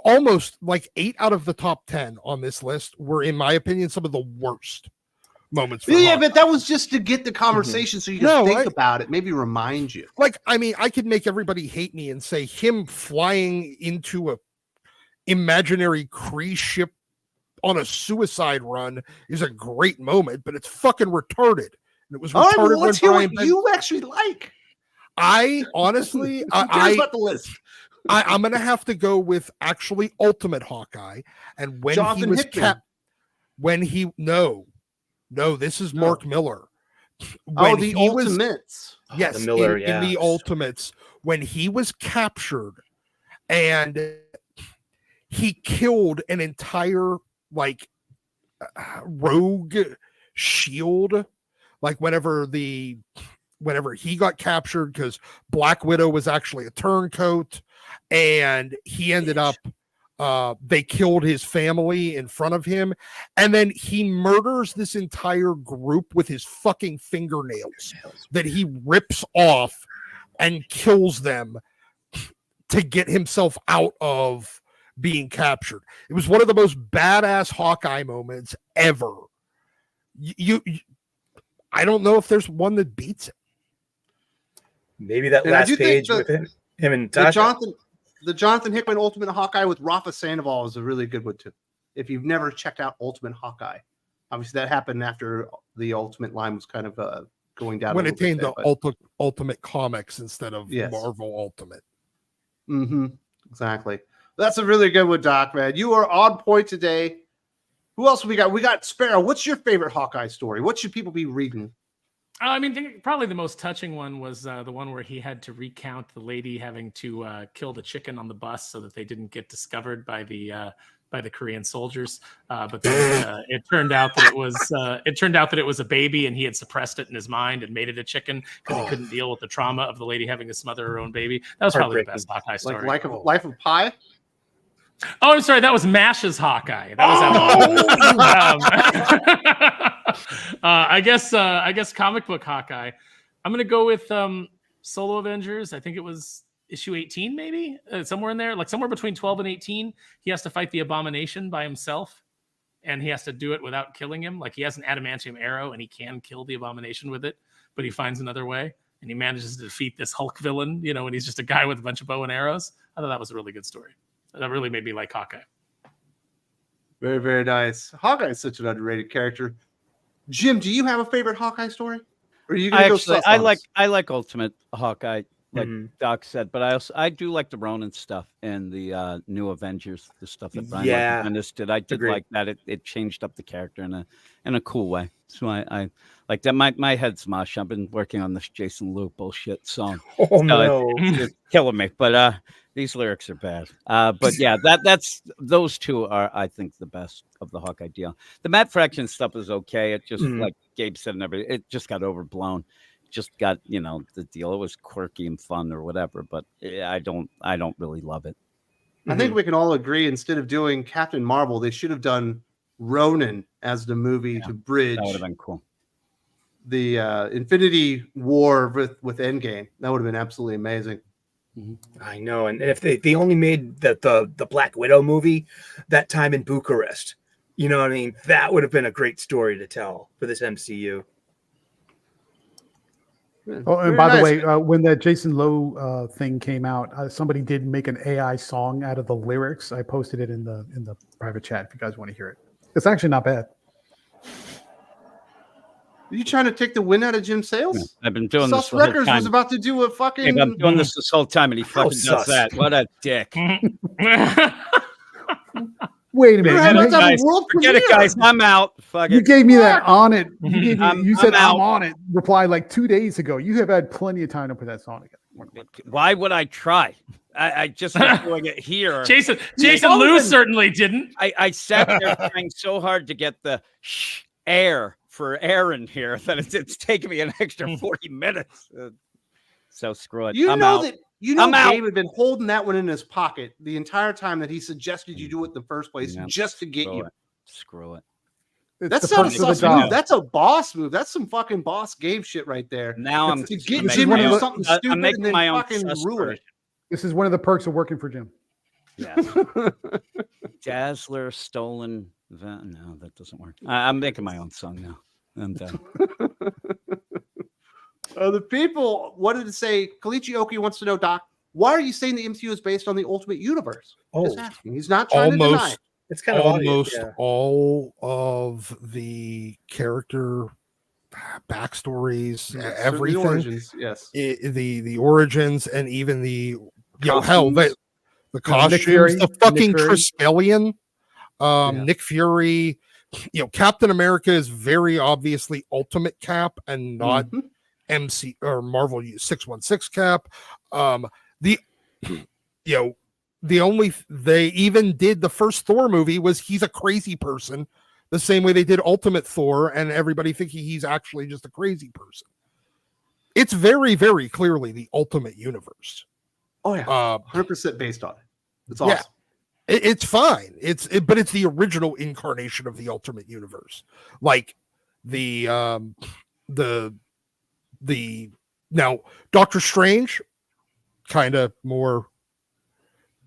almost like 8 out of the top 10 on this list were, in my opinion, some of the worst moments. For Yeah, Hawkeye. but that was just to get the conversation so you can No, think about it, maybe remind you. Like, I mean, I could make everybody hate me and say him flying into a imaginary Kree ship on a suicide run is a great moment, but it's fucking retarded. And it was All right, retarded well, let's hear when what Brian you actually like. I honestly, Who cares about the list? I'm gonna have to go with actually Ultimate Hawkeye, and when he Jonathan was Hickman. No, this is No. Mark Miller. Oh, When the he was- Ultimates. Yes, the Miller, in the yes. Ultimates, when he was captured and he killed an entire rogue shield, like whenever he got captured, because Black Widow was actually a turncoat, and he ended up they killed his family in front of him, and then he murders this entire group with his fucking fingernails that he rips off and kills them to get himself out of being captured. It was one of the most badass Hawkeye moments ever. I don't know if there's one that beats it. Maybe that And I last do think page with him and The Tasha. Jonathan Hickman Ultimate Hawkeye with Rafa Sandoval is a really good one too. If you've never checked out Ultimate Hawkeye, obviously that happened after the Ultimate line was kind of going down. When it came to Ultimate Comics instead of Yes. Marvel Ultimate. Exactly. That's a really good one, Doc, man. You are on point today. Who else we got? We got Sparrow. What's your favorite Hawkeye story? What should people be reading? I mean, probably the most touching one was the one where he had to recount the lady having to kill the chicken on the bus so that they didn't get discovered by the Korean soldiers. But then, it turned out that it was a baby, and he had suppressed it in his mind and made it a chicken because he couldn't deal with the trauma of the lady having to smother her own baby. That was probably the best Hawkeye story. Like Life of Pi? Oh, I'm sorry. That was Mash's Hawkeye. That was I guess comic book Hawkeye. I'm gonna go with Solo Avengers. I think it was issue 18, maybe somewhere in there, like somewhere between 12 and 18. He has to fight the Abomination by himself, and he has to do it without killing him. Like, he has an adamantium arrow, and he can kill the Abomination with it, but he finds another way, and he manages to defeat this Hulk villain. And he's just a guy with a bunch of bow and arrows. I thought that was a really good story. That really made me like Hawkeye. Very, very nice. Hawkeye is such an underrated character. Jim, do you have a favorite Hawkeye story? Or are you gonna go sus I on like us? Ultimate Hawkeye, like Doc said, but I do like the Ronin stuff and the New Avengers, the stuff that Brian Bendis did. I did Agreed. like that. It changed up the character in a cool way. So I like that. My head's mush. I've been working on this Jason Lou bullshit song. Oh no. It's killing me. But these lyrics are bad. But yeah, that's those two are, I think, the best of the Hawkeye deal. The Matt Fraction stuff is okay. It just like Gabe said and everything, it just got overblown. Just got, the deal. It was quirky and fun or whatever, but I don't really love it. I think we can all agree, instead of doing Captain Marvel, they should have done Ronin as the movie to bridge That would have been cool. the Infinity War with Endgame. That would have been absolutely amazing. I know. And if they only made the Black Widow movie that time in Bucharest, you know what I mean? That would have been a great story to tell for this MCU. Oh, and Very by the nice. way, when that Jason Lowe thing came out, somebody did make an AI song out of the lyrics. I posted it in the private chat if you guys want to hear it. It's actually not bad. Are you trying to take the win out of Jim Sales? I've been doing Sus this the whole Records time. was about to do a fucking. Yeah, I'm doing this whole time, and he fucking does sus. that. What a dick! Wait a We're minute. about You, to have Guys, a world forget it, premiere. guys. I'm out. Fuck you it. gave me that on it. You said I'm I'm out. on it. Reply like 2 days ago. You have had plenty of time to put that song together. Why would I try? I just was doing it here. Jason Lou certainly didn't. I sat there trying so hard to get the air for Aaron here that it's taken me an extra 40 minutes. So screw it. You I'm know out. that you know I'm out. Gabe had been holding that one in his pocket the entire time that he suggested you do it in the first place Yeah, just to get screw you. it. Screw it. It's That's the not a perks of the sus move. job. That's a boss move. That's some fucking boss Gabe shit right there. Now I'm To get this is Jim one to of do the- something I'm stupid making and then my own fucking sus ruin it. version. This is one of the perks of working for Jim. Yeah. Dazzler stolen. No, that doesn't work. I'm making my own song now. I'm done. The people wanted to say, Kalichi Oki wants to know, Doc, why are you saying the MCU is based on the Ultimate Universe? Just asking. He's not trying to deny. Almost, It's kind of obvious, almost yeah. all of the character backstories, Certainly everything, origins, yes. the origins, and even the hell, Costumes. the Nick costumes, Fury, the fucking Nick Fury. Trispellion, Yeah. Nick Fury. Captain America is very obviously Ultimate Cap and not Mhm. MC or Marvel 616 Cap. The only they even did the first Thor movie was he's a crazy person, the same way they did Ultimate Thor, and everybody thinking he's actually just a crazy person. It's very, very clearly the Ultimate Universe. Oh, yeah. 100% based on it. It's awesome. Yeah. It's fine. But it's the original incarnation of the Ultimate Universe. Like the now Doctor Strange, kind of more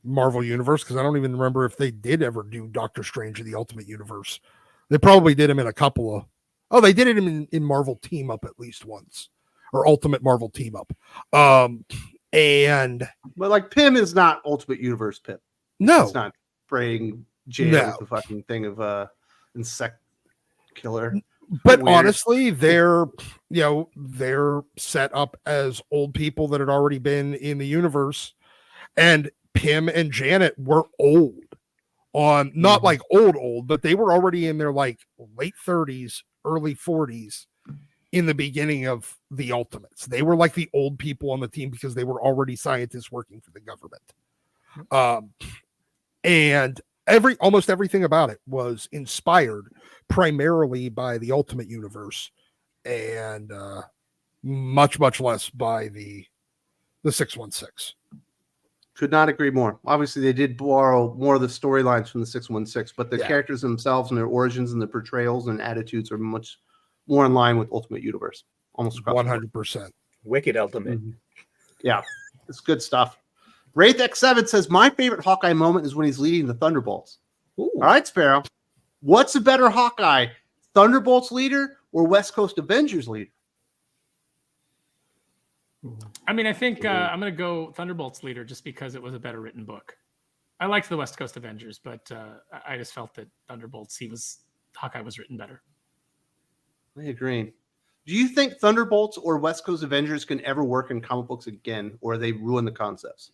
Marvel Universe, because I don't even remember if they did ever do Doctor Strange in the Ultimate Universe. They probably did him in a couple of. Oh, they did it in Marvel Team Up at least once, or Ultimate Marvel Team Up. And But like Pym is not Ultimate Universe Pym. no, It's not spraying jail No. with the fucking thing of insect killer. but Weird. honestly, they're set up as old people that had already been in the universe, and Pym and Janet were old. Not like old, but they were already in their like late 30s, early 40s in the beginning of the Ultimates. They were like the old people on the team because they were already scientists working for the government. And almost everything about it was inspired primarily by the Ultimate Universe, and much less by the 616. Could not agree more. Obviously, they did borrow more of the storylines from the 616, but the Yeah. characters themselves and their origins and their portrayals and attitudes are much more in line with Ultimate Universe. Almost across the board. 100%. Wicked Ultimate. Yeah, it's good stuff. Wraith X7 says, my favorite Hawkeye moment is when he's leading the Thunderbolts. Ooh. All right, Sparrow. What's a better Hawkeye, Thunderbolts leader or West Coast Avengers leader? I mean, I think I'm going to go Thunderbolts leader just because it was a better written book. I liked the West Coast Avengers, but I just felt that Thunderbolts, Hawkeye was written better. I agree. Do you think Thunderbolts or West Coast Avengers can ever work in comic books again, or they ruin the concepts?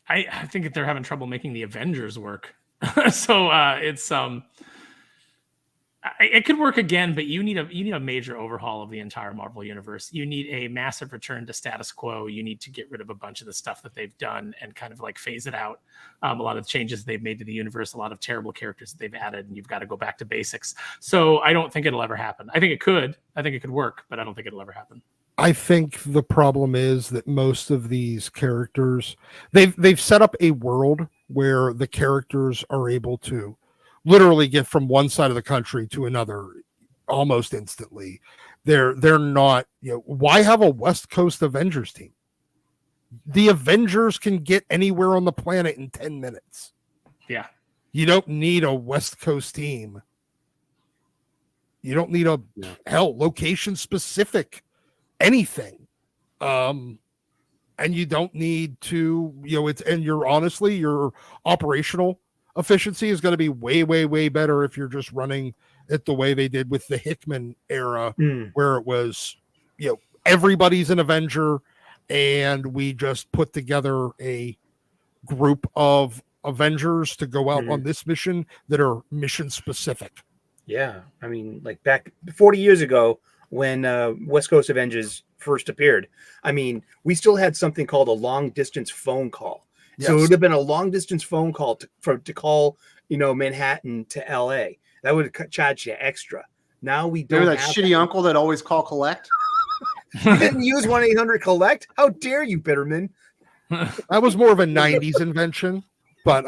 I think that they're having trouble making the Avengers work. So it's it could work again, but you need a major overhaul of the entire Marvel universe. You need a massive return to status quo. You need to get rid of a bunch of the stuff that they've done and kind of like phase it out. A lot of the changes they've made to the universe, a lot of terrible characters that they've added, and you've got to go back to basics. So I don't think it'll ever happen. I think it could. I think it could work, but I don't think it'll ever happen. I think the problem is that most of these characters, they've set up a world where the characters are able to literally get from one side of the country to another almost instantly. They're not, why have a West Coast Avengers team? The Avengers can get anywhere on the planet in 10 minutes. Yeah. You don't need a West Coast team. You don't need a location specific anything. And you don't need to, your operational efficiency is going to be way, way, way better if you're just running it the way they did with the Hickman era, where it was, everybody's an Avenger, and we just put together a group of Avengers to go out on this mission that are mission specific. Yeah, I mean, like back 40 years ago when West Coast Avengers first appeared, I mean, we still had something called a long distance phone call. Yes. So it would have been a long distance phone call to call, Manhattan to LA. That would have charged you extra. Now we don't. Remember that shitty uncle that always call collect? You didn't use 1-800-COLLECT? How dare you, Bitterman? That was more of a 90s invention. But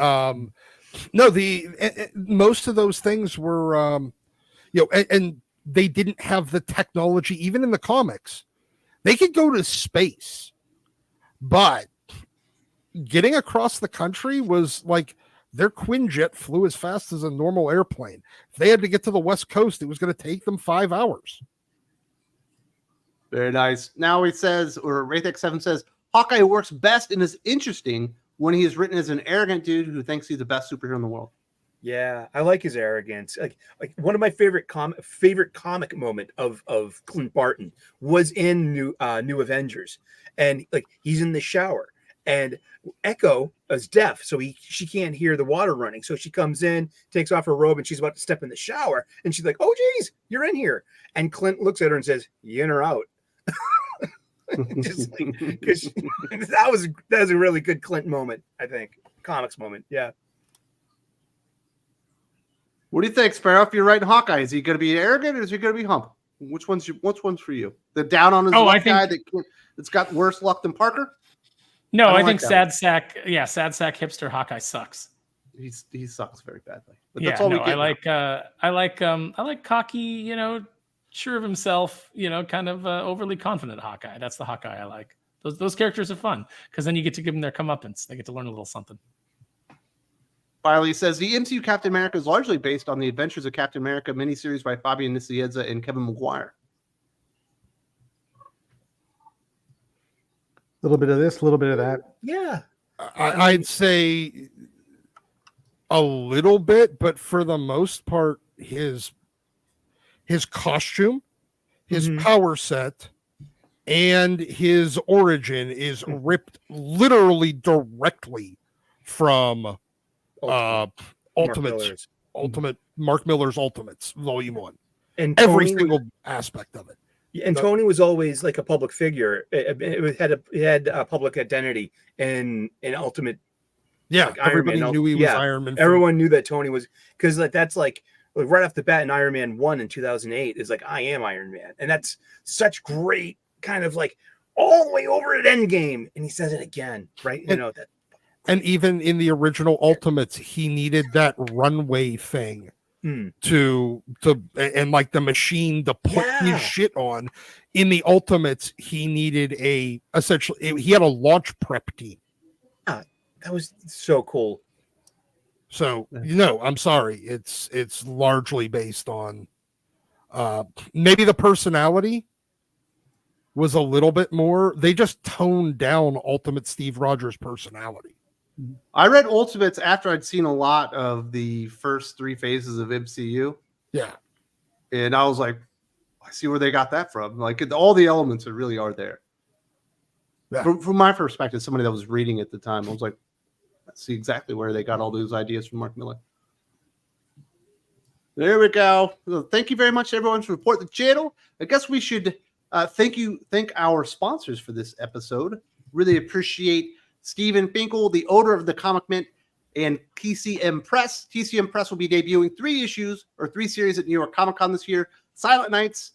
no, most of those things were, and they didn't have the technology, even in the comics. They could go to space, but getting across the country was like their Quinjet flew as fast as a normal airplane. If they had to get to the West Coast, it was going to take them 5 hours. Very nice. Now he says, or Wraithx7 says, Hawkeye works best and is interesting when he is written as an arrogant dude who thinks he's the best superhero in the world. Yeah, I like his arrogance. Like one of my favorite comic moment of Clint Barton was in New Avengers, and like he's in the shower, and Echo is deaf, so she can't hear the water running. So she comes in, takes off her robe, and she's about to step in the shower, and she's like, "Oh, geez, you're in here." And Clint looks at her and says, "You in or out?" Just like, because that was a really good Clint moment, I think, comics moment. Yeah. What do you think, Sparrow? If you're writing Hawkeye, is he going to be arrogant or is he going to be humble? Which one's for you? The down on his luck guy that's got worse luck than Parker? No, I think sad sack hipster Hawkeye sucks. He sucks very badly. But that's all we get. I like cocky, sure of himself, kind of overly confident Hawkeye. That's the Hawkeye I like. Those characters are fun because then you get to give them their comeuppance. They get to learn a little something. Finally, says the MCU Captain America is largely based on the Adventures of Captain America miniseries by Fabian Nicieza and Kevin Maguire. A little bit of this, a little bit of that. Yeah. I'd say a little bit, but for the most part, his costume, his power set, and his origin is ripped literally directly from Mark Miller's Ultimates Volume 1, and every single aspect of it. And Tony was always like a public figure. It had a public identity in Ultimate. Yeah, like everybody knew he was Iron Man. Everyone knew that Tony was, because that's like right off the bat in Iron Man 1 in 2008 is like, I am Iron Man, and that's such great kind of like all the way over at Endgame, and he says it again, right? That. And even in the original Ultimates, he needed that runway thing to and like the machine to put his shit on. In the Ultimates, he needed he had a launch prep team. That was so cool. So I'm sorry, it's largely based on maybe the personality was a little bit more. They just toned down Ultimate Steve Rogers' personality. I read Ultimates after I'd seen a lot of the first 3 phases of MCU. Yeah. And I was like, I see where they got that from. Like all the elements that really are there. Yeah. From my perspective, somebody that was reading at the time, I was like, I see exactly where they got all those ideas from Mark Miller. There we go. Well, thank you very much, everyone, for supporting the channel. I guess we should thank our sponsors for this episode. Really appreciate Stephen Finkel, the owner of the Comic Mint, and TCM Press. TCM Press will be debuting 3 series at New York Comic Con this year. Silent Nights,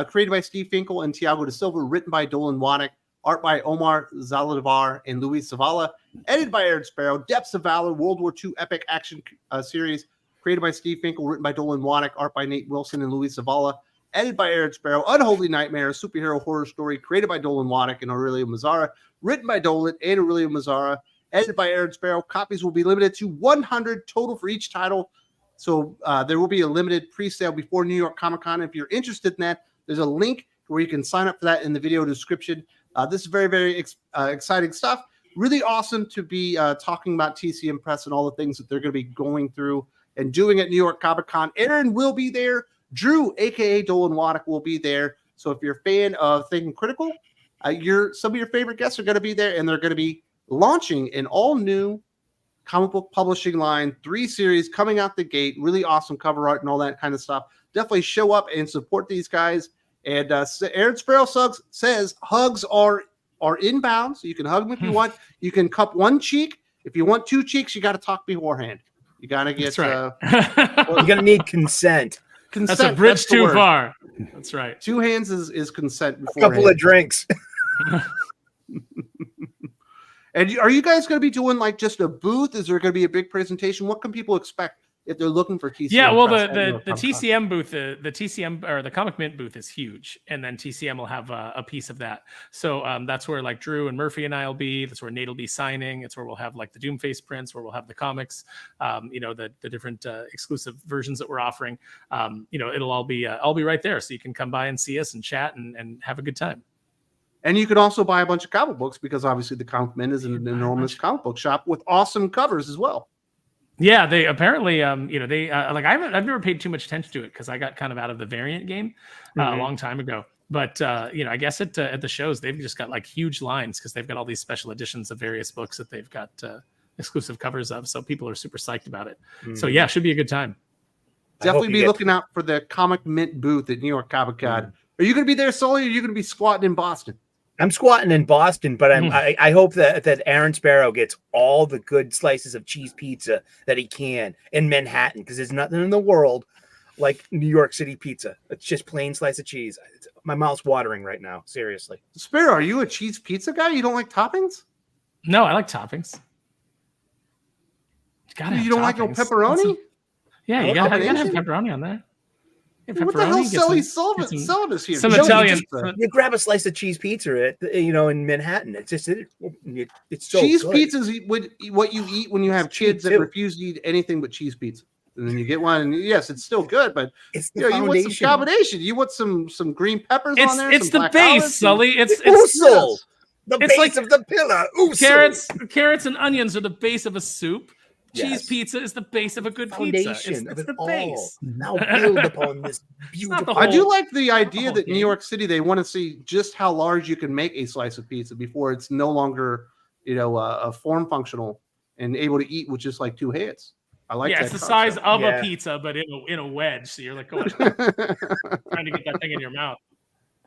created by Steve Finkel and Thiago da Silva, written by Dolan Waddick, art by Omar Zaldivar and Luis Zavala, edited by Aaron Sparrow. Depths of Valor, World War II epic action series, created by Steve Finkel, written by Dolan Waddick, art by Nate Wilson and Luis Zavala, edited by Aaron Sparrow. Unholy Nightmare, a superhero horror story, created by Dolan Waddick and Aurelio Mazzara, written by Dolan and Aurelio Mazzara, edited by Aaron Sparrow. Copies will be limited to 100 total for each title. So there will be a limited pre-sale before New York Comic Con. If you're interested in that, there's a link where you can sign up for that in the video description. This is very, very exciting stuff. Really awesome to be talking about TCM Press and all the things that they're going to be going through and doing at New York Comic Con. Aaron will be there. Drew, aka Dolan Waddick, will be there. So if you're a fan of Thinking Critical, some of your favorite guests are going to be there, and they're going to be launching an all-new comic book publishing line, 3 series coming out the gate. Really awesome cover art and all that kind of stuff. Definitely show up and support these guys. And Aaron Sparrow says hugs are inbound, so you can hug them if you want. You can cup one cheek. If you want 2 cheeks, you got to talk beforehand. You got to get. Right. Well, you're gonna need consent. Consent. That's a bridge That's the too word. far. That's right. 2 hands is consent. A couple of drinks. And are you guys going to be doing like just a booth? Is there going to be a big presentation? What can people expect if they're looking for TCM? Yeah, well, Press at New the York Comic Con? TCM booth, the TCM or the Comic Mint booth is huge, and then TCM will have a piece of that. So that's where like Drew and Murphy and I will be. That's where Nate will be signing. It's where we'll have like the Doomface prints, where we'll have the comics, the different exclusive versions that we're offering. It'll all be right there, so you can come by and see us and chat and have a good time. And you can also buy a bunch of comic books because obviously the Comic Mint is an enormous comic book shop with awesome covers as well. Yeah, they apparently, I've never paid too much attention to it because I got kind of out of the variant game a long time ago. But I guess at the shows they've just got like huge lines because they've got all these special editions of various books that they've got exclusive covers of. So people are super psyched about it. So yeah, should be a good time. Definitely be looking out for the Comic Mint booth at New York Comic Con. Are you going to be there, Sully, or are you going to be squatting in Boston? I'm squatting in Boston, but I hope that Aaron Sparrow gets all the good slices of cheese pizza that he can in Manhattan, because there's nothing in the world like New York City pizza. It's just plain slice of cheese. My mouth's watering right now. Seriously. Sparrow, are you a cheese pizza guy? You don't like toppings? No, I like toppings. You don't like no pepperoni? Yeah, you gotta have pepperoni on there. What the hell, Sully selling us here? Some Italian. You grab a slice of cheese pizza in Manhattan. It's just it's so cheese good. pizza is what you eat when you have kids that refuse to eat anything but cheese pizza. And then you get one, and yes, it's still good, but it's you want some combination. You want some green peppers on there. It's the base, Sully. It's the base of the pillar. Carrots and onions are the base of a soup. Cheese pizza is the base of a good pizza. It's the base. Now build upon this beautiful. I do like the idea that New York City, they want to see just how large you can make a slice of pizza before it's no longer, a form functional and able to eat with just like 2 hands. I like that. Yeah, it's the size of a pizza, but in a wedge. So you're like trying to get that thing in your mouth.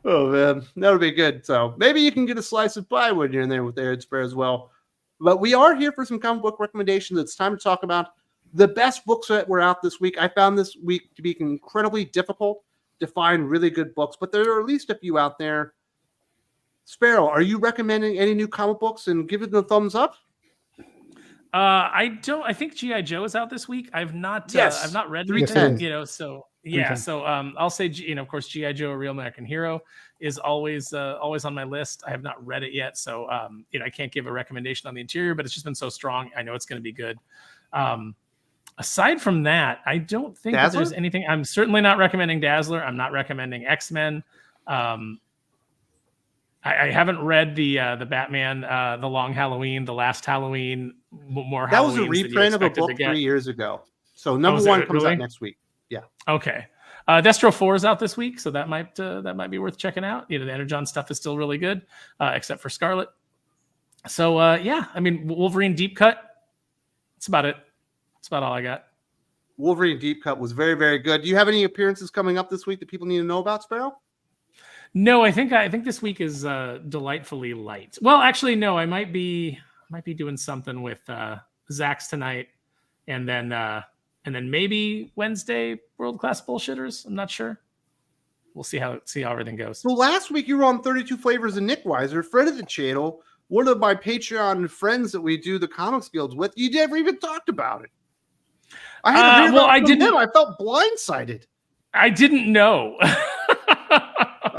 Oh man, that would be good. So maybe you can get a slice of pie when you're in there with Aaron Sparrow as well. But we are here for some comic book recommendations. It's time to talk about the best books that were out this week. I found this week to be incredibly difficult to find really good books, but there are at least a few out there. Sparrow, are you recommending any new comic books and giving them a thumbs up? I don't. I think G.I. Joe is out this week. I've not read anything. So yeah. So I'll say, of course, G.I. Joe: A Real American Hero is always on my list. I have not read it yet, so I can't give a recommendation on the interior, but it's just been so strong. I know it's going to be good. Aside from that, I don't think that there's anything. I'm certainly not recommending Dazzler. I'm not recommending X-Men. I haven't read the Batman, the Long Halloween, the Last Halloween, more. That was a reprint of a book 3 years ago. So number 1 comes out next week. Yeah. Okay. Destro 4 is out this week, so that might be worth checking out. The Energon stuff is still really good, except for Scarlet. So Wolverine Deep Cut. That's about it. That's about all I got. Wolverine Deep Cut was very, very good. Do you have any appearances coming up this week that people need to know about, Sparrow? No, I think this week is delightfully light. Well, actually, no. I might be doing something with Zach's tonight, and then maybe Wednesday World Class Bullshitters. I'm not sure. We'll see how everything goes. So last week you were on 32 Flavors and Nick Weiser, friend of the channel, one of my Patreon friends that we do the Comics Guilds with. You never even talked about it. I had to read about him. I felt blindsided. I didn't know.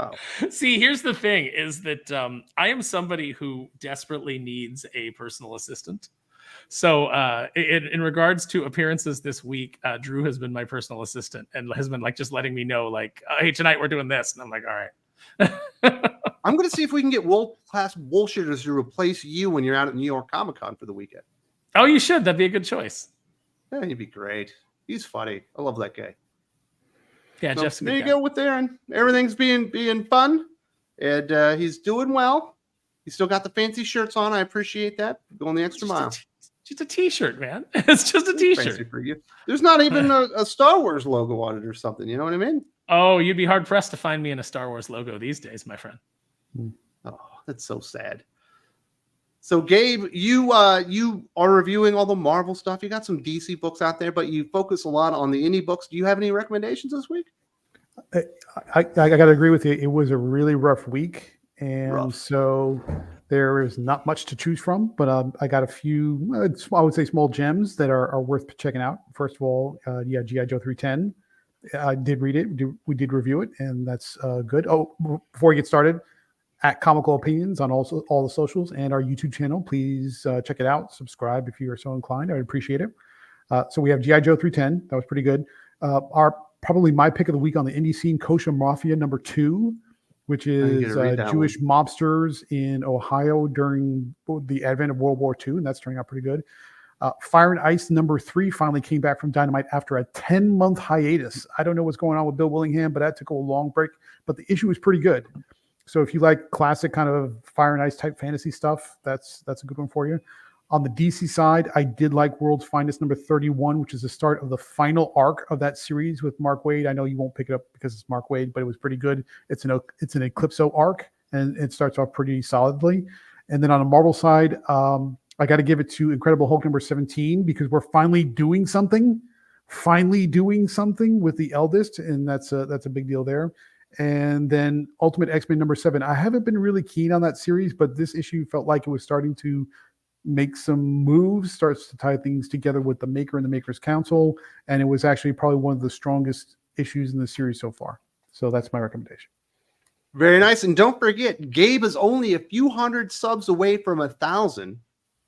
Oh. See, here's the thing: is that I am somebody who desperately needs a personal assistant. So in regards to appearances this week, Drew has been my personal assistant and has been like just letting me know, like, hey, tonight we're doing this. And I'm like, all right. I'm going to see if we can get world-class bullshitters to replace you when you're out at New York Comic Con for the weekend. Oh, you should. That'd be a good choice. Yeah, he'd be great. He's funny. I love that guy. Yeah, So, Jeff's a good there you guy. go with Aaron. Everything's being fun, and he's doing well. He's still got the fancy shirts on. I appreciate that. Going the extra mile. Just a t-shirt, man. It's just a Fancy t-shirt. for you. There's not even a Star Wars logo on it or something. You know what I mean? Oh, you'd be hard pressed to find me in a Star Wars logo these days, my friend. Oh, that's so sad. So, Gabe, you are reviewing all the Marvel stuff. You got some DC books out there, but you focus a lot on the indie books. Do you have any recommendations this week? I got to agree with you. It was a really rough week, and so there is not much to choose from. But I got a few, I would say, small gems that are worth checking out. First of all, G.I. Joe 310. I did read it. We did review it, and that's good. Oh, before we get started, at Comical Opinions on all the socials and our YouTube channel. Please check it out. Subscribe if you are so inclined. I would appreciate it. So we have G.I. Joe 310. That was pretty good. Probably my pick of the week on the indie scene, Kosher Mafia #2, which is Jewish mobsters in Ohio during the advent of World War II, and that's turning out pretty good. Fire and Ice #3 finally came back from Dynamite after a 10-month hiatus. I don't know what's going on with Bill Willingham, but that took a long break. But the issue was pretty good. So if you like classic kind of Fire and Ice type fantasy stuff, that's a good one for you. On the DC side, I did like World's Finest #31, which is the start of the final arc of that series with Mark Waid. I know you won't pick it up because it's Mark Waid, but it was pretty good. It's an Eclipso arc, and it starts off pretty solidly. And then on the Marvel side, I got to give it to Incredible Hulk #17 because we're finally doing something with the eldest, and that's a big deal there. And then Ultimate X-Men #7. I haven't been really keen on that series, but this issue felt like it was starting to make some moves, starts to tie things together with the Maker and the Maker's Council, and it was actually probably one of the strongest issues in the series so far. So that's my recommendation. Very nice. And don't forget, Gabe is only a few hundred subs away from 1,000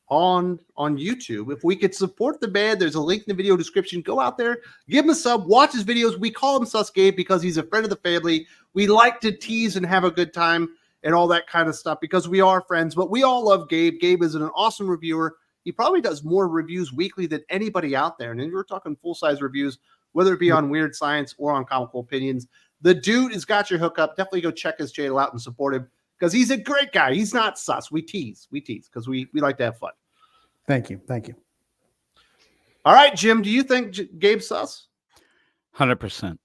on YouTube. If we could support the man, there's a link in the video description. Go out there, give him a sub, watch his videos. We call him Sus Gabe because he's a friend of the family. We like to tease and have a good time and all that kind of stuff because we are friends, but we all love Gabe. Gabe is an awesome reviewer. He probably does more reviews weekly than anybody out there. And then we're talking full-size reviews, whether it be on Weird Science or on Comical Opinions. The dude has got your hookup. Definitely go check his channel out and support him because he's a great guy. He's not sus. We tease because we like to have fun. Thank you. All right, Jim, do you think Gabe's sus? 100%.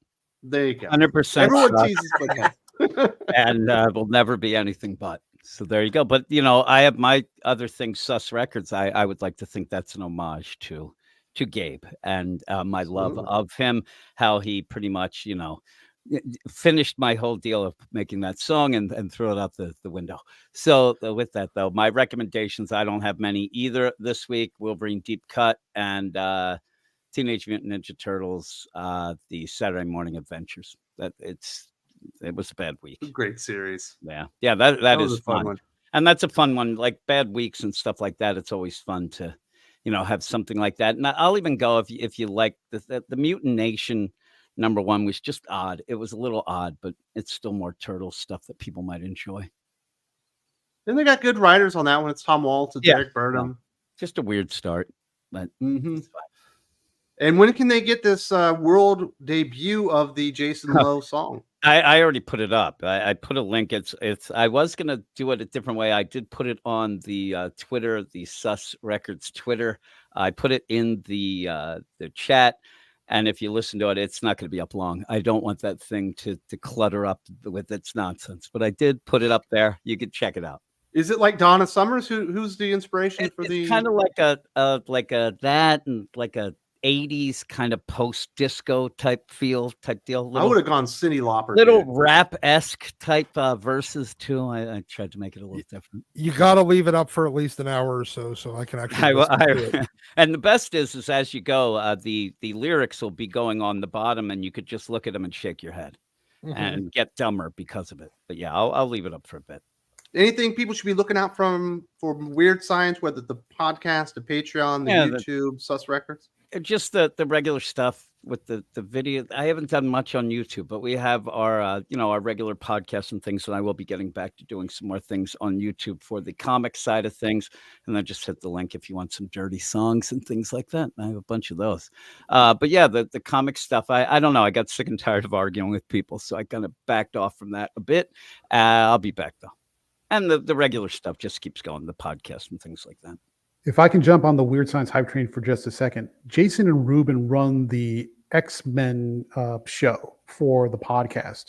There you go. 100%. Everyone teases, but and will never be anything but. So there you go. But I have my other thing, Sus Records. I would like to think that's an homage to Gabe and my love of him, how he pretty much finished my whole deal of making that song and threw it out the window. So with that though, my recommendations, I don't have many either this week. Wolverine Deep Cut and Teenage Mutant Ninja Turtles, the Saturday Morning Adventures. It was a bad week. Great series. Yeah, that is was a fun one. And that's a fun one. Like bad weeks and stuff like that, it's always fun to have something like that. And I'll even go if you like the Mutant Nation #1 was just odd. It was a little odd, but it's still more turtle stuff that people might enjoy. And they got good writers on that one. It's Tom Waltz and Derek Burnham. Just a weird start, but it's fine. And when can they get this world debut of the Jason Lowe song? I already put it up. I put a link. It's. I was gonna do it a different way. I did put it on the Twitter, the Sus Records Twitter. I put it in the chat. And if you listen to it, it's not going to be up long. I don't want that thing to clutter up with its nonsense. But I did put it up there. You can check it out. Is it like Donna Summers? Who's the inspiration for the? It's kind of like a that and like a 80s kind of post-disco type deal. I would have gone Cyndi Lauper. Little rap-esque type verses too. I tried to make it a little different. You got to leave it up for at least an hour or so I can actually and the best is as you go, the lyrics will be going on the bottom and you could just look at them and shake your head and get dumber because of it. But yeah, I'll leave it up for a bit. Anything people should be looking out for Weird Science, whether the podcast, the Patreon, the YouTube, Sus Records? Just the regular stuff with the video. I haven't done much on YouTube, but we have our our regular podcasts and things, and I will be getting back to doing some more things on YouTube for the comic side of things. And then just hit the link if you want some dirty songs and things like that. I have a bunch of those. But yeah, the comic stuff, I don't know. I got sick and tired of arguing with people, so I kind of backed off from that a bit. I'll be back though. And the regular stuff just keeps going, the podcast and things like that. If I can jump on the Weird Science hype train for just a second, Jason and Ruben run the X-Men show for the podcast.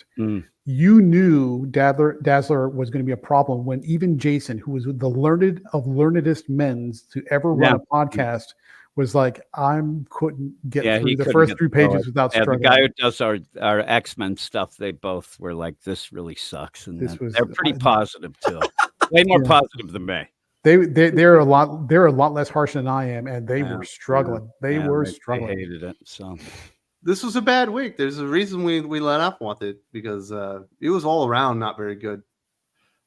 You knew Dazzler was going to be a problem when even Jason, who was the learned of learnedest men's to ever run a podcast, was like, I couldn't get through the first 3 pages without struggling. The guy who does our X-Men stuff, they both were like, this really sucks. And they're pretty positive too. Way more positive than me. They're a lot less harsh than I am, and they were struggling. They struggling. They hated it. So this was a bad week. There's a reason we let up with it, because it was all around not very good.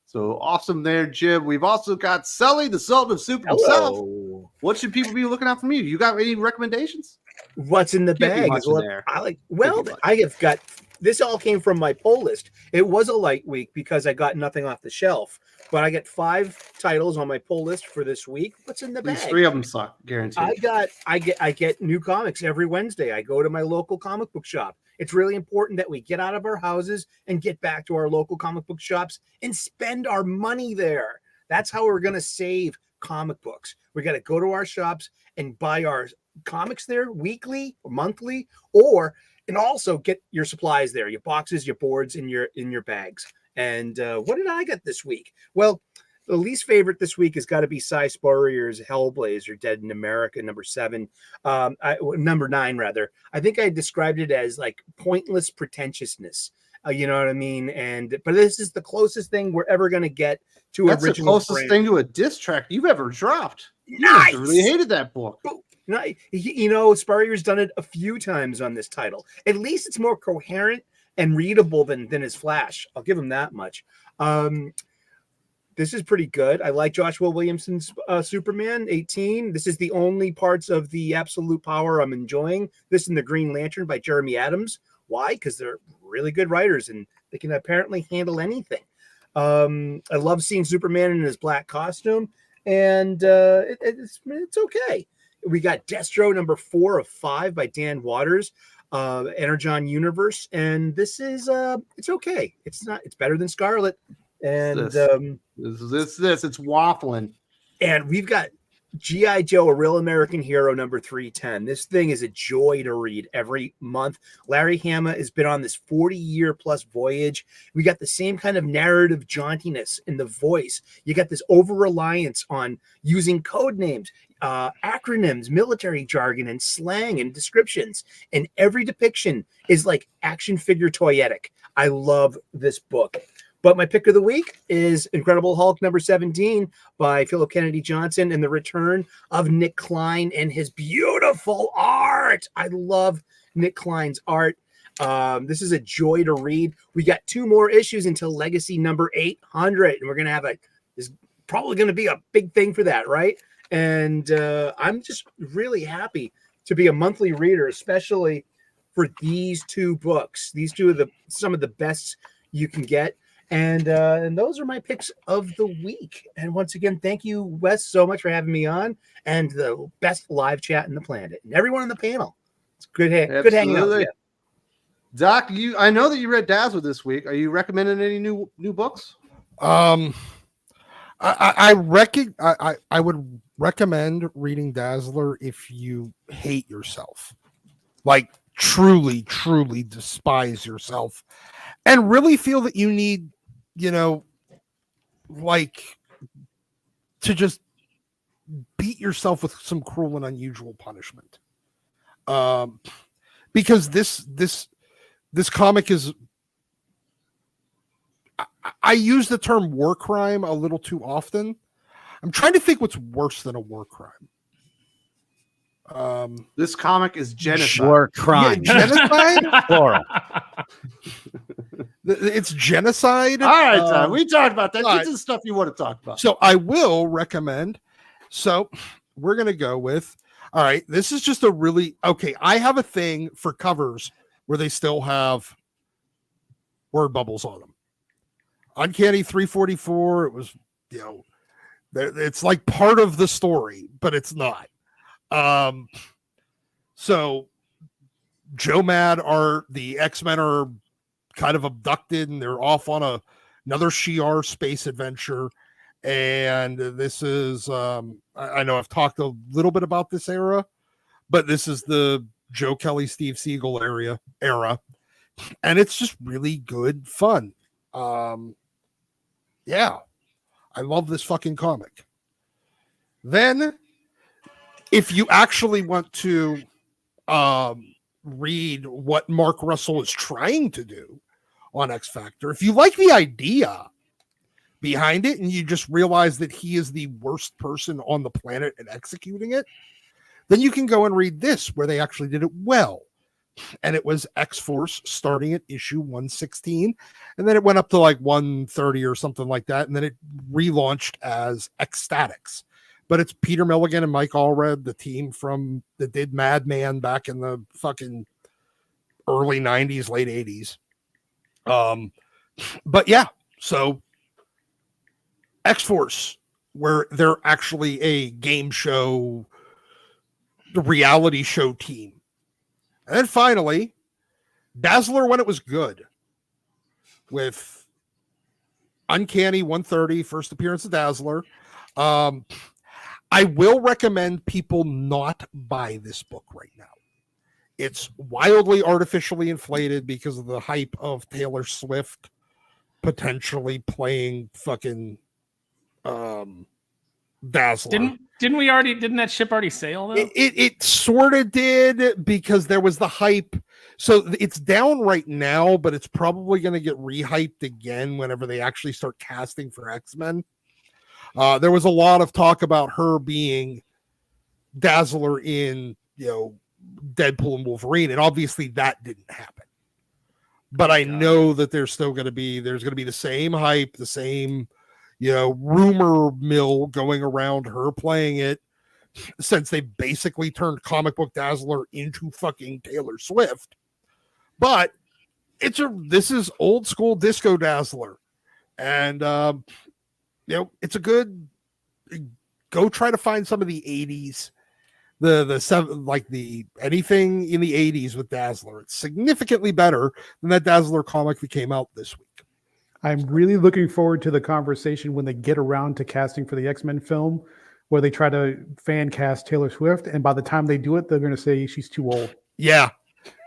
So awesome there, Jim. We've also got Sully, the Sultan of Super himself. What should people be looking out from you? You got any recommendations? What's in the bag is what I like. Well, I have got this. All came from my pull list. It was a light week because I got nothing off the shelf, but I get 5 titles on my pull list for this week. What's in the bag? These 3 of them suck, guaranteed. I get new comics every Wednesday. I go to my local comic book shop. It's really important that we get out of our houses and get back to our local comic book shops and spend our money there. That's how we're going to save comic books. We got to go to our shops and buy our comics there weekly or monthly, and also get your supplies there, your boxes, your boards, and your bags. And what did I get this week? Well, the least favorite this week has got to be Cy Spurrier's Hellblazer, Dead in America, number 9, rather. I think I described it as like pointless pretentiousness. You know what I mean? But this is the closest thing we're ever going to get to That's original. That's the closest thing to a diss track you've ever dropped. Nice. I really hated that book. Spurrier's done it a few times on this title. At least it's more coherent and readable than his Flash. I'll give him that much. This is pretty good. I like Joshua Williamson's Superman 18. This is the only parts of the Absolute Power I'm enjoying. This and the Green Lantern by Jeremy Adams. Why? Because they're really good writers and they can apparently handle anything. I love seeing Superman in his black costume, and it's okay. We got Destro number 4 of 5 by Dan Waters, Energon Universe, and this is it's okay. It's better than Scarlet. And this it's waffling. And we've got G.I. Joe, A Real American Hero, number 310. This thing is a joy to read every month. Larry Hama has been on this 40-year plus voyage. We got the same kind of narrative jauntiness in the voice. You got this over-reliance on using code names, acronyms, military jargon, and slang and descriptions. And every depiction is like action figure toyetic. I love this book. But my pick of the week is Incredible Hulk number 17 by Philip Kennedy Johnson and the return of Nick Klein and his beautiful art. I love Nick Klein's art. This is a joy to read. We got 2 more issues until Legacy number 800, and we're going to have there's probably going to be a big thing for that, right? And I'm just really happy to be a monthly reader, especially for these 2 books. These 2 are some of the best you can get. And those are my picks of the week. And once again, thank you, Wes, so much for having me on. And the best live chat in the planet. And everyone on the panel. It's good hanging out with you. Doc, I know that you read Dazzler this week. Are you recommending any new books? I would recommend reading Dazzler if you hate yourself. Like truly despise yourself. And really feel that you need, like to just beat yourself with some cruel and unusual punishment. Because this comic is, I use the term war crime a little too often. I'm trying to think what's worse than a war crime. This comic is genocide. War crime. Yeah, genocide? Plural. It's genocide. All right, Tom, we talked about that. Right. This is stuff you want to talk about. So I will recommend. So we're going to go with All right, this is just a really okay. I have a thing for covers where they still have word bubbles on them. Uncanny 344. It was, it's like part of the story, but it's not. So Joe Mad the X-Men are kind of abducted and they're off on another Shi'ar space adventure. And this is, I know I've talked a little bit about this era, but this is the Joe Kelly, Steve Siegel era. And it's just really good fun. Yeah, I love this fucking comic. Then, if you actually want to read what Mark Russell is trying to do on X Factor, if you like the idea behind it and you just realize that he is the worst person on the planet at executing it, then you can go and read this, where they actually did it well. And it was X-Force starting at issue 116, and then it went up to like 130 or something like that, and then it relaunched as X-Statics. But it's Peter Milligan and Mike Allred, the team that did Madman back in the fucking early 90s, late 80s. But yeah, so X-Force, where they're actually a game show, reality show team. And then finally, Dazzler when it was good, with Uncanny 130, first appearance of Dazzler. I will recommend people not buy this book right now. It's wildly artificially inflated because of the hype of Taylor Swift potentially playing fucking Dazzler. Didn't that ship already sail though? It sort of did, because there was the hype. So it's down right now, but it's probably going to get rehyped again whenever they actually start casting for X-Men. There was a lot of talk about her being Dazzler in, Deadpool and Wolverine, and obviously that didn't happen. But I know that there's going to be the same hype, the same rumor mill going around her playing it, since they basically turned comic book Dazzler into fucking Taylor Swift. But this is old school disco Dazzler, and it's a good, go try to find some of the 80s, the anything in the 80s with Dazzler. It's significantly better than that Dazzler comic that came out this week. I'm really looking forward to the conversation when they get around to casting for the X-Men film, where they try to fan cast Taylor Swift, and by the time they do it, they're going to say she's too old. Yeah,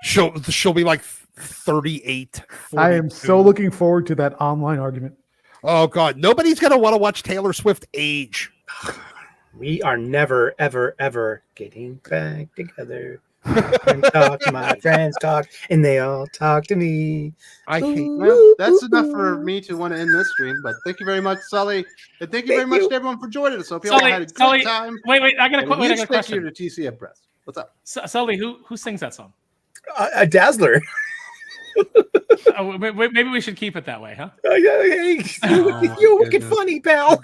she'll be like 38. 42. I am so looking forward to that online argument. Oh God, nobody's going to want to watch Taylor Swift age. We are never, ever, ever getting back together. My friends talk, and they all talk to me. I hate. Well, that's enough for me to want to end this stream. But thank you very much, Sully, and thank you very much to everyone for joining us. Hope you all had a good time. Wait, I got a question. Thank you to TCF Press. What's up, Sully? Who sings that song? A Dazzler. Maybe we should keep it that way, huh? You're wicked funny, pal.